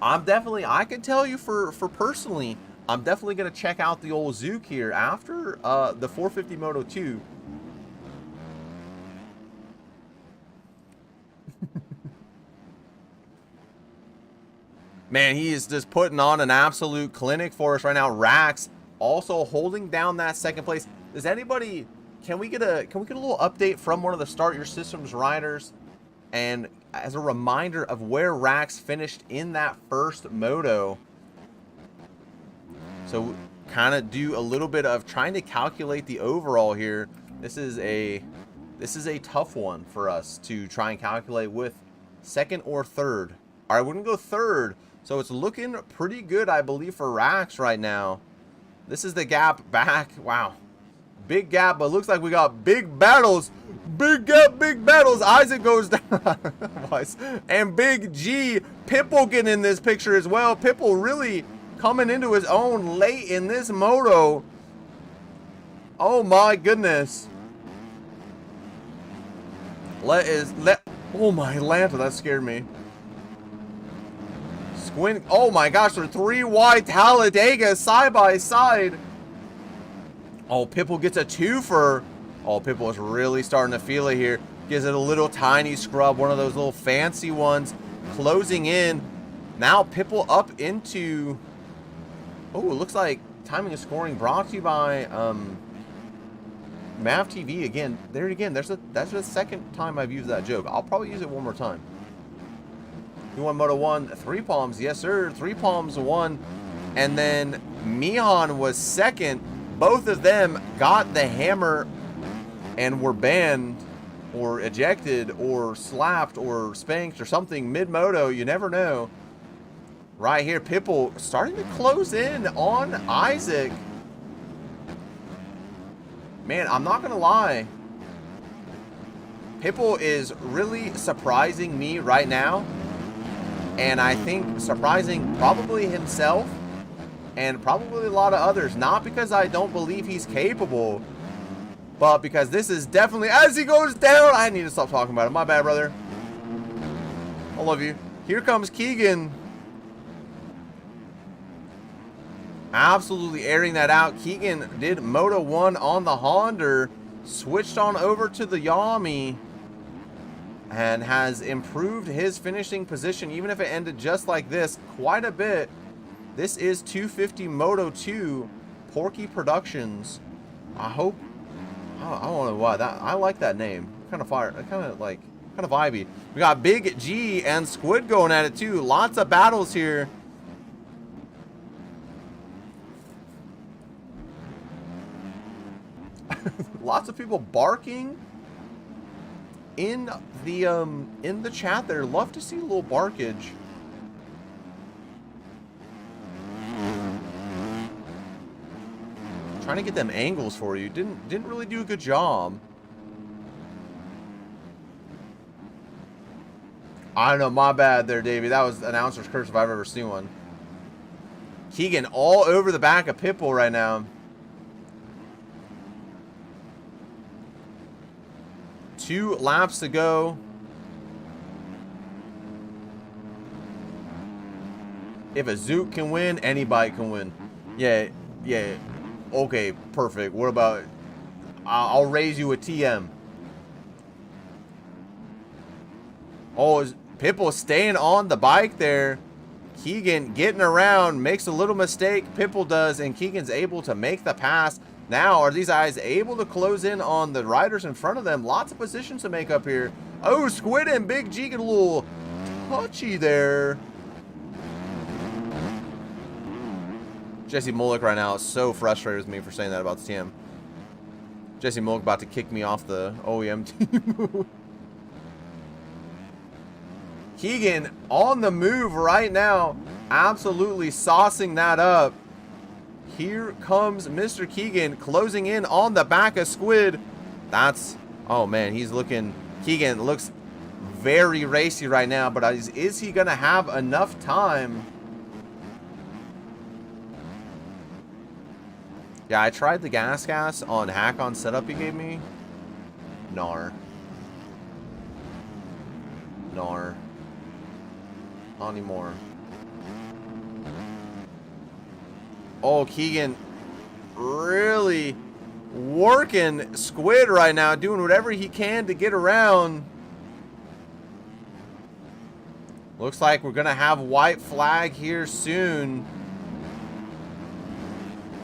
I can tell you for personally, I'm definitely going to check out the old Zook here after the 450 Moto 2. Man, he is just putting on an absolute clinic for us right now. Rax also holding down that second place. Does anybody, can we get a little update from one of the Start Your Systems riders? And as a reminder of where Rax finished in that first moto. So kind of do a little bit of trying to calculate the overall here. This is a tough one for us to try and calculate with second or third. All right, we're gonna go third. So it's looking pretty good, I believe, for Rax right now. This is the gap back. Wow. Big gap, but looks like we got big battles. Big gap, big battles. Isaac goes down. And Big G, Pitbull getting in this picture as well. Pitbull really coming into his own late in this moto. Oh my goodness. Oh my Lanta, that scared me. Squint. Oh my gosh, they're 3 wide Talladega side by side. Oh, Pitbull gets a twofer. Oh, Pitbull is really starting to feel it here. Gives it a little tiny scrub, one of those little fancy ones. Closing in. Now Pitbull up into... Oh, it looks like timing and scoring brought to you by MAV TV again. There again, that's the second time I've used that joke. I'll probably use it one more time. He won Moto 1, 3 palms. Yes, sir. 3 palms, 1. And then Mihan was second. Both of them got the hammer and were banned or ejected or slapped or spanked or something mid-moto. You never know. Right here, Pitbull starting to close in on Isaac. Man, I'm not going to lie. Pitbull is really surprising me right now. And I think surprising probably himself and probably a lot of others. Not because I don't believe he's capable, but because this is definitely, as he goes down, I need to stop talking about it. My bad, brother. I love you. Here comes Keegan. Absolutely airing that out. Keegan did Moto 1 on the Honda, switched on over to the Yami, and has improved his finishing position, even if it ended just like this, quite a bit. This is 250 Moto 2 Porky Productions. I hope, I don't know why, I like that name. Kind of fire, kind of vibey. We got Big G and Squid going at it too. Lots of battles here. Lots of people barking in the chat there. Love to see a little barkage. Trying to get them angles for you. Didn't really do a good job. I don't know, my bad there, Davey. That was announcer's curse if I've ever seen one. Keegan all over the back of Pitbull right now. 2 laps to go. If a Zook can win, anybody can win. Yeah. Okay, perfect. What about... I'll raise you a TM. Oh, Pitbull staying on the bike there. Keegan getting around, makes a little mistake. Pitbull does, and Keegan's able to make the pass. Now, are these guys able to close in on the riders in front of them? Lots of positions to make up here. Oh, Squid and Big G get a little touchy there. Jesse Mullick right now is so frustrated with me for saying that about the team. Jesse Mullick about to kick me off the OEM team. Keegan on the move right now. Absolutely saucing that up. Here comes Mr. Keegan closing in on the back of Squid. That's, oh man, he's looking, Keegan looks very racy right now, but is he going to have enough time? Yeah, I tried the gas on hack-on setup he gave me. Nar. Not anymore. Oh, Keegan really working Squid right now, doing whatever he can to get around. Looks like we're going to have white flag here soon.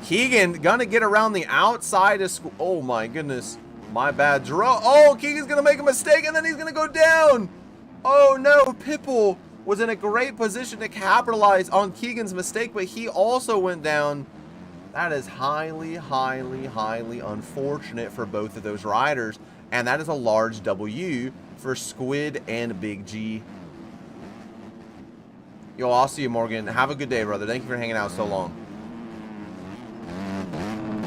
Keegan going to get around the outside of Squid. Oh, my goodness. My bad. Oh, Keegan's going to make a mistake, and then he's going to go down. Oh, no. Pitbull was in a great position to capitalize on Keegan's mistake, but he also went down. That is highly, highly, highly unfortunate for both of those riders, and that is a large W for Squid and Big G. Yo, I'll see you, Morgan. Have a good day, brother. Thank you for hanging out so long.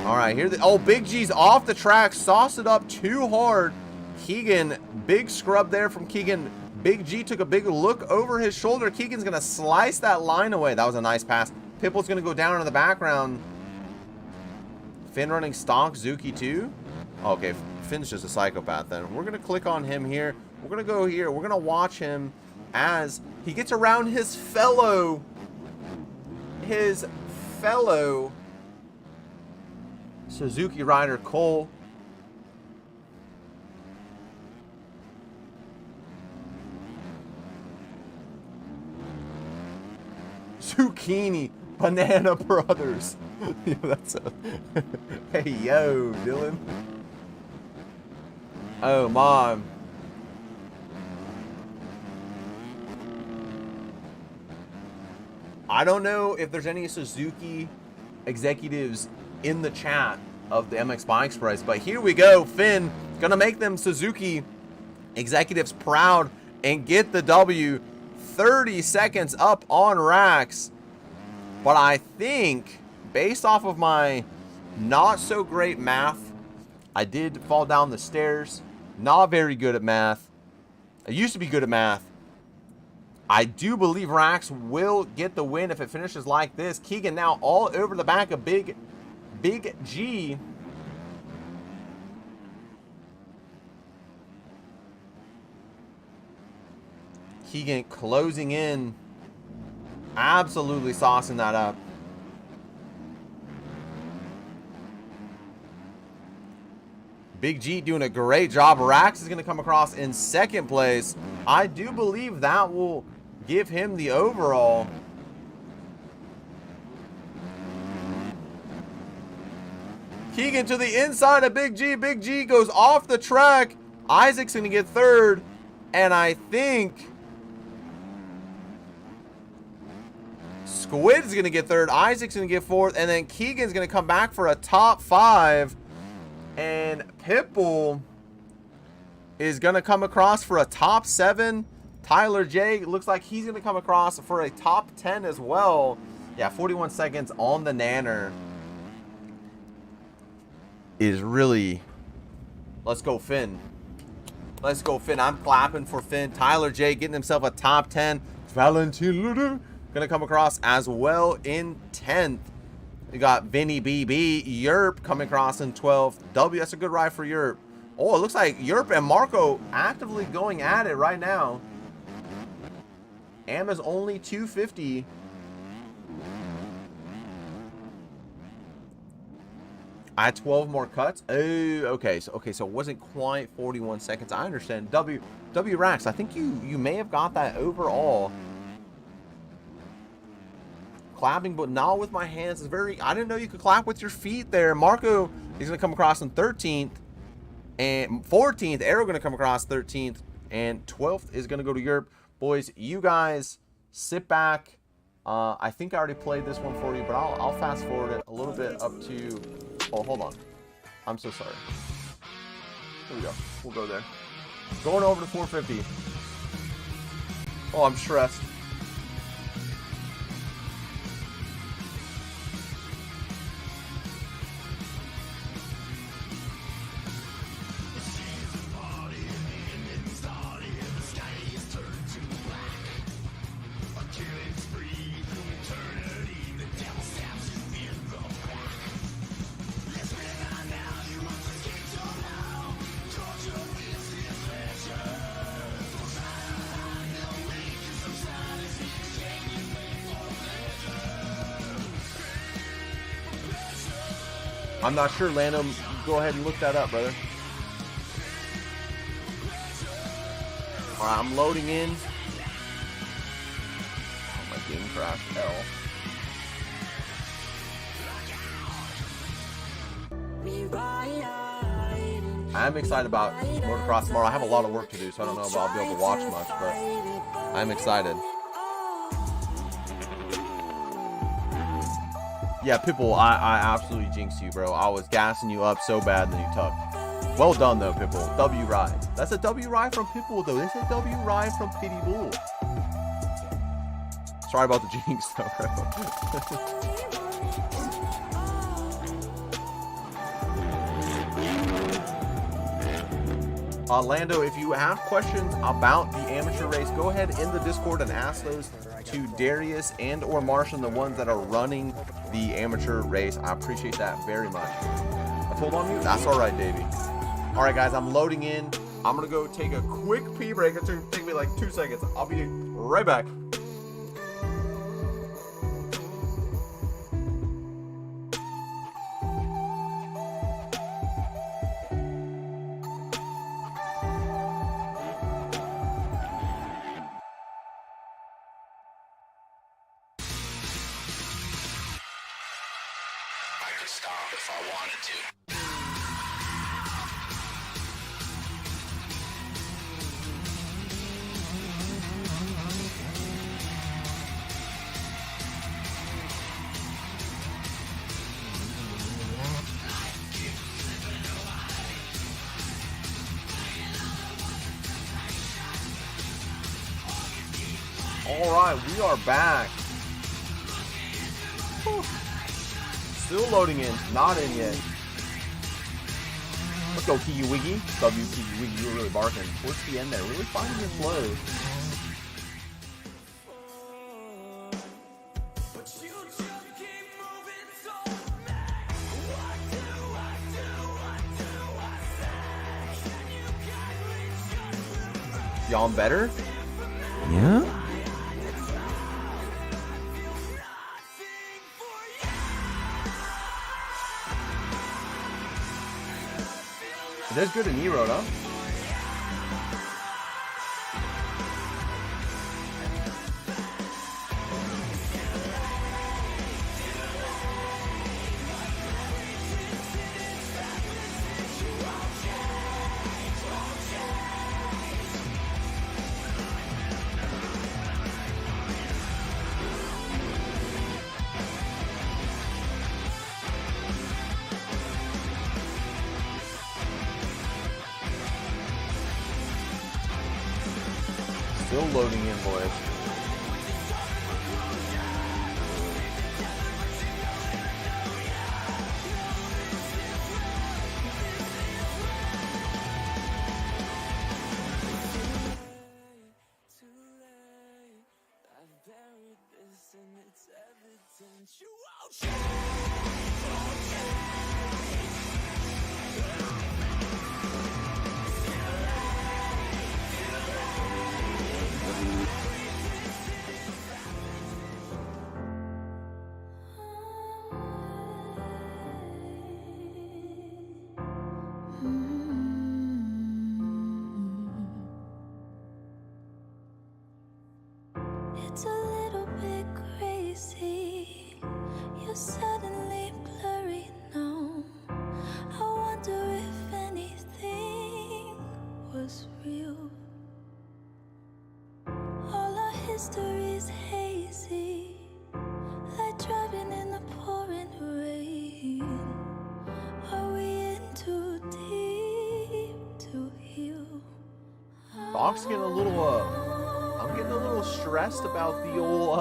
All right, here. Oh, Big G's off the track. Sauced it up too hard. Keegan, big scrub there from Keegan. Big G took a big look over his shoulder. Keegan's going to slice that line away. That was a nice pass. Pitbull's going to go down in the background. Finn running stock. Zuki too. Okay, Finn's just a psychopath then. We're going to click on him here. We're going to go here. We're going to watch him as he gets around his fellow Suzuki rider Cole. Zucchini Banana Brothers. Yo, that's a hey yo, Dylan. Oh, mom. I don't know if there's any Suzuki executives in the chat of the MX Bikes price, but here we go. Finn gonna make them Suzuki executives proud and get the W. 30 seconds up on Rax. But I think, based off of my not so great math, I did fall down the stairs. Not very good at math. I used to be good at math. I do believe Rax will get the win if it finishes like this. Keegan now all over the back of Big G. Keegan closing in. Absolutely saucing that up. Big G doing a great job. Rax is going to come across in second place. I do believe that will give him the overall. Keegan to the inside of Big G. Big G goes off the track. Isaac's going to get third. And I think Squid's going to get third. Isaac's going to get fourth. And then Keegan's going to come back for a top 5. And Pitbull is going to come across for a top 7. Tyler J looks like he's going to come across for a top 10 as well. Yeah, 41 seconds on the nanner is really... Let's go, Finn. Let's go, Finn. I'm clapping for Finn. Tyler J getting himself a top 10. Valentin Luder going to come across as well in 10th. We got Vinny BB. Yerp coming across in 12th. W, that's a good ride for Yerp. Oh, it looks like Yerp and Marco actively going at it right now. Am is only 250. I had 12 more cuts. Oh, okay. So it wasn't quite 41 seconds. I understand. W Rax, I think you may have got that overall. Clapping, but not with my hands. Is very. I didn't know you could clap with your feet there. Marco is going to come across in 13th and 14th. Arrow going to come across 13th, and 12th is going to go to Europe. Boys, you guys sit back. I think I already played this one for you, but I'll fast forward it a little bit up to. Oh, hold on. I'm so sorry. Here we go. We'll go there. Going over to 450. Oh, I'm stressed. I'm not sure, Lando. Go ahead and look that up, brother. All right, I'm loading in. Oh, my game crashed. Hell. I'm excited about Motocross tomorrow. I have a lot of work to do, so I don't know if I'll be able to watch much, but I'm excited. Yeah, Pitbull, I absolutely jinxed you, bro. I was gassing you up so bad, and then you tucked. Well done, though, Pitbull. W ride. That's a W ride from Pitbull, though. This is a W ride from Pitty Bull. Sorry about the jinx, though, bro. Lando, if you have questions about the amateur race, go ahead in the Discord and ask those to Darius and or Martian, the ones that are running the amateur race. I appreciate that very much. I told on you? That's all right, Davey. All right, guys, I'm loading in. I'm going to go take a quick pee break. It's going to take me like 2 seconds. I'll be right back. All right, we are back. Whew. Still loading in, not in yet. Let's go, Kiwi Wiggy. W Kiwi Wiggy, you're really barking. Towards the end there, really finding your flow. Y'all better? Yeah? That's good in E-Road, huh? Still loading in, boys. It's a little bit crazy. You're suddenly blurry now. I wonder if anything was real. All our history's hazy, like driving in the pouring rain. Are we in too deep to heal? Fox getting a little, I'm getting a little stressed about the old,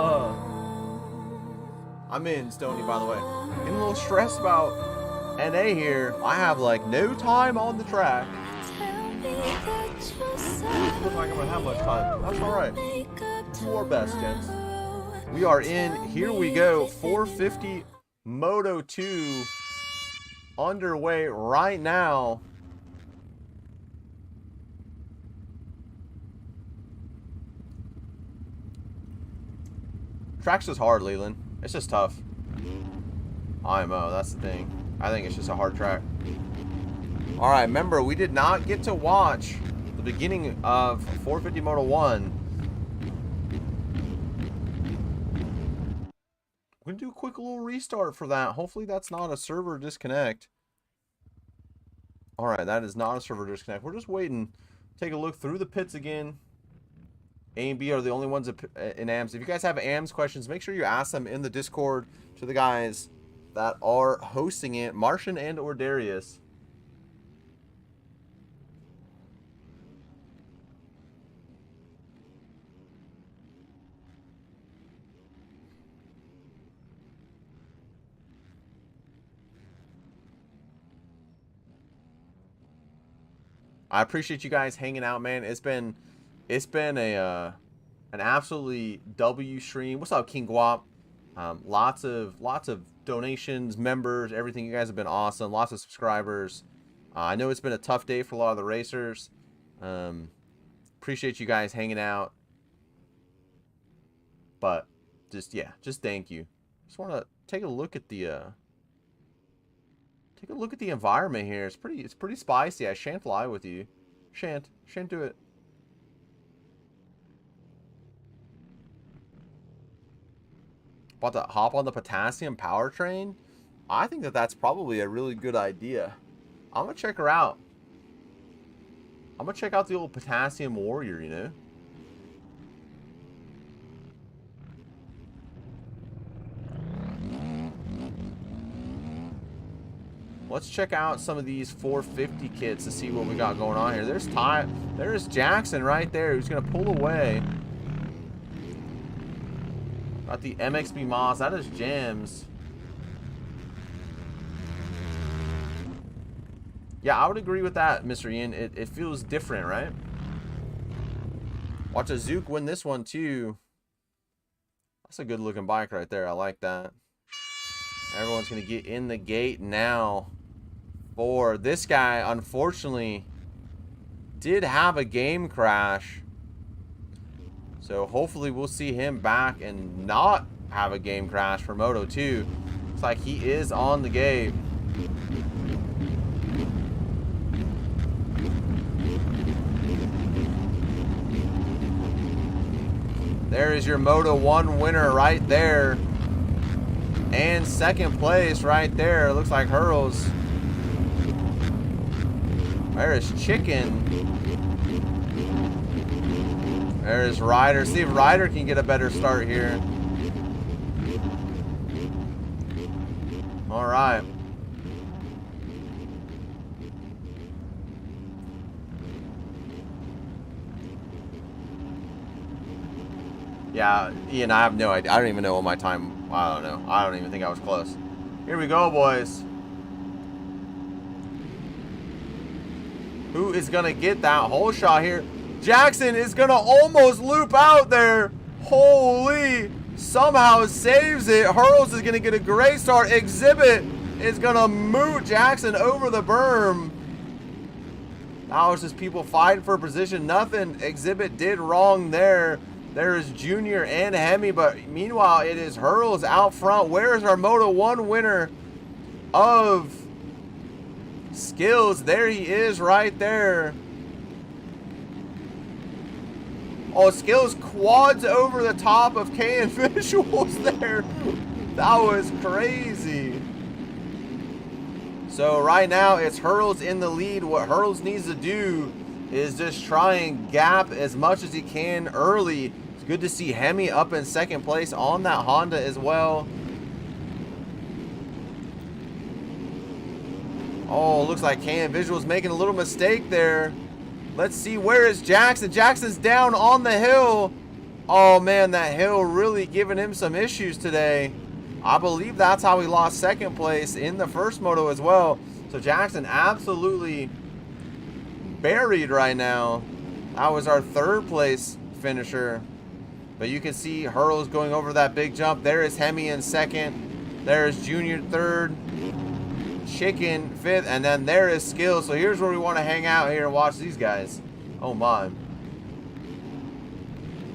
I'm in, Stoney, by the way. Getting a little stressed about NA here. I have, like, no time on the track. Doesn't look like I'm gonna have much time. That's alright. Do our best, gents. We are in. Here we go. 450 Moto 2 underway right now. Track's just hard, Leland. It's just tough. IMO, that's the thing. I think it's just a hard track. Alright, remember, we did not get to watch the beginning of 450 Moto 1. We're going to do a quick little restart for that. Hopefully that's not a server disconnect. Alright, that is not a server disconnect. We're just waiting. Take a look through the pits again. A and B are the only ones in AMS. If you guys have AMS questions, make sure you ask them in the Discord to the guys that are hosting it, Martian and or Darius. I appreciate you guys hanging out, man. It's been a an absolutely W stream. What's up, King Guap? Lots of donations, members, everything. You guys have been awesome. Lots of subscribers. I know it's been a tough day for a lot of the racers. Appreciate you guys hanging out. But just thank you. Just want to take a look at the environment here. It's pretty spicy. I shan't lie with you. Shan't do it. About to hop on the potassium powertrain? I think that's probably a really good idea. I'm gonna check her out. I'm gonna check out the old potassium warrior, you know? Let's check out some of these 450 kits to see what we got going on here. There's Jackson right there who's gonna pull away. Got the MXB Moss. That is gems. Yeah, I would agree with that, Mr. Ian. It feels different, right? Watch a Zook win this one too. That's a good looking bike right there. I like that. Everyone's gonna get in the gate now. For this guy, unfortunately, did have a game crash. So hopefully we'll see him back and not have a game crash for Moto 2. Looks like he is on the gate. There is your Moto 1 winner right there. And second place right there. Looks like Hurls. There is Chicken. There is Ryder. See if Ryder can get a better start here. All right. Yeah, Ian, I have no idea. I don't even know what my time. I don't know. I don't even think I was close. Here we go, boys. Who is going to get that whole shot here? Jackson is going to almost loop out there. Holy. Somehow saves it. Hurls is going to get a great start. Exhibit is going to moot Jackson over the berm. Now it's just people fighting for position. Nothing Exhibit did wrong there. There is Junior and Hemi, but meanwhile it is Hurls out front. Where is our Moto 1 winner of Skills? There he is right there. Oh, Skills quads over the top of KN Visuals there. That was crazy. So right now it's Hurls in the lead. What Hurls needs to do is just try and gap as much as he can early. It's good to see Hemi up in second place on that Honda as well. Oh, looks like KN Visuals making a little mistake there. Let's see, where is Jackson? Jackson's down on the hill. Oh man, that hill really giving him some issues today. I believe that's how he lost second place in the first moto as well. So Jackson absolutely buried right now. That was our third place finisher. But you can see Hurls going over that big jump. There is Hemi in second. There is Junior third. Chicken fifth, and then there is Skills. So here's where we want to hang out here and watch these guys. Oh my.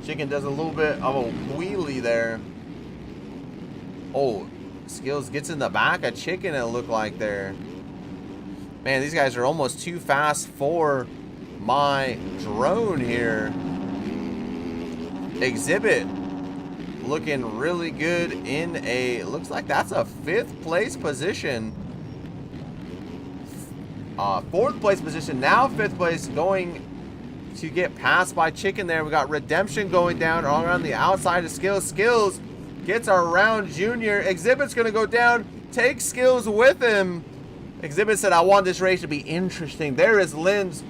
Chicken does a little bit of a wheelie there. Oh, Skills gets in the back of Chicken, it looked like there. Man, these guys are almost too fast for my drone here. Exhibit looking really good in a, looks like that's a 5th place position. 4th place position, now 5th place, going to get passed by Chicken there. We got Redemption going down all around the outside of Skills. Skills gets around Junior. Exhibit's going to go down, take Skills with him. Exhibit said, I want this race to be interesting. There is Linz.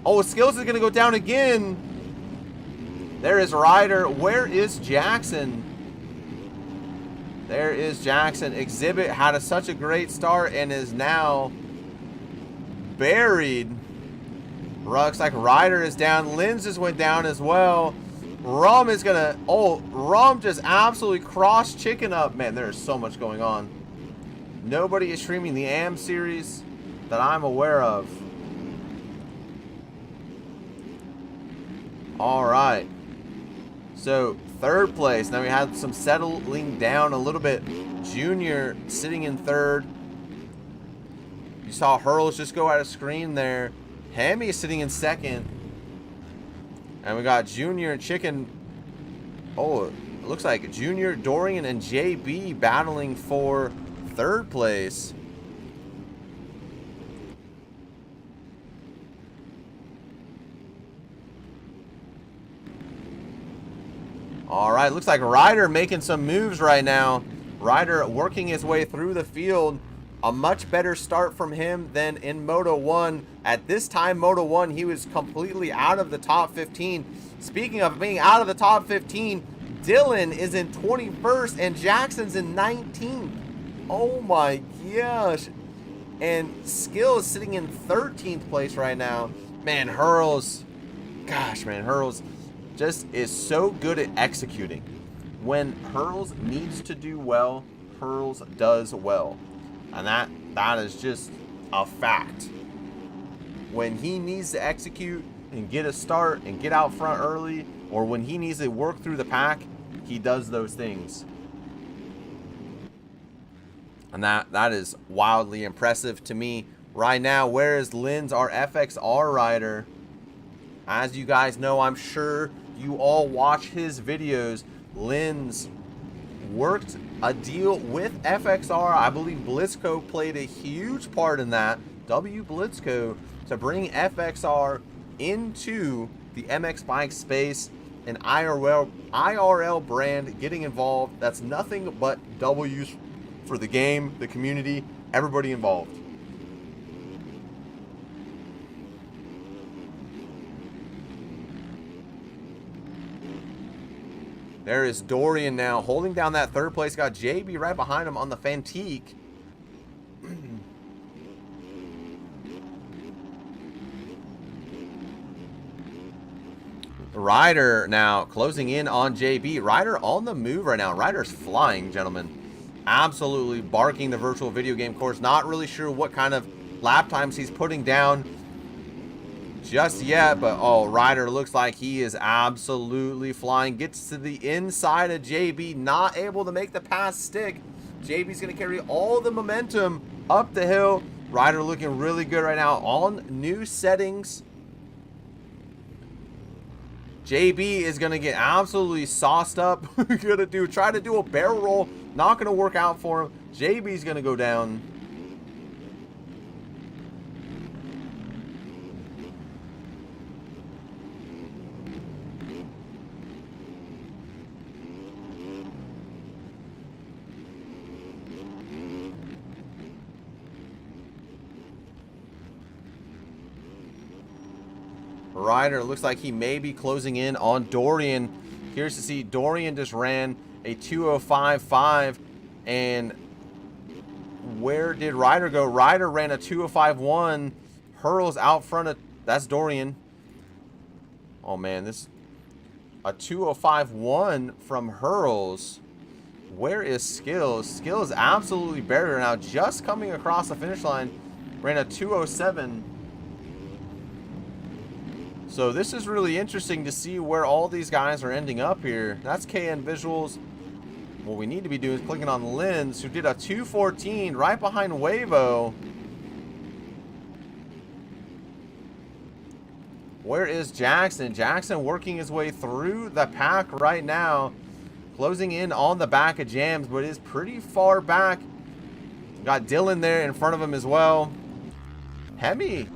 Oh, Skills is going to go down again. There is Ryder. Where is Jackson? There is Jackson. Exhibit had such a great start and is now buried. Looks like Ryder is down. Linz just went down as well. Rum is gonna, oh, Rum just absolutely crossed Chicken up. Man, there's so much going on. Nobody is streaming the AM series that I'm aware of. All right. So, third place. Now we had some settling down a little bit. Junior sitting in third. You saw Hurls just go out of screen there. Hemi is sitting in second. And we got Junior and Chicken. Oh, it looks like Junior, Dorian, and JB battling for third place. All right, looks like Ryder making some moves right now. Ryder working his way through the field. A much better start from him than in Moto 1. At this time, Moto 1, he was completely out of the top 15. Speaking of being out of the top 15, Dylan is in 21st and Jackson's in 19th. Oh my gosh. And Skill is sitting in 13th place right now. Man, Hurls, gosh, man, Hurls just is so good at executing. When Hurls needs to do well, Hurls does well. And that is just a fact. When he needs to execute and get a start and get out front early, or when he needs to work through the pack, he does those things. And that is wildly impressive to me right now. Where is Linz, our FXR rider? As you guys know, I'm sure you all watch his videos. Linz worked a deal with FXR. I believe Blitzco played a huge part in that. W Blitzco, to bring FXR into the MX bike space, and IRL brand getting involved. That's nothing but W's for the game, the community, everybody involved. There is Dorian now holding down that third place. Got JB right behind him on the Fantique. Ryder now closing in on JB. Ryder on the move right now. Ryder's flying, gentlemen. Absolutely barking the virtual video game course. Not really sure what kind of lap times he's putting down just yet, but oh, Ryder looks like he is absolutely flying. Gets to the inside of JB, not able to make the pass stick. JB's going to carry all the momentum up the hill. Ryder looking really good right now on new settings. JB is going to get absolutely sauced up. Try to do a barrel roll. Not going to work out for him. JB's going to go down. Ryder looks like he may be closing in on Dorian. Here's to see Dorian just ran a 2:05.5, and where did Ryder go? Ryder ran a 2:05.1. Hurls out front of, that's Dorian. Oh man, this a 2:05.1 from Hurls. Where is Skills? Skills absolutely buried right now, just coming across the finish line. Ran a 2:07. So this is really interesting to see where all these guys are ending up here. That's KN Visuals. What we need to be doing is clicking on Linz, who did a 2:14 right behind Wavo. Where is Jackson? Jackson working his way through the pack right now. Closing in on the back of Jams, but is pretty far back. Got Dylan there in front of him as well. Hemi,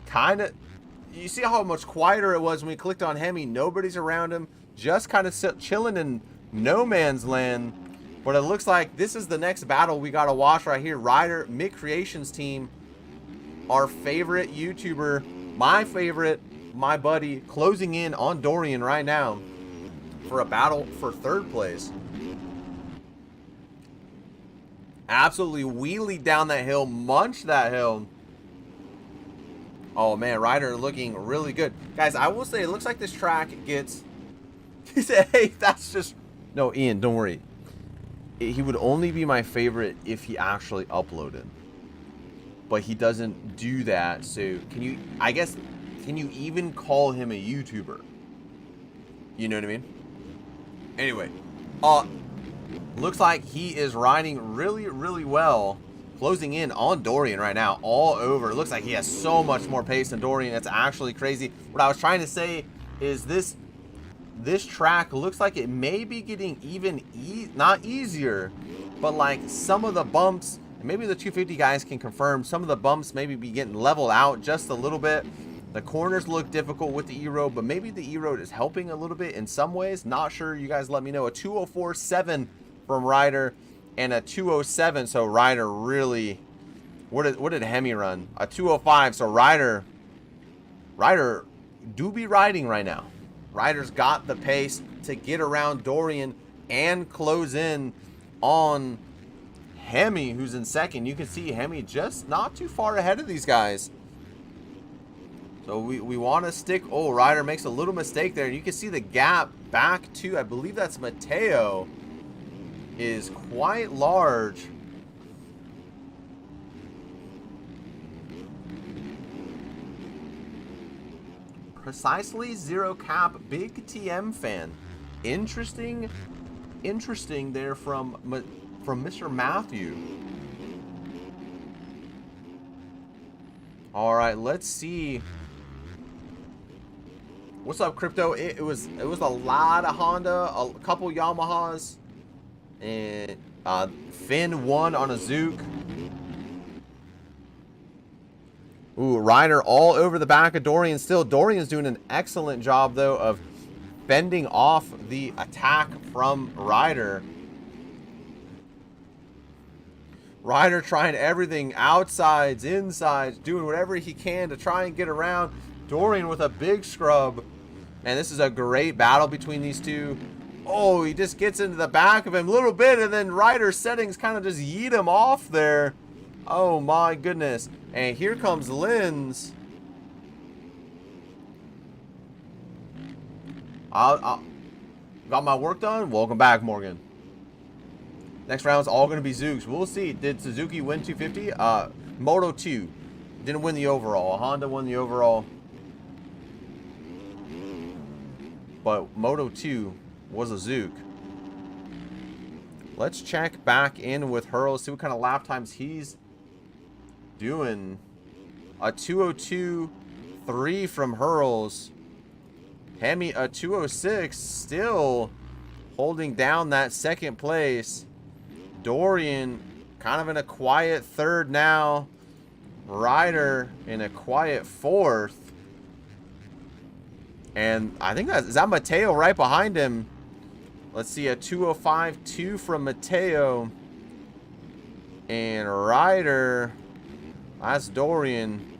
kind of... You see how much quieter it was when we clicked on Hemi. Nobody's around him. Just kind of chilling in no man's land. But it looks like this is the next battle we got to watch right here. Ryder, MOUK Creations team. Our favorite YouTuber. My favorite, my buddy, closing in on Dorian right now for a battle for third place. Absolutely wheelie down that hill. Munch that hill. Oh man, Ryder looking really good. Guys, I will say it looks like this track gets... He said, hey, that's just... No, Ian, don't worry. He would only be my favorite if he actually uploaded. But he doesn't do that, so can you... I guess, can you even call him a YouTuber? You know what I mean? Anyway. Looks like he is riding really, really well. Closing in on Dorian right now, all over. It looks like he has so much more pace than Dorian. It's actually crazy. What I was trying to say is this track looks like it may be getting even not easier, but like some of the bumps, and maybe the 250 guys can confirm, some of the bumps maybe be getting leveled out just a little bit. The corners look difficult with the E-Road, but maybe the E-Road is helping a little bit in some ways. Not sure. You guys let me know. A 204.7 from Ryder and a 207. So Ryder really... What did Hemi run? A 205. So Ryder do be riding right now. Ryder's got the pace to get around Dorian and close in on Hemi, who's in second. You can see Hemi just not too far ahead of these guys. So we want to stick... Oh, Ryder makes a little mistake there. You can see the gap back to, I believe that's Mateo, is quite large. Precisely Zero Cap, big TM fan. Interesting there from Mr. Matthew. All right, let's see. What's up, Crypto? It was a lot of Honda, a couple Yamahas, and Finn won on a Zook. Ooh, Ryder all over the back of Dorian still. Dorian's doing an excellent job, though, of fending off the attack from Ryder. Ryder trying everything, outsides, insides, doing whatever he can to try and get around. Dorian with a big scrub. And this is a great battle between these two. Oh, he just gets into the back of him a little bit, and then Ryder's settings kind of just yeet him off there. Oh my goodness. And here comes Linz. Got my work done? Welcome back, Morgan. Next round's all going to be Zooks. We'll see. Did Suzuki win 250? Moto 2. Didn't win the overall. Honda won the overall. But Moto 2 was a Zook. Let's check back in with Hurl. See what kind of lap times he's doing. A 202.3 from Hurls. Hemi a 206. Still holding down that second place. Dorian kind of in a quiet third now. Ryder in a quiet fourth. And I think is that Mateo right behind him. Let's see, a 205.2 from Mateo. And Ryder, that's Dorian.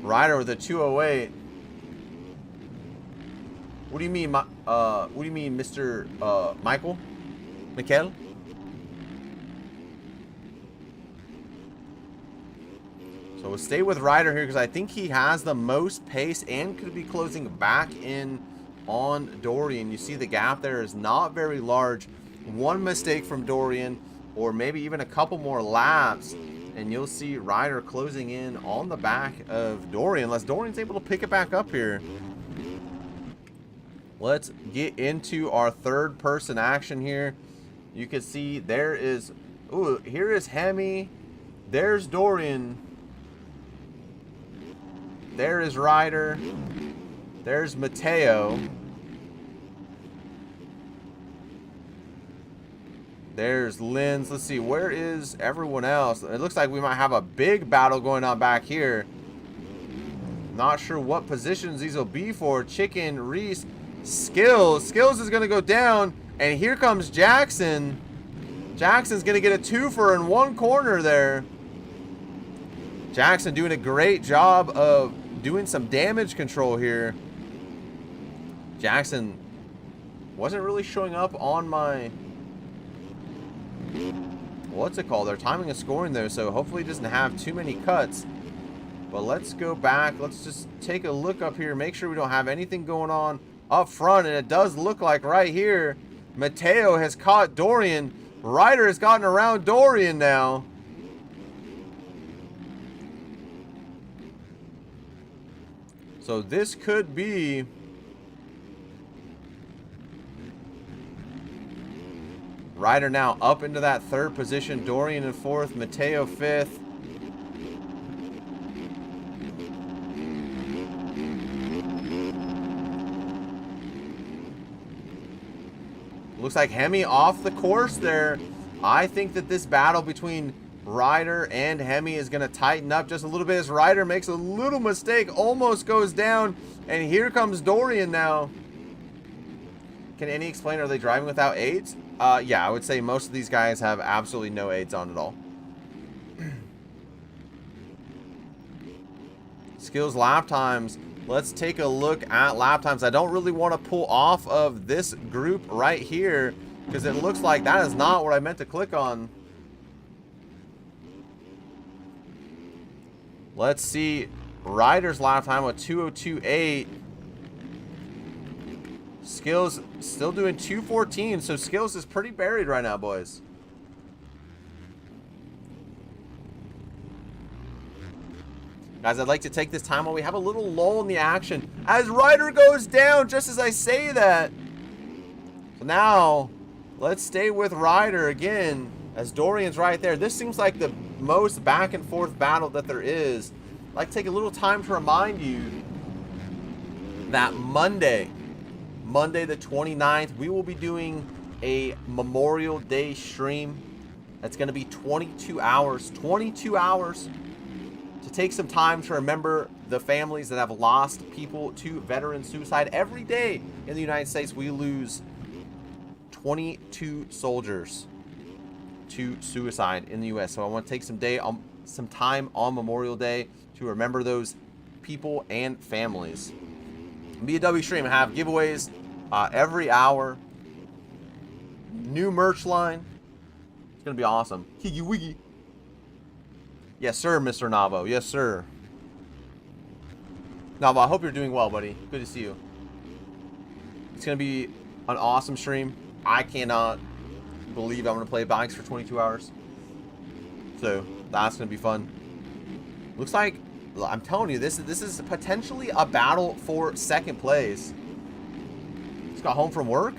Ryder with a 208. What do you mean, Mr. Michael? Mikel? So we'll stay with Ryder here because I think he has the most pace and could be closing back in on Dorian. You see the gap there is not very large. One mistake from Dorian, or maybe even a couple more laps, and you'll see Ryder closing in on the back of Dorian, unless Dorian's able to pick it back up here. Let's get into our third person action here. You can see there is, ooh, here is Hemi. There's Dorian. There is Ryder. There's Mateo. There's Linz. Let's see, where is everyone else? It looks like we might have a big battle going on back here. Not sure what positions these will be for. Chicken, Reese, Skills. Skills is going to go down. And here comes Jackson. Jackson's going to get a twofer in one corner there. Jackson doing a great job of doing some damage control here. Jackson wasn't really showing up on my what's it called? They're timing a scoring though, so hopefully it doesn't have too many cuts. But let's go back. Let's just take a look up here. Make sure we don't have anything going on up front. And it does look like right here, Mateo has caught Dorian. Ryder has gotten around Dorian now. So this could be... Ryder now up into that third position. Dorian in fourth. Mateo fifth. Looks like Hemi off the course there. I think that this battle between Ryder and Hemi is going to tighten up just a little bit as Ryder makes a little mistake, almost goes down, and here comes Dorian now. Can any explain, are they driving without aids? Yeah, I would say most of these guys have absolutely no aids on at all. Skills lap times. Let's take a look at lap times. I don't really want to pull off of this group right here because it looks like that is not what I meant to click on. Let's see. Ryder's lap time with 2:02.8. Skills still doing 2:14, so Skills is pretty buried right now, boys. Guys, I'd like to take this time while we have a little lull in the action as Ryder goes down just as I say that. So now, let's stay with Ryder again as Dorian's right there. This seems like the most back and forth battle that there is. I'd like to take a little time to remind you that Monday the 29th, we will be doing a Memorial Day stream. That's going to be 22 hours. 22 hours to take some time to remember the families that have lost people to veteran suicide. Every day in the United States, we lose 22 soldiers to suicide in the U.S. So I want to take some time on Memorial Day to remember those people and families. BW stream, have giveaways every hour. New merch line. It's gonna be awesome. Higgy wiggy. Yes, sir, Mr. Navo. Yes, sir. Navo, I hope you're doing well, buddy. Good to see you. It's gonna be an awesome stream. I cannot believe I'm gonna play bikes for 22 hours. So that's gonna be fun. Looks like, I'm telling you, this is potentially a battle for second place. Just got home from work.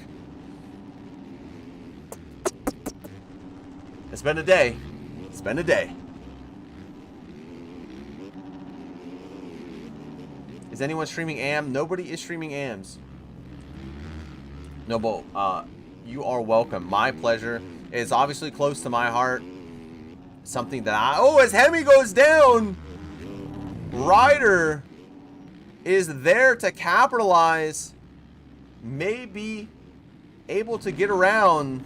It's been a day. It's been a day. Is anyone streaming AM? Nobody is streaming AMs. No, but you are welcome. My pleasure. It's obviously close to my heart. Something that oh, as Hemi goes down, Ryder is there to capitalize. Maybe able to get around,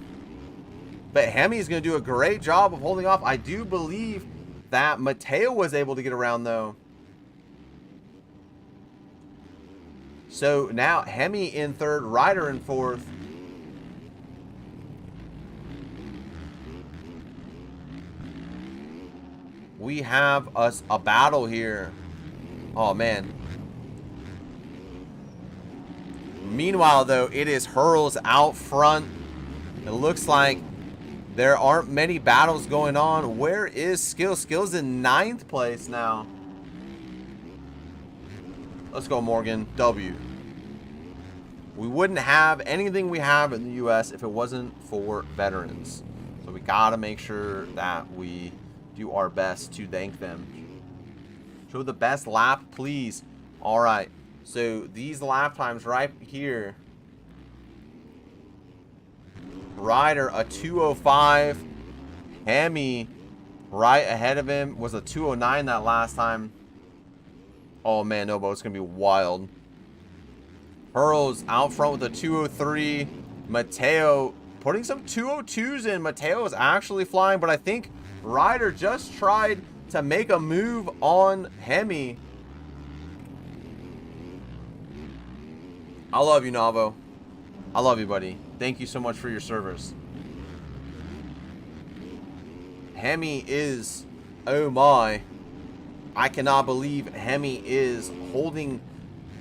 but Hemi is going to do a great job of holding off. I do believe that Mateo was able to get around though. So now Hemi in third, Ryder in fourth. We have a battle here. Oh, man. Meanwhile, though, it is Hurls out front. It looks like there aren't many battles going on. Where is Skills? Skills in 9th place now. Let's go, Morgan. W. We wouldn't have anything we have in the U.S. if it wasn't for veterans. So we got to make sure that we do our best to thank them. Show the best lap, please. All right. So these lap times right here. Ryder a 2:05. Hemi right ahead of him was a 2:09 that last time. Oh man, Nobo, it's gonna be wild. Hurls out front with a 2:03. Mateo putting some 2:02s in. Mateo is actually flying, but I think Ryder just tried to make a move on Hemi. I love you, Navo. I love you, buddy. Thank you so much for your service. Hemi is, oh my, I cannot believe Hemi is holding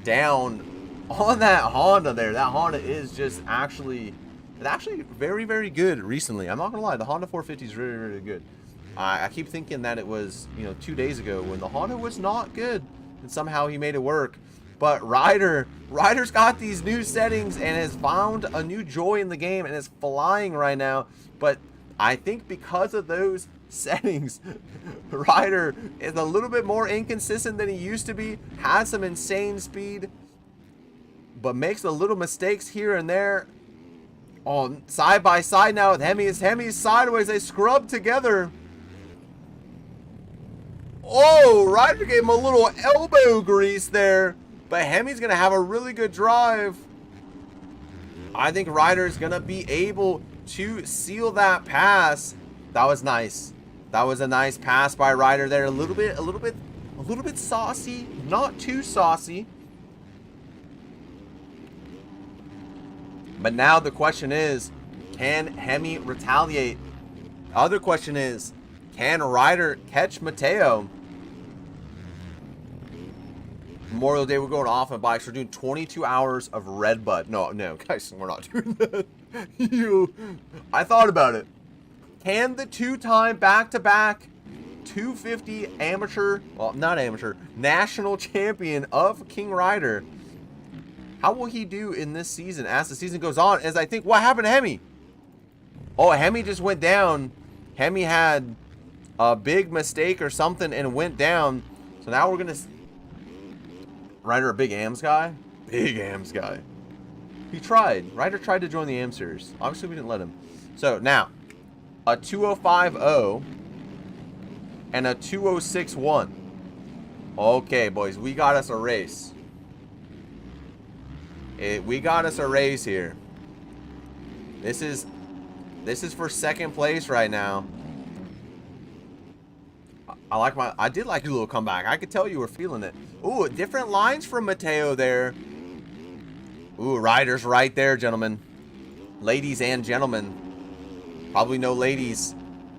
down on that Honda there. That Honda is just actually, it's actually very, very good recently. I'm not gonna lie, the Honda 450 is really, really good. I keep thinking that it was, you know, 2 days ago when the Honda was not good, and somehow he made it work. But Ryder's got these new settings and has found a new joy in the game and is flying right now. But I think because of those settings, Ryder is a little bit more inconsistent than he used to be, has some insane speed, but makes a little mistakes here and there. Oh, side by side now with Hemi's sideways. They scrub together. Oh, Ryder gave him a little elbow grease there, but Hemi's going to have a really good drive. I think Ryder is going to be able to seal that pass. That was nice. That was a nice pass by Ryder there. A little bit saucy, not too saucy. But now the question is, can Hemi retaliate? Other question is, can Ryder catch Mateo? Memorial Day, we're going off on bikes. We're doing 22 hours of red butt. No, guys, we're not doing that. I thought about it. Can the two-time back-to-back 250 amateur, well, not amateur, national champion of King Ryder, how will he do in this season as the season goes on? As I think, what happened to Hemi? Oh, Hemi just went down. Hemi had a big mistake or something and went down. So now we're going to... Ryder a big AMS guy? Big AMS guy. He tried. Ryder tried to join the AM series. Obviously, we didn't let him. So now, a 205.0 and a 206.1. Okay, boys, we got us a race. We got us a race here. This is for second place right now. I did like your little comeback. I could tell you were feeling it. Ooh, different lines from Mateo there. Ooh, Ryder's right there, gentlemen. Ladies and gentlemen. Probably no ladies.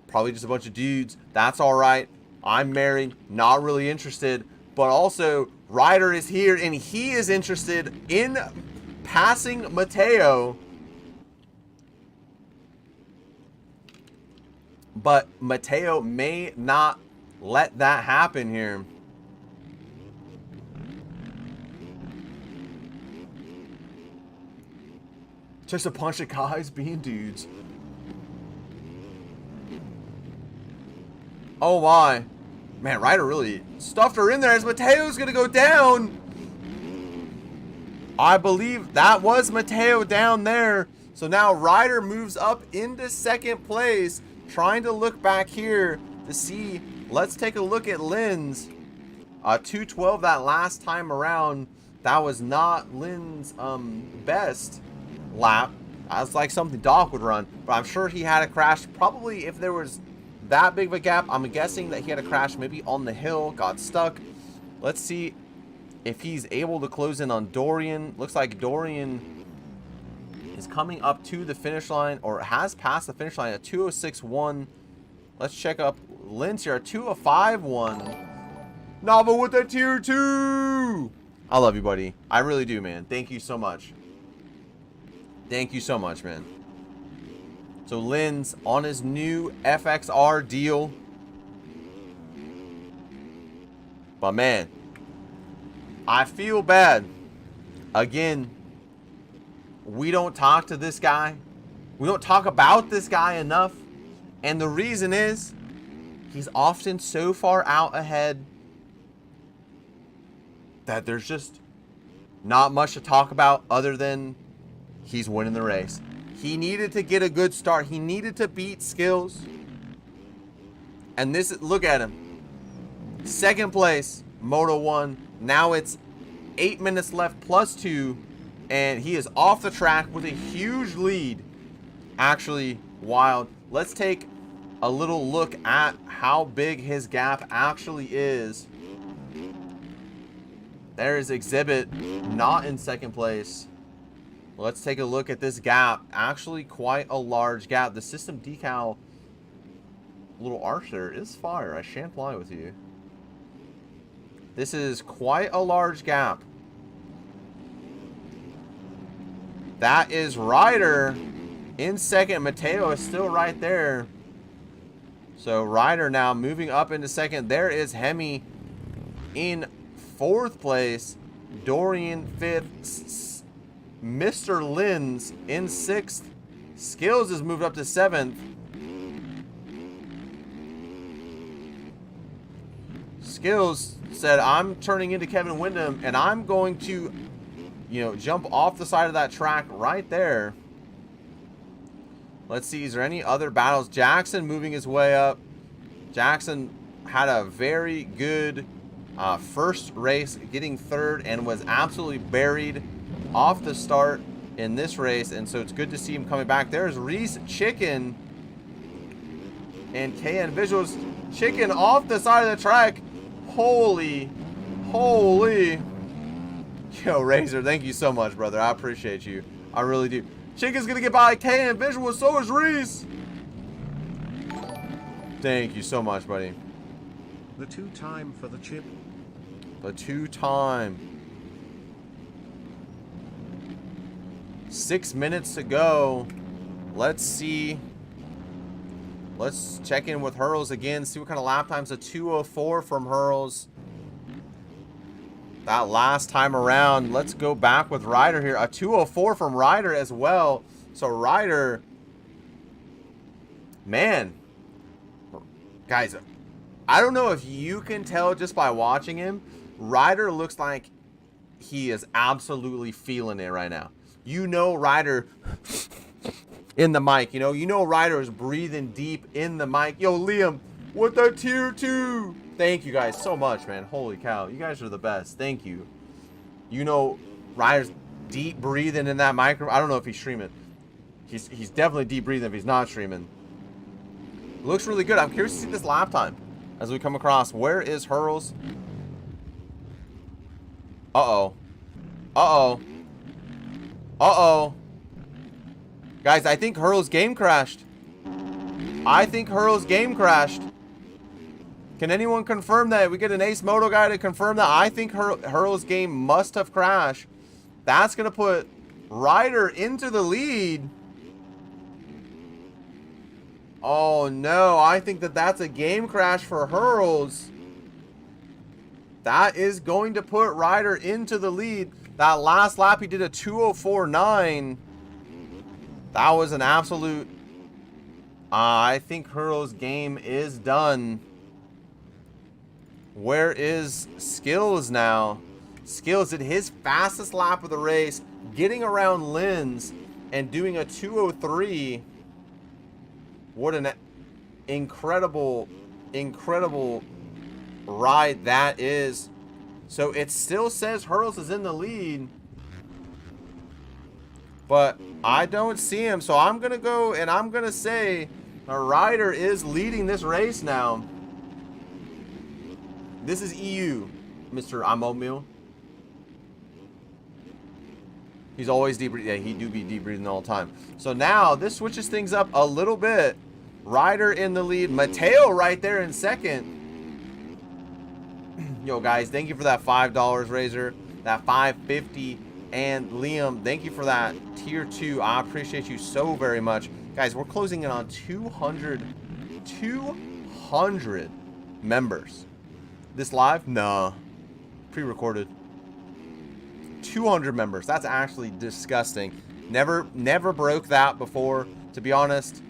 Probably just a bunch of dudes. That's all right. I'm married. Not really interested. But also, Ryder is here, and he is interested in passing Mateo. But Mateo may not let that happen here. Just a bunch of guys being dudes. Oh my. Man, Ryder really stuffed her in there as Mateo's going to go down. I believe that was Mateo down there. So now Ryder moves up into second place, trying to look back here to see. Let's take a look at Lynn's 212 that last time around. That was not Lynn's best lap. That's like something Doc would run, but I'm sure he had a crash. Probably if there was that big of a gap, I'm guessing that he had a crash maybe on the hill, got stuck. Let's see if he's able to close in on Dorian. Looks like Dorian is coming up to the finish line, or has passed the finish line at 206.1. Let's check up Lynn's here at 205.1. Nava with a tier 2. I love you, buddy. I really do, man. Thank you so much. Thank you so much, man. So Lynn's on his new FXR deal. But man, I feel bad. Again, we don't talk to this guy. We don't talk about this guy enough. And the reason is, he's often so far out ahead that there's just not much to talk about other than he's winning the race. He needed to get a good start. He needed to beat Skills. And this, look at him. Second place, Moto 1. Now it's 8 minutes left plus 2. And he is off the track with a huge lead. Actually, wild. Let's take a little look at how big his gap actually is. There is Exhibit, not in second place. Let's take a look at this gap. Actually, quite a large gap. The system decal little arch there is fire. I shan't lie with you. This is quite a large gap. That is Ryder in second. Mateo is still right there. So Ryder now moving up into second. There is Hemi in fourth place. Dorian fifth. Mr. Linz in sixth. Skills has moved up to seventh. Skills said, I'm turning into Kevin Windham, and I'm going to, you know, jump off the side of that track right there. Let's see, is there any other battles? Jackson moving his way up. Jackson had a very good first race, getting third, and was absolutely buried off the start in this race, and so it's good to see him coming back. There's Reese Chicken and KN Visuals. Chicken off the side of the track. Holy. Yo, Razor, thank you so much, brother. I appreciate you. I really do. Chicken's gonna get by KN Visuals, so is Reese. Thank you so much, buddy. The 2-time for the chip. The 2-time. 6 minutes to go. Let's see. Let's check in with Hurls again. See what kind of lap times. A 2:04 from Hurls. That last time around. Let's go back with Ryder here. A 2:04 from Ryder as well. So Ryder, man, guys, I don't know if you can tell just by watching him. Ryder looks like he is absolutely feeling it right now. You know Ryder in the mic. You know Ryder is breathing deep in the mic. Yo, Liam, with the tier 2. Thank you guys so much, man. Holy cow. You guys are the best. Thank you. You know Ryder's deep breathing in that microphone. I don't know if he's streaming. He's definitely deep breathing if he's not streaming. Looks really good. I'm curious to see this lap time as we come across. Where is Hurls? Uh-oh. Uh-oh. Uh-oh. Guys, I think Hurls game crashed. I think Hurls game crashed. Can anyone confirm that? We get an Ace Moto guy to confirm that. I think Hurls game must have crashed. That's going to put Ryder into the lead. Oh, no. I think that's a game crash for Hurls. That is going to put Ryder into the lead. That last lap, he did a 2:04.9. That was an absolute... I think Hurls' game is done. Where is Skills now? Skills did his fastest lap of the race, getting around Linz and doing a 2:03. What an incredible ride that is. So it still says Hurls is in the lead, but I don't see him. So I'm going to go and I'm going to say a Ryder is leading this race now. This is EU, Mr. Amomil. He's always deep breathing. Yeah, he do be deep breathing all the time. So now this switches things up a little bit. Ryder in the lead. Mateo right there in second. Yo, guys, thank you for that $5, Razor. That $5.50. And Liam, thank you for that tier 2. I appreciate you so very much. Guys, we're closing in on 200 members. This live? Nah. Pre-recorded. 200 members. That's actually disgusting. Never broke that before. To be honest,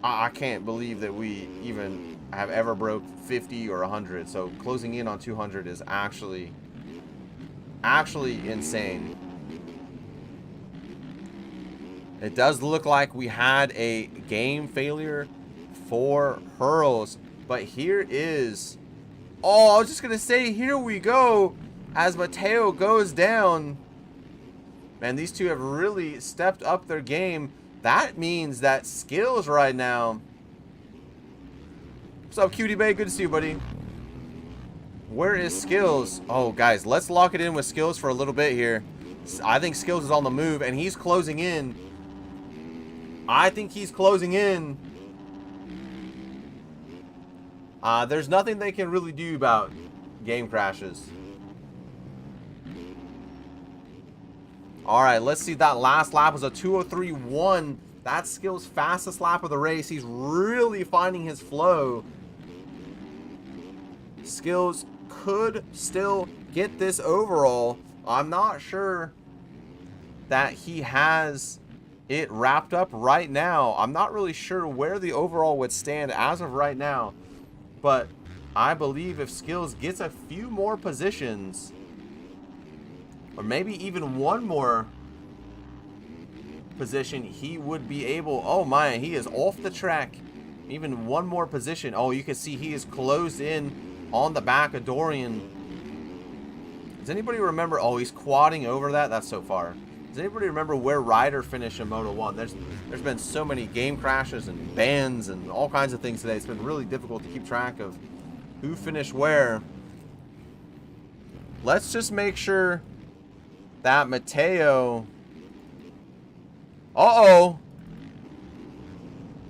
I can't believe that we even have ever broke 50 or 100. So closing in on 200 is actually insane. It does look like we had a game failure for Hurls, but here is... Oh, I was just going to say, here we go. As Mateo goes down. Man, these two have really stepped up their game. That means that Skills right now... What's up, Cutie Bay? Good to see you, buddy. Where is Skills? Oh, guys, let's lock it in with Skills for a little bit here. I think Skills is on the move, and he's closing in. I think he's closing in. There's nothing they can really do about game crashes. All right, let's see. That last lap was a 2:03.1. That's Skill's fastest lap of the race. He's really finding his flow. Skills could still get this overall. I'm not sure that he has it wrapped up right now. I'm not really sure where the overall would stand as of right now. But I believe if Skills gets a few more positions, or maybe even one more position, he would be able... Oh my, he is off the track. Even one more position. Oh, you can see he is closed in on the back of Dorian. Does anybody remember? Oh, he's quadding over that. That's so far. Does anybody remember where Ryder finished in Moto 1? There's been so many game crashes and bans and all kinds of things today. It's been really difficult to keep track of who finished where. Let's just make sure that Mateo... Uh-oh.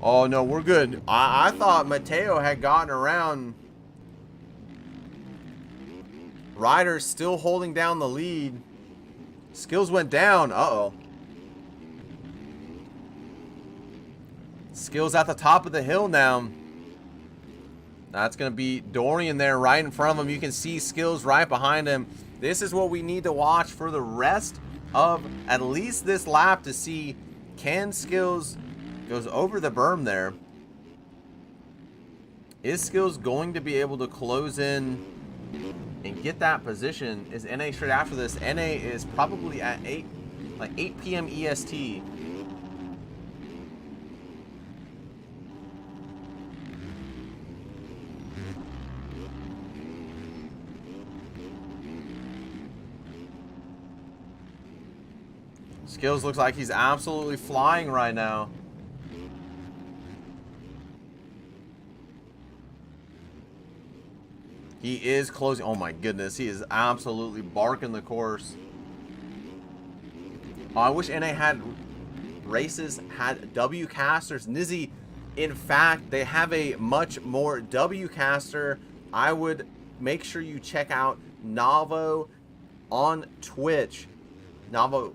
Oh, no, we're good. I thought Mateo had gotten around. Ryder's still holding down the lead. Skills went down. Uh-oh. Skills at the top of the hill now. That's going to be Dorian there right in front of him. You can see Skills right behind him. This is what we need to watch for the rest of at least this lap to see, can Skills goes over the berm there. Is Skills going to be able to close in and get that position? Is NA straight after this? NA is probably at 8 p.m. EST. Skills looks like he's absolutely flying right now. He is closing. Oh my goodness, he is absolutely barking the course. Oh, I wish NA had races, had W casters. Nizzy, in fact, they have a much more W caster. I would make sure you check out Navo on Twitch. Navo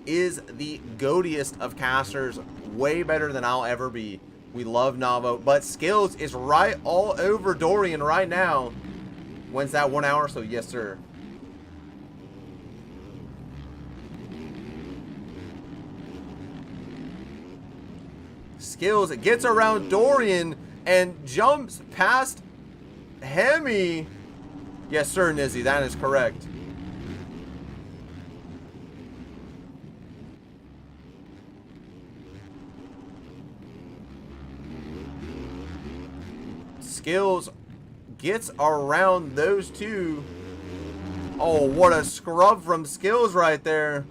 is the goatiest of casters, way better than I'll ever be. We love Navo, but Skills is right all over Dorian right now. When's that 1 hour? So yes, sir. Skills gets around Dorian and jumps past Hemi. Yes, sir, Nizzy, that is correct. Skills gets around those two. Oh, what a scrub from Skills right there.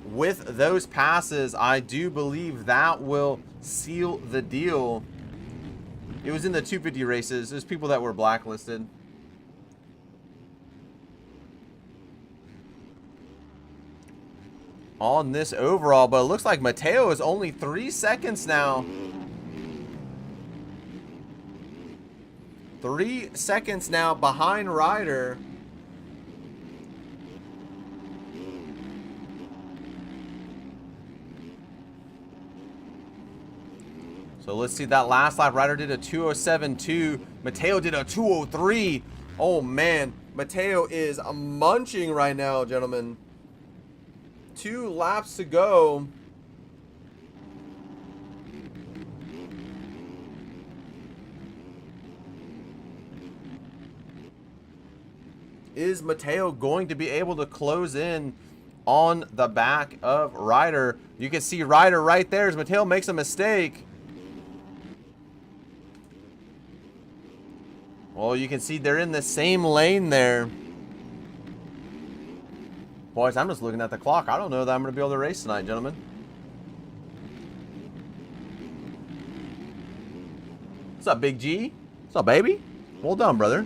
With those passes, I do believe that will seal the deal. It was in the 250 races. There's people that were blacklisted. On this overall, but it looks like Mateo is only 3 seconds now. 3 seconds now behind Ryder. So let's see that last lap. Ryder did a 2:07.2. Mateo did a 2:03. Oh man, Mateo is munching right now, gentlemen. 2 laps to go. Is Mateo going to be able to close in on the back of Ryder? You can see Ryder right there as Mateo makes a mistake. Well, you can see they're in the same lane there. Boys, I'm just looking at the clock. I don't know that I'm going to be able to race tonight, gentlemen. What's up, Big G? What's up, baby? Well done, brother.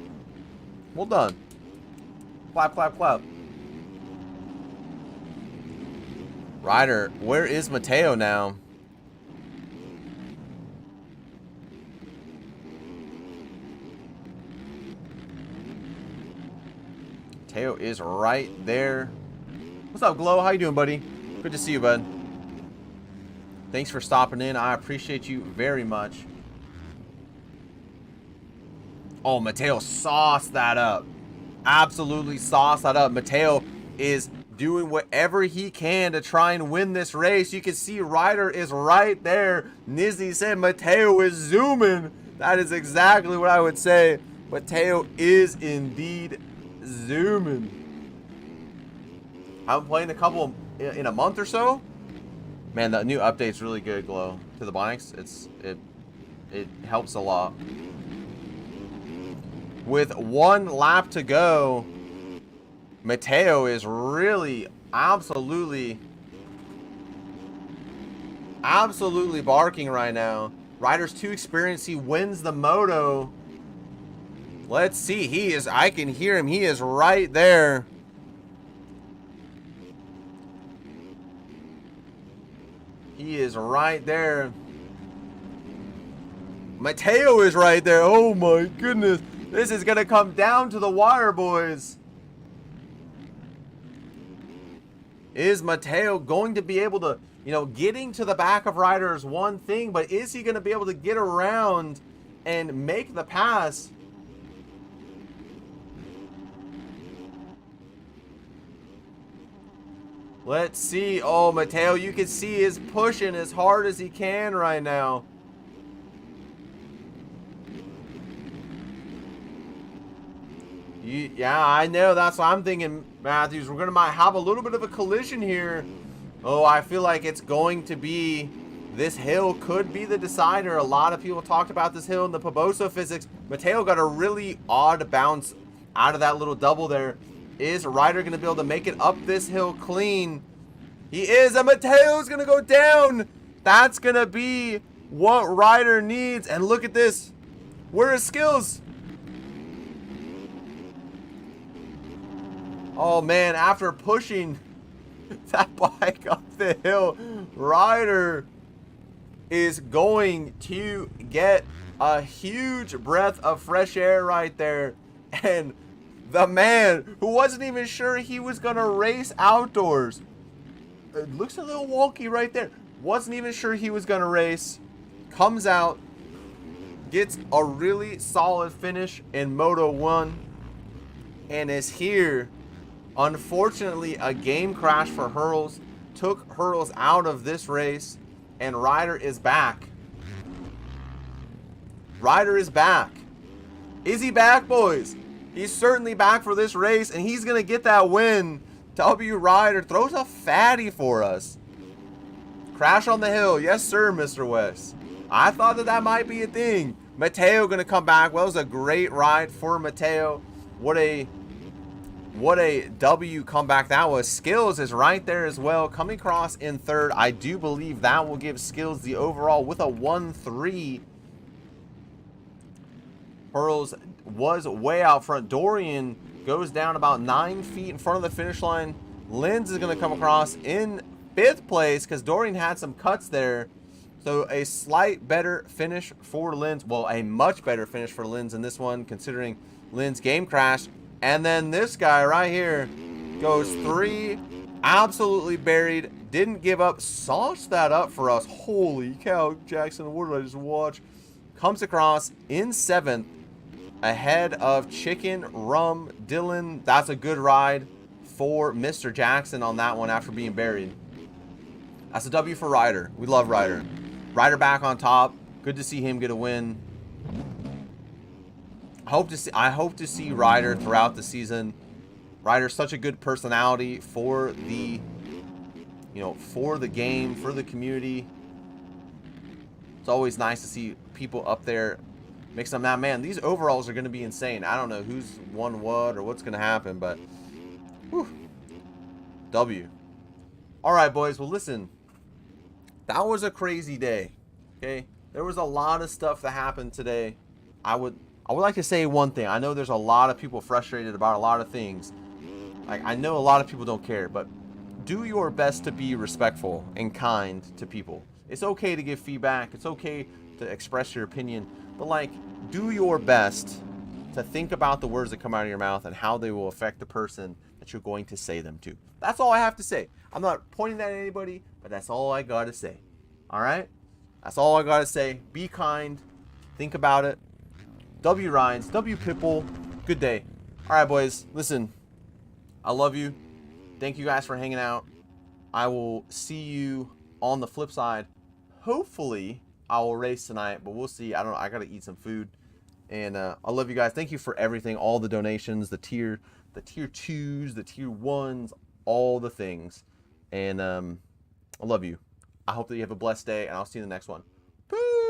Well done. Clap, clap, clap. Ryder, where is Mateo now? Mateo is right there. What's up, Glow? How you doing, buddy? Good to see you, bud. Thanks for stopping in. I appreciate you very much. Oh, Mateo sauced that up. Absolutely sauced that up. Mateo is doing whatever he can to try and win this race. You can see Ryder is right there. Nizzy said Mateo is zooming. That is exactly what I would say. Mateo is indeed zooming. I'm playing a couple in a month or so. Man, the new update's really good, Glow, to the bikes. It helps a lot. With 1 lap to go, Mateo is really absolutely barking right now. Ryder's too experienced. He wins the moto. Let's see. I can hear him. He is right there. He is right there. Mateo is right there. Oh my goodness. This is going to come down to the wire, boys. Is Mateo going to be able to, getting to the back of Ryder is one thing, but is he going to be able to get around and make the pass? Let's see. Oh, Mateo, you can see is pushing as hard as he can right now. Yeah, I know. That's what I'm thinking, Matthews. We're might have a little bit of a collision here. Oh, I feel like it's going to be, this hill could be the decider. A lot of people talked about this hill in the Poboso physics. Mateo got a really odd bounce out of that little double there. Is Ryder going to be able to make it up this hill clean? He is, and Mateo's going to go down. That's going to be what Ryder needs. And look at this. Where are his skills? Oh man, after pushing that bike up the hill, Ryder is going to get a huge breath of fresh air right there. And the man who wasn't even sure he was going to race outdoors, it looks a little wonky right there, wasn't even sure he was going to race, comes out, gets a really solid finish in Moto 1, and is here. Unfortunately, a game crash for Hurls took Hurls out of this race, and Ryder is back. Ryder is back. Is he back, boys? He's certainly back for this race, and he's going to get that win. W. Ryder throws a fatty for us. Crash on the hill. Yes, sir, Mr. West. I thought that might be a thing. Mateo going to come back. Well, it was a great ride for Mateo. What a W comeback that was. Skills is right there as well, coming across in third. I do believe that will give Skills the overall with a 1-3. Hurls was way out front. Dorian goes down about 9 feet in front of the finish line. Linz is going to come across in 5th place because Dorian had some cuts there. So a slight better finish for Linz. Well, a much better finish for Linz in this one, considering Linz game crash. And then this guy right here goes 3, absolutely buried, didn't give up, sauced that up for us. Holy cow, Jackson, what did I just watch? Comes across in 7th, ahead of Chicken Rum Dylan. That's a good ride for Mr. Jackson on that one after being buried. That's a W for Ryder. We love Ryder. Ryder back on top. Good to see him get a win. I hope to see Ryder throughout the season. Ryder's such a good personality for the, for the game, for the community. It's always nice to see people up there mix them. Now, man, these overalls are going to be insane. I don't know who's won what or what's going to happen, but whew, W. All right, boys. Well, listen, that was a crazy day. Okay, there was a lot of stuff that happened today. I would like to say one thing. I know there's a lot of people frustrated about a lot of things. Like, I know a lot of people don't care, but do your best to be respectful and kind to people. It's okay to give feedback. It's okay to express your opinion, but like, do your best to think about the words that come out of your mouth and how they will affect the person that you're going to say them to. That's all I have to say. I'm not pointing that at anybody, but that's all I got to say. All right? That's all I got to say. Be kind. Think about it. W Ryans, W Pitbull. Good day. All right, boys. Listen, I love you. Thank you guys for hanging out. I will see you on the flip side. Hopefully, I will race tonight, but we'll see. I don't know. I got to eat some food. And I love you guys. Thank you for everything. All the donations, the tier 2s, the tier 1s, all the things. And I love you. I hope that you have a blessed day, and I'll see you in the next one. Peace.